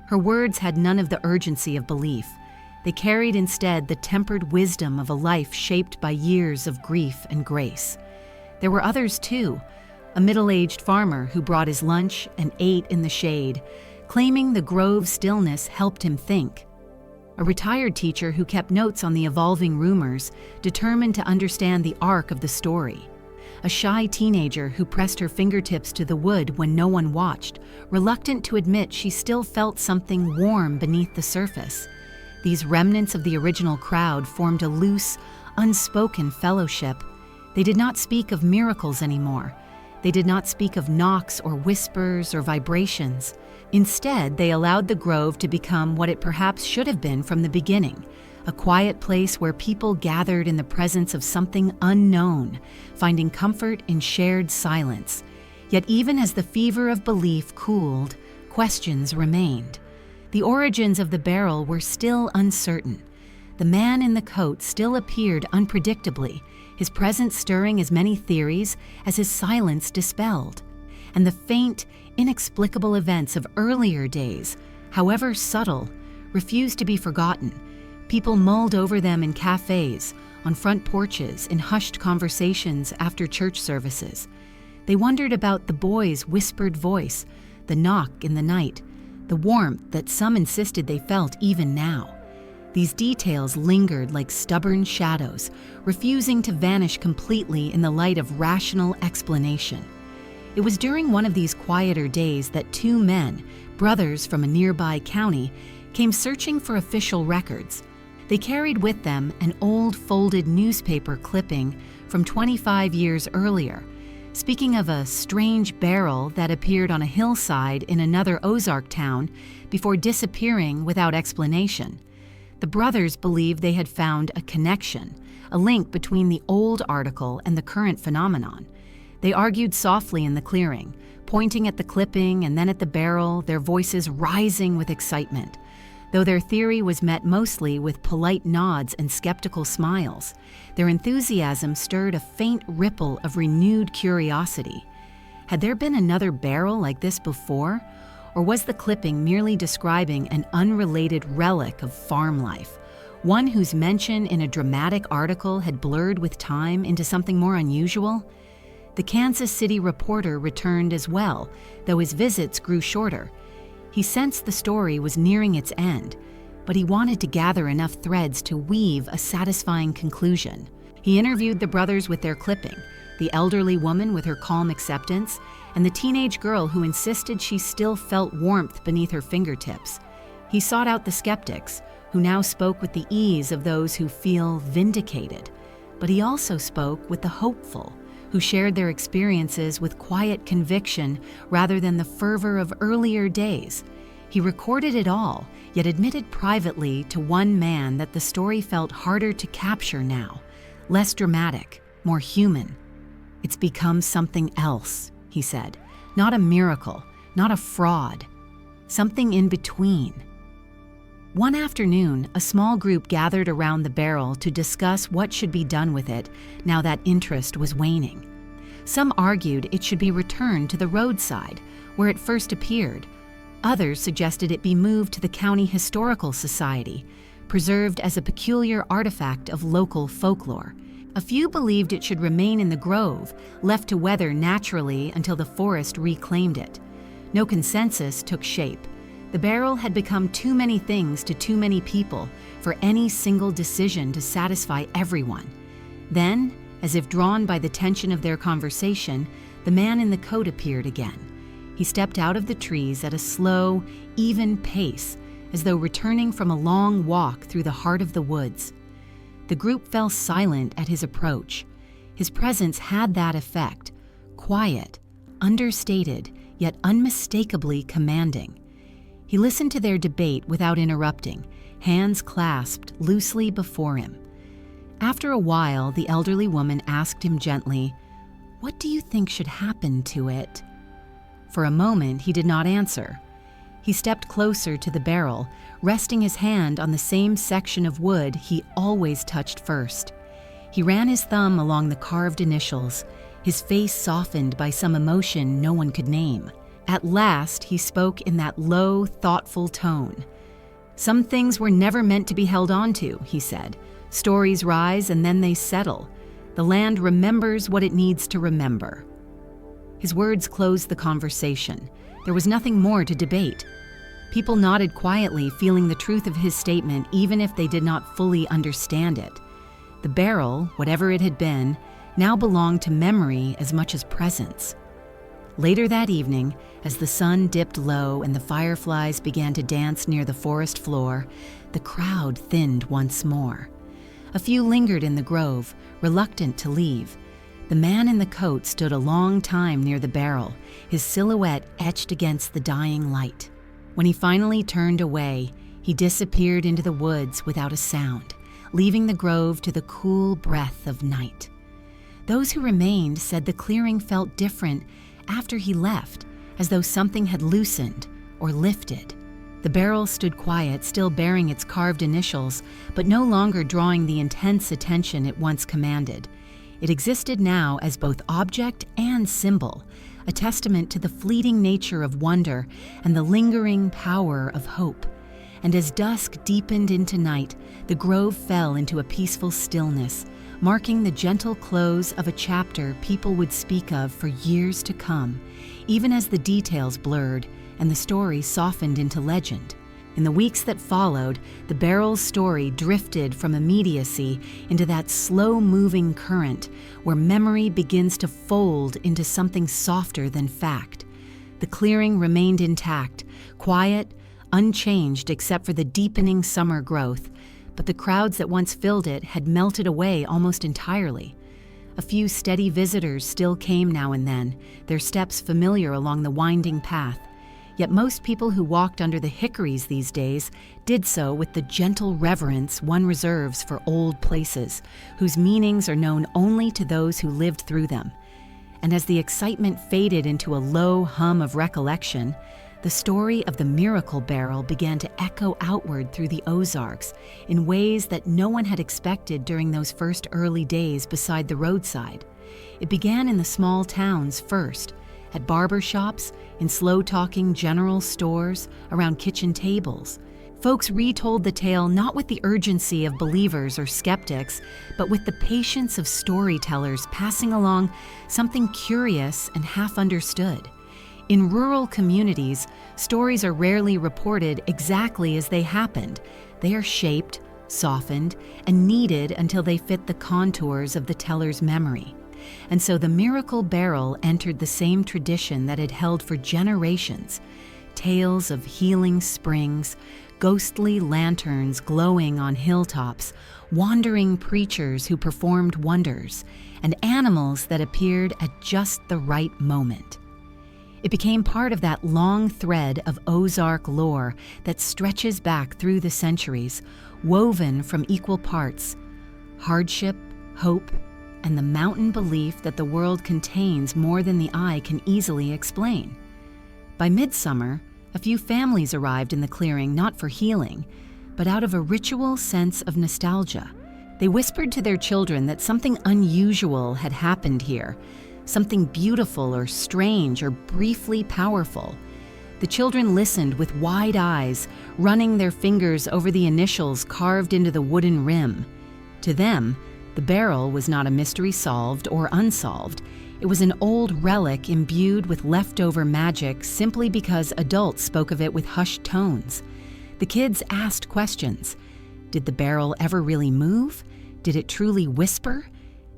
Her words had none of the urgency of belief. They carried instead the tempered wisdom of a life shaped by years of grief and grace. There were others too, a middle-aged farmer who brought his lunch and ate in the shade, claiming the grove's stillness helped him think. A retired teacher who kept notes on the evolving rumors, determined to understand the arc of the story. A shy teenager who pressed her fingertips to the wood when no one watched, reluctant to admit she still felt something warm beneath the surface. These remnants of the original crowd formed a loose, unspoken fellowship. They did not speak of miracles anymore. They did not speak of knocks or whispers or vibrations. Instead, they allowed the grove to become what it perhaps should have been from the beginning, a quiet place where people gathered in the presence of something unknown, finding comfort in shared silence. Yet even as the fever of belief cooled, questions remained. The origins of the barrel were still uncertain. the man in the coat still appeared unpredictably, his presence stirring as many theories as his silence dispelled. And the faint, inexplicable events of earlier days, however subtle, refused to be forgotten. People mulled over them in cafes, on front porches, in hushed conversations after church services. They wondered about the boy's whispered voice, the knock in the night, the warmth that some insisted they felt even now. These details lingered like stubborn shadows, refusing to vanish completely in the light of rational explanation. It was during one of these quieter days that two men, brothers from a nearby county, came searching for official records. They carried with them an old folded newspaper clipping from 25 years earlier, speaking of a strange barrel that appeared on a hillside in another Ozark town before disappearing without explanation. The brothers believed they had found a connection, a link between the old article and the current phenomenon. They argued softly in the clearing, pointing at the clipping and then at the barrel, their voices rising with excitement. Though their theory was met mostly with polite nods and skeptical smiles, their enthusiasm stirred a faint ripple of renewed curiosity. Had there been another barrel like this before? Or was the clipping merely describing an unrelated relic of farm life, one whose mention in a dramatic article had blurred with time into something more unusual? The Kansas City reporter returned as well, though his visits grew shorter. He sensed the story was nearing its end, but he wanted to gather enough threads to weave a satisfying conclusion. He interviewed the brothers with their clipping, the elderly woman with her calm acceptance, and the teenage girl who insisted she still felt warmth beneath her fingertips. He sought out the skeptics, who now spoke with the ease of those who feel vindicated. But he also spoke with the hopeful, who shared their experiences with quiet conviction rather than the fervor of earlier days. He recorded it all, yet admitted privately to one man that the story felt harder to capture now, less dramatic, more human. "It's become something else," he said. "Not a miracle, not a fraud. Something in between." One afternoon, a small group gathered around the barrel to discuss what should be done with it now that interest was waning. Some argued it should be returned to the roadside, where it first appeared. Others suggested it be moved to the County Historical Society, preserved as a peculiar artifact of local folklore. A few believed it should remain in the grove, left to weather naturally until the forest reclaimed it. No consensus took shape. The barrel had become too many things to too many people for any single decision to satisfy everyone. Then, as if drawn by the tension of their conversation, the man in the coat appeared again. He stepped out of the trees at a slow, even pace, as though returning from a long walk through the heart of the woods. The group fell silent at his approach. His presence had that effect, quiet, understated, yet unmistakably commanding. He listened to their debate without interrupting, hands clasped loosely before him. After a while, the elderly woman asked him gently, "What do you think should happen to it?" For a moment, he did not answer. He stepped closer to the barrel, resting his hand on the same section of wood he always touched first. He ran his thumb along the carved initials, his face softened by some emotion no one could name. At last, he spoke in that low, thoughtful tone. "Some things were never meant to be held on to," he said. "Stories rise and then they settle. The land remembers what it needs to remember." His words closed the conversation. There was nothing more to debate. People nodded quietly, feeling the truth of his statement even if they did not fully understand it. The barrel, whatever it had been, now belonged to memory as much as presence. Later that evening, as the sun dipped low and the fireflies began to dance near the forest floor, the crowd thinned once more. A few lingered in the grove, reluctant to leave. The man in the coat stood a long time near the barrel, his silhouette etched against the dying light. When he finally turned away, he disappeared into the woods without a sound, leaving the grove to the cool breath of night. Those who remained said the clearing felt different after he left, as though something had loosened or lifted. The barrel stood quiet, still bearing its carved initials, but no longer drawing the intense attention it once commanded. It existed now as both object and symbol, a testament to the fleeting nature of wonder and the lingering power of hope. And as dusk deepened into night, the grove fell into a peaceful stillness, marking the gentle close of a chapter people would speak of for years to come, even as the details blurred and the story softened into legend. In the weeks that followed, the barrel's story drifted from immediacy into that slow-moving current where memory begins to fold into something softer than fact. The clearing remained intact, quiet, unchanged except for the deepening summer growth, but the crowds that once filled it had melted away almost entirely. A few steady visitors still came now and then, their steps familiar along the winding path. Yet most people who walked under the hickories these days did so with the gentle reverence one reserves for old places, whose meanings are known only to those who lived through them. And as the excitement faded into a low hum of recollection, the story of the Miracle Barrel began to echo outward through the Ozarks in ways that no one had expected during those first early days beside the roadside. It began in the small towns first, at barber shops, in slow-talking general stores, around kitchen tables. Folks retold the tale not with the urgency of believers or skeptics, but with the patience of storytellers passing along something curious and half understood. In rural communities, stories are rarely reported exactly as they happened. They are shaped, softened, and kneaded until they fit the contours of the teller's memory. And so the Miracle Barrel entered the same tradition that had held for generations. Tales of healing springs, ghostly lanterns glowing on hilltops, wandering preachers who performed wonders, and animals that appeared at just the right moment. It became part of that long thread of Ozark lore that stretches back through the centuries, woven from equal parts hardship, hope, and the mountain belief that the world contains more than the eye can easily explain. By midsummer, a few families arrived in the clearing not for healing, but out of a ritual sense of nostalgia. They whispered to their children that something unusual had happened here, something beautiful or strange or briefly powerful. The children listened with wide eyes, running their fingers over the initials carved into the wooden rim. To them, the barrel was not a mystery solved or unsolved. It was an old relic imbued with leftover magic simply because adults spoke of it with hushed tones. The kids asked questions. Did the barrel ever really move? Did it truly whisper?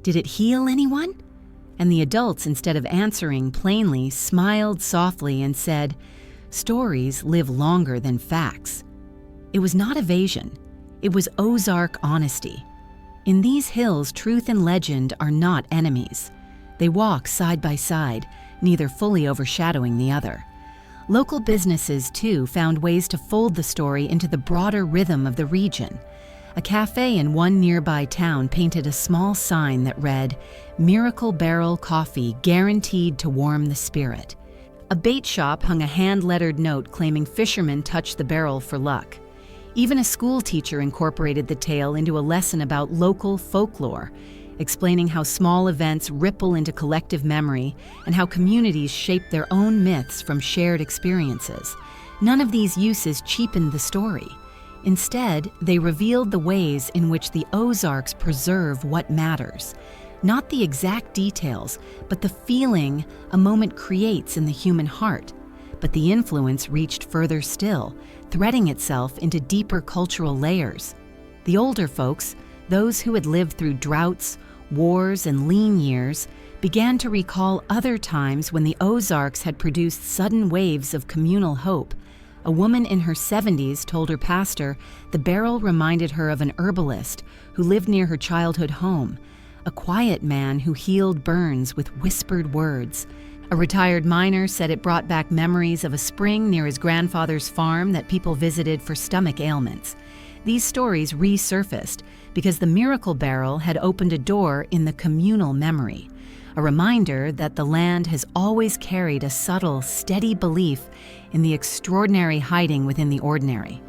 Did it heal anyone? And the adults, instead of answering plainly, smiled softly and said, "Stories live longer than facts." It was not evasion. It was Ozark honesty. In these hills, truth and legend are not enemies. They walk side by side, neither fully overshadowing the other. Local businesses, too, found ways to fold the story into the broader rhythm of the region. A cafe in one nearby town painted a small sign that read, "Miracle Barrel Coffee, guaranteed to warm the spirit." A bait shop hung a hand-lettered note claiming fishermen touch the barrel for luck. Even a school teacher incorporated the tale into a lesson about local folklore, explaining how small events ripple into collective memory and how communities shape their own myths from shared experiences. None of these uses cheapened the story. Instead, they revealed the ways in which the Ozarks preserve what matters. Not the exact details, but the feeling a moment creates in the human heart. But the influence reached further still, threading itself into deeper cultural layers. The older folks, those who had lived through droughts, wars, and lean years, began to recall other times when the Ozarks had produced sudden waves of communal hope. A woman in her 70s told her pastor the barrel reminded her of an herbalist who lived near her childhood home, a quiet man who healed burns with whispered words. A retired miner said it brought back memories of a spring near his grandfather's farm that people visited for stomach ailments. These stories resurfaced because the Miracle Barrel had opened a door in the communal memory, a reminder that the land has always carried a subtle, steady belief in the extraordinary hiding within the ordinary.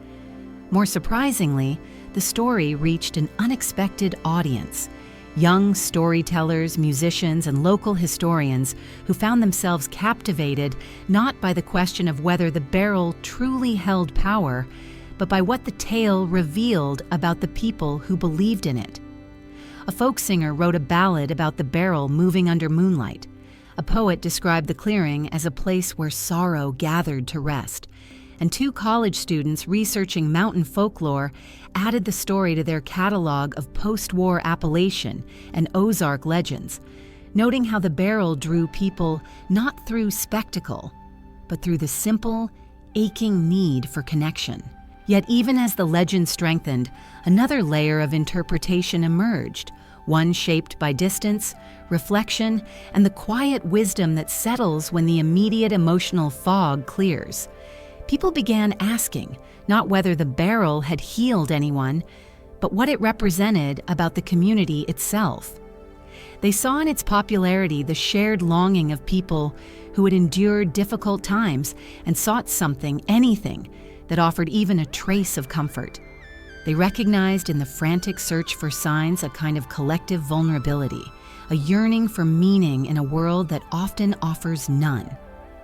More surprisingly, the story reached an unexpected audience. Young storytellers, musicians, and local historians who found themselves captivated not by the question of whether the barrel truly held power, but by what the tale revealed about the people who believed in it. A folk singer wrote a ballad about the barrel moving under moonlight. A poet described the clearing as a place where sorrow gathered to rest. And two college students researching mountain folklore added the story to their catalog of post-war Appalachian and Ozark legends, noting how the barrel drew people not through spectacle, but through the simple, aching need for connection. Yet even as the legend strengthened, another layer of interpretation emerged, one shaped by distance, reflection, and the quiet wisdom that settles when the immediate emotional fog clears. People began asking not whether the barrel had healed anyone, but what it represented about the community itself. They saw in its popularity the shared longing of people who had endured difficult times and sought something, anything, that offered even a trace of comfort. They recognized in the frantic search for signs a kind of collective vulnerability, a yearning for meaning in a world that often offers none.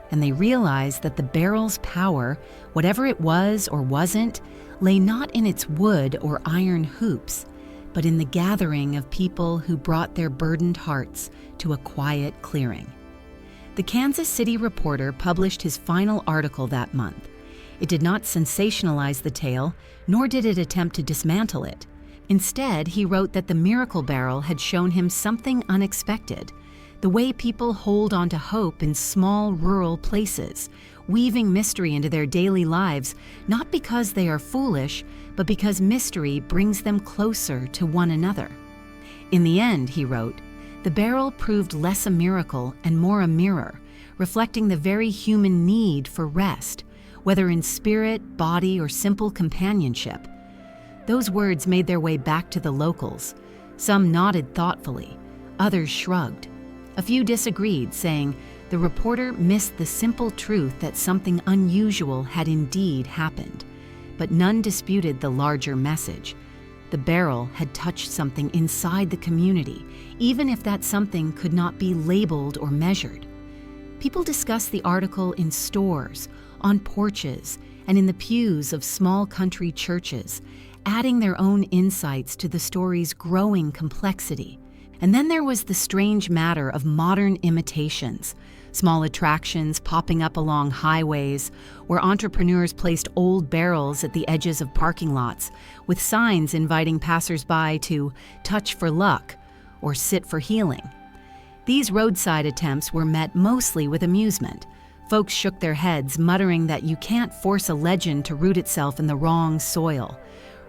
And they realized that the barrel's power, whatever it was or wasn't, lay not in its wood or iron hoops, but in the gathering of people who brought their burdened hearts to a quiet clearing. The Kansas City Reporter published his final article that month. It did not sensationalize the tale, nor did it attempt to dismantle it. Instead, he wrote that the Miracle Barrel had shown him something unexpected, the way people hold on to hope in small rural places, weaving mystery into their daily lives, not because they are foolish, but because mystery brings them closer to one another. In the end, he wrote, the barrel proved less a miracle and more a mirror, reflecting the very human need for rest, whether in spirit, body, or simple companionship. Those words made their way back to the locals. Some nodded thoughtfully, others shrugged. A few disagreed, saying the reporter missed the simple truth that something unusual had indeed happened. But none disputed the larger message. The barrel had touched something inside the community, even if that something could not be labeled or measured. People discussed the article in stores, on porches, and in the pews of small country churches, adding their own insights to the story's growing complexity. And then there was the strange matter of modern imitations, small attractions popping up along highways where entrepreneurs placed old barrels at the edges of parking lots with signs inviting passersby to touch for luck or sit for healing. These roadside attempts were met mostly with amusement. Folks shook their heads, muttering that you can't force a legend to root itself in the wrong soil.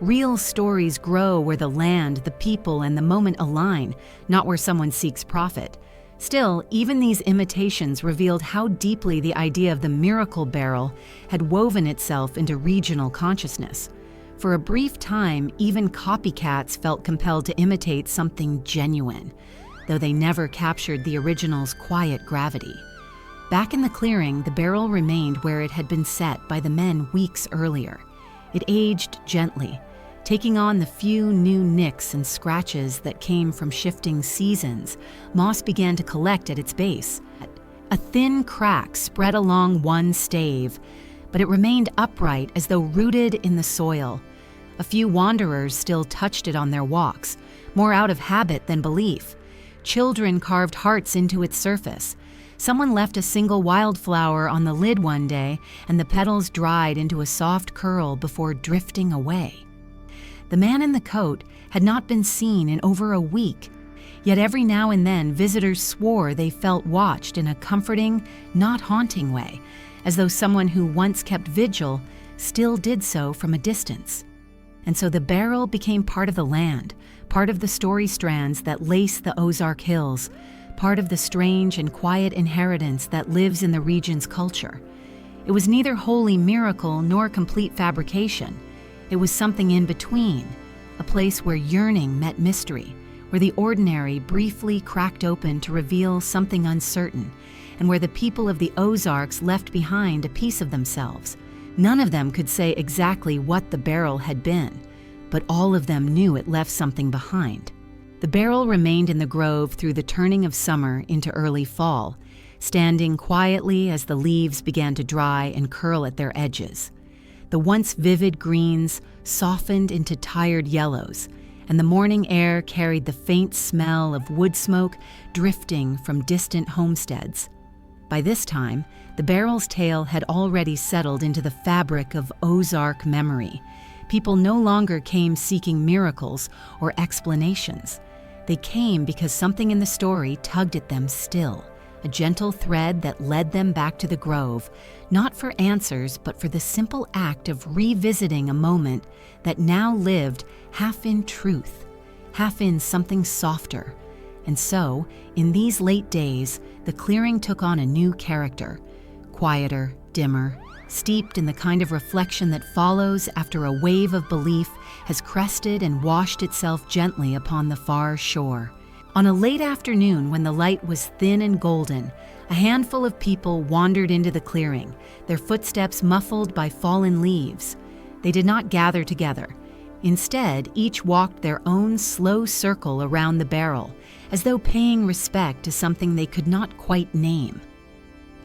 Real stories grow where the land, the people, and the moment align, not where someone seeks profit. Still, even these imitations revealed how deeply the idea of the Miracle Barrel had woven itself into regional consciousness. For a brief time, even copycats felt compelled to imitate something genuine, though they never captured the original's quiet gravity. Back in the clearing, the barrel remained where it had been set by the men weeks earlier. It aged gently, taking on the few new nicks and scratches that came from shifting seasons. Moss began to collect at its base. A thin crack spread along one stave, but it remained upright as though rooted in the soil. A few wanderers still touched it on their walks, more out of habit than belief. Children carved hearts into its surface. Someone left a single wildflower on the lid one day, and the petals dried into a soft curl before drifting away. The man in the coat had not been seen in over a week, yet every now and then visitors swore they felt watched in a comforting, not haunting way, as though someone who once kept vigil still did so from a distance. And so the barrel became part of the land, part of the story strands that lace the Ozark Hills, part of the strange and quiet inheritance that lives in the region's culture. It was neither wholly miracle nor complete fabrication. It was something in between, a place where yearning met mystery, where the ordinary briefly cracked open to reveal something uncertain, and where the people of the Ozarks left behind a piece of themselves. None of them could say exactly what the barrel had been, but all of them knew it left something behind. The barrel remained in the grove through the turning of summer into early fall, standing quietly as the leaves began to dry and curl at their edges. The once vivid greens softened into tired yellows, and the morning air carried the faint smell of wood smoke drifting from distant homesteads. By this time, the barrel's tale had already settled into the fabric of Ozark memory. People no longer came seeking miracles or explanations. They came because something in the story tugged at them still, a gentle thread that led them back to the grove, not for answers, but for the simple act of revisiting a moment that now lived half in truth, half in something softer. And so, in these late days, the clearing took on a new character, quieter, dimmer, steeped in the kind of reflection that follows after a wave of belief has crested and washed itself gently upon the far shore. On a late afternoon when the light was thin and golden, a handful of people wandered into the clearing, their footsteps muffled by fallen leaves. They did not gather together. Instead, each walked their own slow circle around the barrel, as though paying respect to something they could not quite name.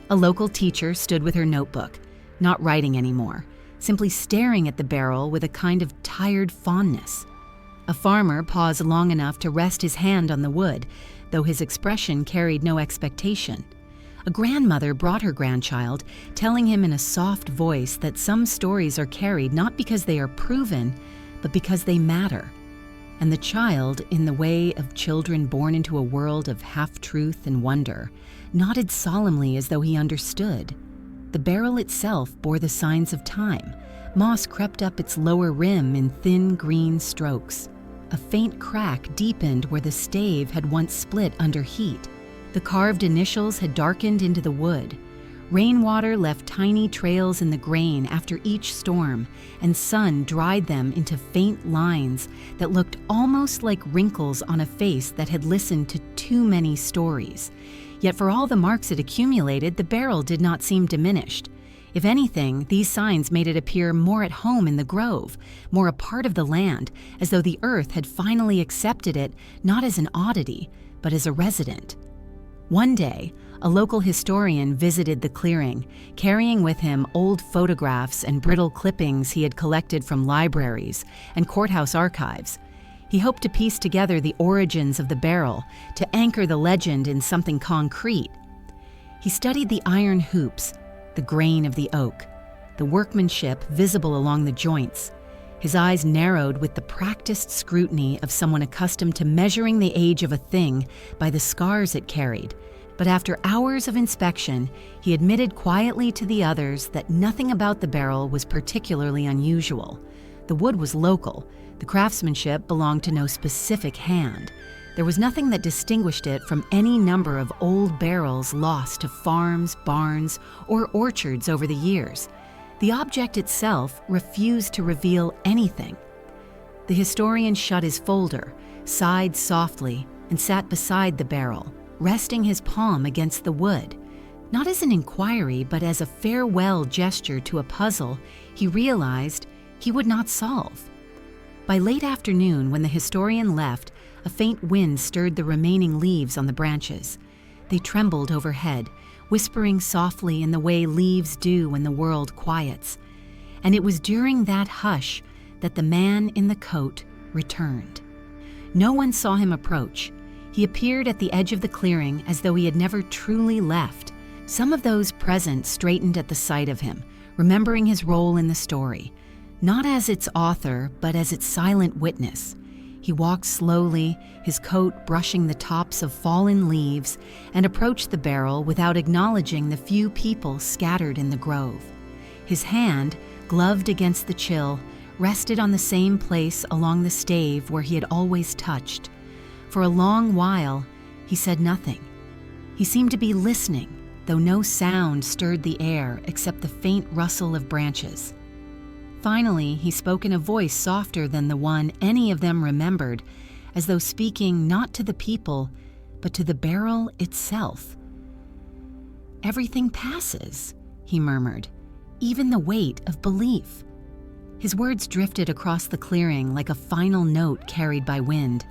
A local teacher stood with her notebook, not writing anymore, simply staring at the barrel with a kind of tired fondness. A farmer paused long enough to rest his hand on the wood, though his expression carried no expectation. A grandmother brought her grandchild, telling him in a soft voice that some stories are carried not because they are proven, but because they matter. And the child, in the way of children born into a world of half-truth and wonder, nodded solemnly as though he understood. The barrel itself bore the signs of time. Moss crept up its lower rim in thin green strokes. A faint crack deepened where the stave had once split under heat. The carved initials had darkened into the wood. Rainwater left tiny trails in the grain after each storm, and sun dried them into faint lines that looked almost like wrinkles on a face that had listened to too many stories. Yet for all the marks it accumulated, the barrel did not seem diminished. If anything, these signs made it appear more at home in the grove, more a part of the land, as though the earth had finally accepted it not as an oddity, but as a resident. One day, a local historian visited the clearing, carrying with him old photographs and brittle clippings he had collected from libraries and courthouse archives. He hoped to piece together the origins of the barrel, to anchor the legend in something concrete. He studied the iron hoops, the grain of the oak, the workmanship visible along the joints. His eyes narrowed with the practiced scrutiny of someone accustomed to measuring the age of a thing by the scars it carried. But after hours of inspection, he admitted quietly to the others that nothing about the barrel was particularly unusual. The wood was local. The craftsmanship belonged to no specific hand. There was nothing that distinguished it from any number of old barrels lost to farms, barns, or orchards over the years. The object itself refused to reveal anything. The historian shut his folder, sighed softly, and sat beside the barrel, resting his palm against the wood. Not as an inquiry, but as a farewell gesture to a puzzle he realized he would not solve. By late afternoon, when the historian left, a faint wind stirred the remaining leaves on the branches. They trembled overhead, whispering softly in the way leaves do when the world quiets. And it was during that hush that the man in the coat returned. No one saw him approach. He appeared at the edge of the clearing as though he had never truly left. Some of those present straightened at the sight of him, remembering his role in the story, not as its author, but as its silent witness. He walked slowly, his coat brushing the tops of fallen leaves, and approached the barrel without acknowledging the few people scattered in the grove. His hand, gloved against the chill, rested on the same place along the stave where he had always touched. For a long while, he said nothing. He seemed to be listening, though no sound stirred the air except the faint rustle of branches. Finally, he spoke in a voice softer than the one any of them remembered, as though speaking not to the people, but to the barrel itself. "Everything passes," he murmured, "even the weight of belief." His words drifted across the clearing like a final note carried by wind.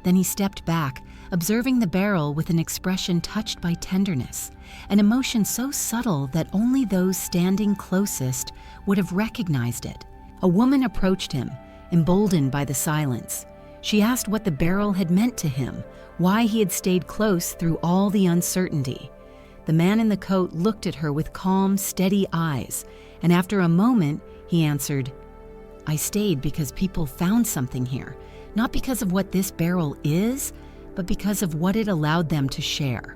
Then he stepped back, observing the barrel with an expression touched by tenderness, an emotion so subtle that only those standing closest would have recognized it. A woman approached him, emboldened by the silence. She asked what the barrel had meant to him, why he had stayed close through all the uncertainty. The man in the coat looked at her with calm, steady eyes, and after a moment, he answered, "I stayed because people found something here, not because of what this barrel is, but because of what it allowed them to share."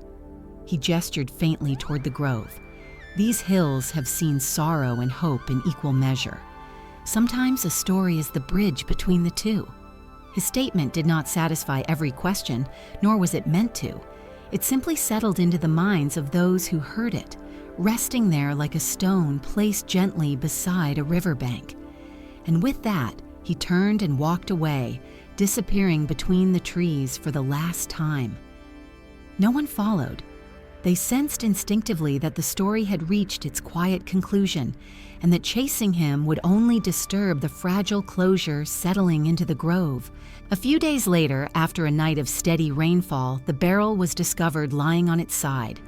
He gestured faintly toward the grove. "These hills have seen sorrow and hope in equal measure. Sometimes a story is the bridge between the two." His statement did not satisfy every question, nor was it meant to. It simply settled into the minds of those who heard it, resting there like a stone placed gently beside a riverbank. And with that, he turned and walked away, disappearing between the trees for the last time. No one followed. They sensed instinctively that the story had reached its quiet conclusion, and that chasing him would only disturb the fragile closure settling into the grove. A few days later, after a night of steady rainfall, the barrel was discovered lying on its side.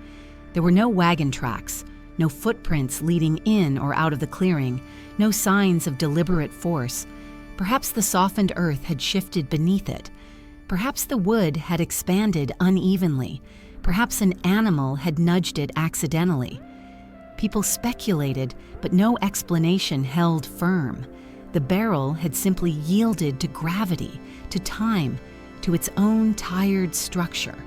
There were no wagon tracks, no footprints leading in or out of the clearing, no signs of deliberate force. Perhaps the softened earth had shifted beneath it. Perhaps the wood had expanded unevenly. Perhaps an animal had nudged it accidentally. People speculated, but no explanation held firm. The barrel had simply yielded to gravity, to time, to its own tired structure.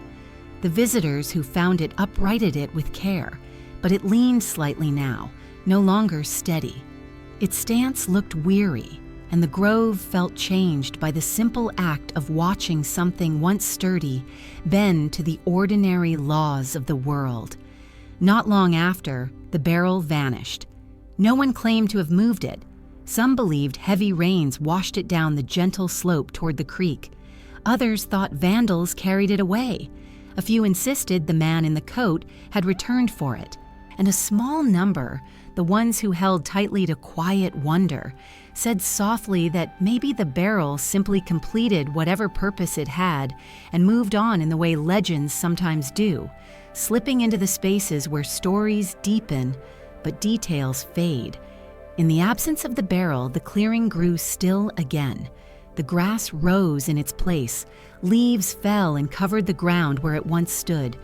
The visitors who found it uprighted it with care, but it leaned slightly now, no longer steady. Its stance looked weary, and the grove felt changed by the simple act of watching something once sturdy bend to the ordinary laws of the world. Not long after, the barrel vanished. No one claimed to have moved it. Some believed heavy rains washed it down the gentle slope toward the creek. Others thought vandals carried it away. A few insisted the man in the coat had returned for it. And a small number, the ones who held tightly to quiet wonder, said softly that maybe the barrel simply completed whatever purpose it had and moved on in the way legends sometimes do, slipping into the spaces where stories deepen but details fade. In the absence of the barrel, the clearing grew still again. The grass rose in its place, leaves fell and covered the ground where it once stood.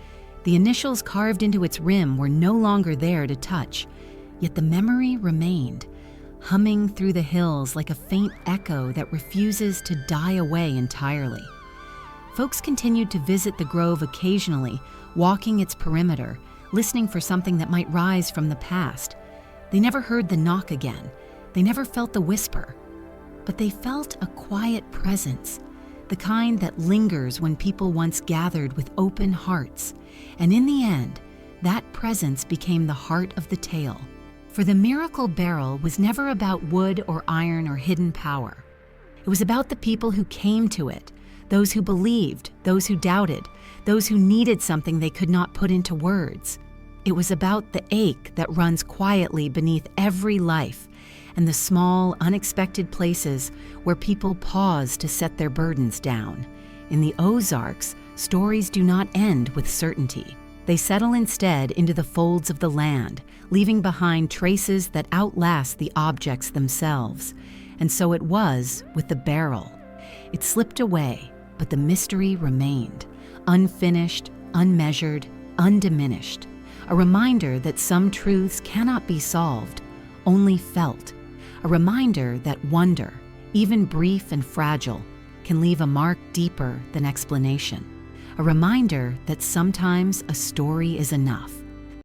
The initials carved into its rim were no longer there to touch, yet the memory remained, humming through the hills like a faint echo that refuses to die away entirely. Folks continued to visit the grove occasionally, walking its perimeter, listening for something that might rise from the past. They never heard the knock again. They never felt the whisper. But they felt a quiet presence, the kind that lingers when people once gathered with open hearts. And in the end, that presence became the heart of the tale. For the Miracle Barrel was never about wood or iron or hidden power. It was about the people who came to it, those who believed, those who doubted, those who needed something they could not put into words. It was about the ache that runs quietly beneath every life, and the small, unexpected places where people pause to set their burdens down. In the Ozarks, stories do not end with certainty. They settle instead into the folds of the land, leaving behind traces that outlast the objects themselves. And so it was with the barrel. It slipped away, but the mystery remained, unfinished, unmeasured, undiminished. A reminder that some truths cannot be solved, only felt. A reminder that wonder, even brief and fragile, can leave a mark deeper than explanation. A reminder that sometimes a story is enough.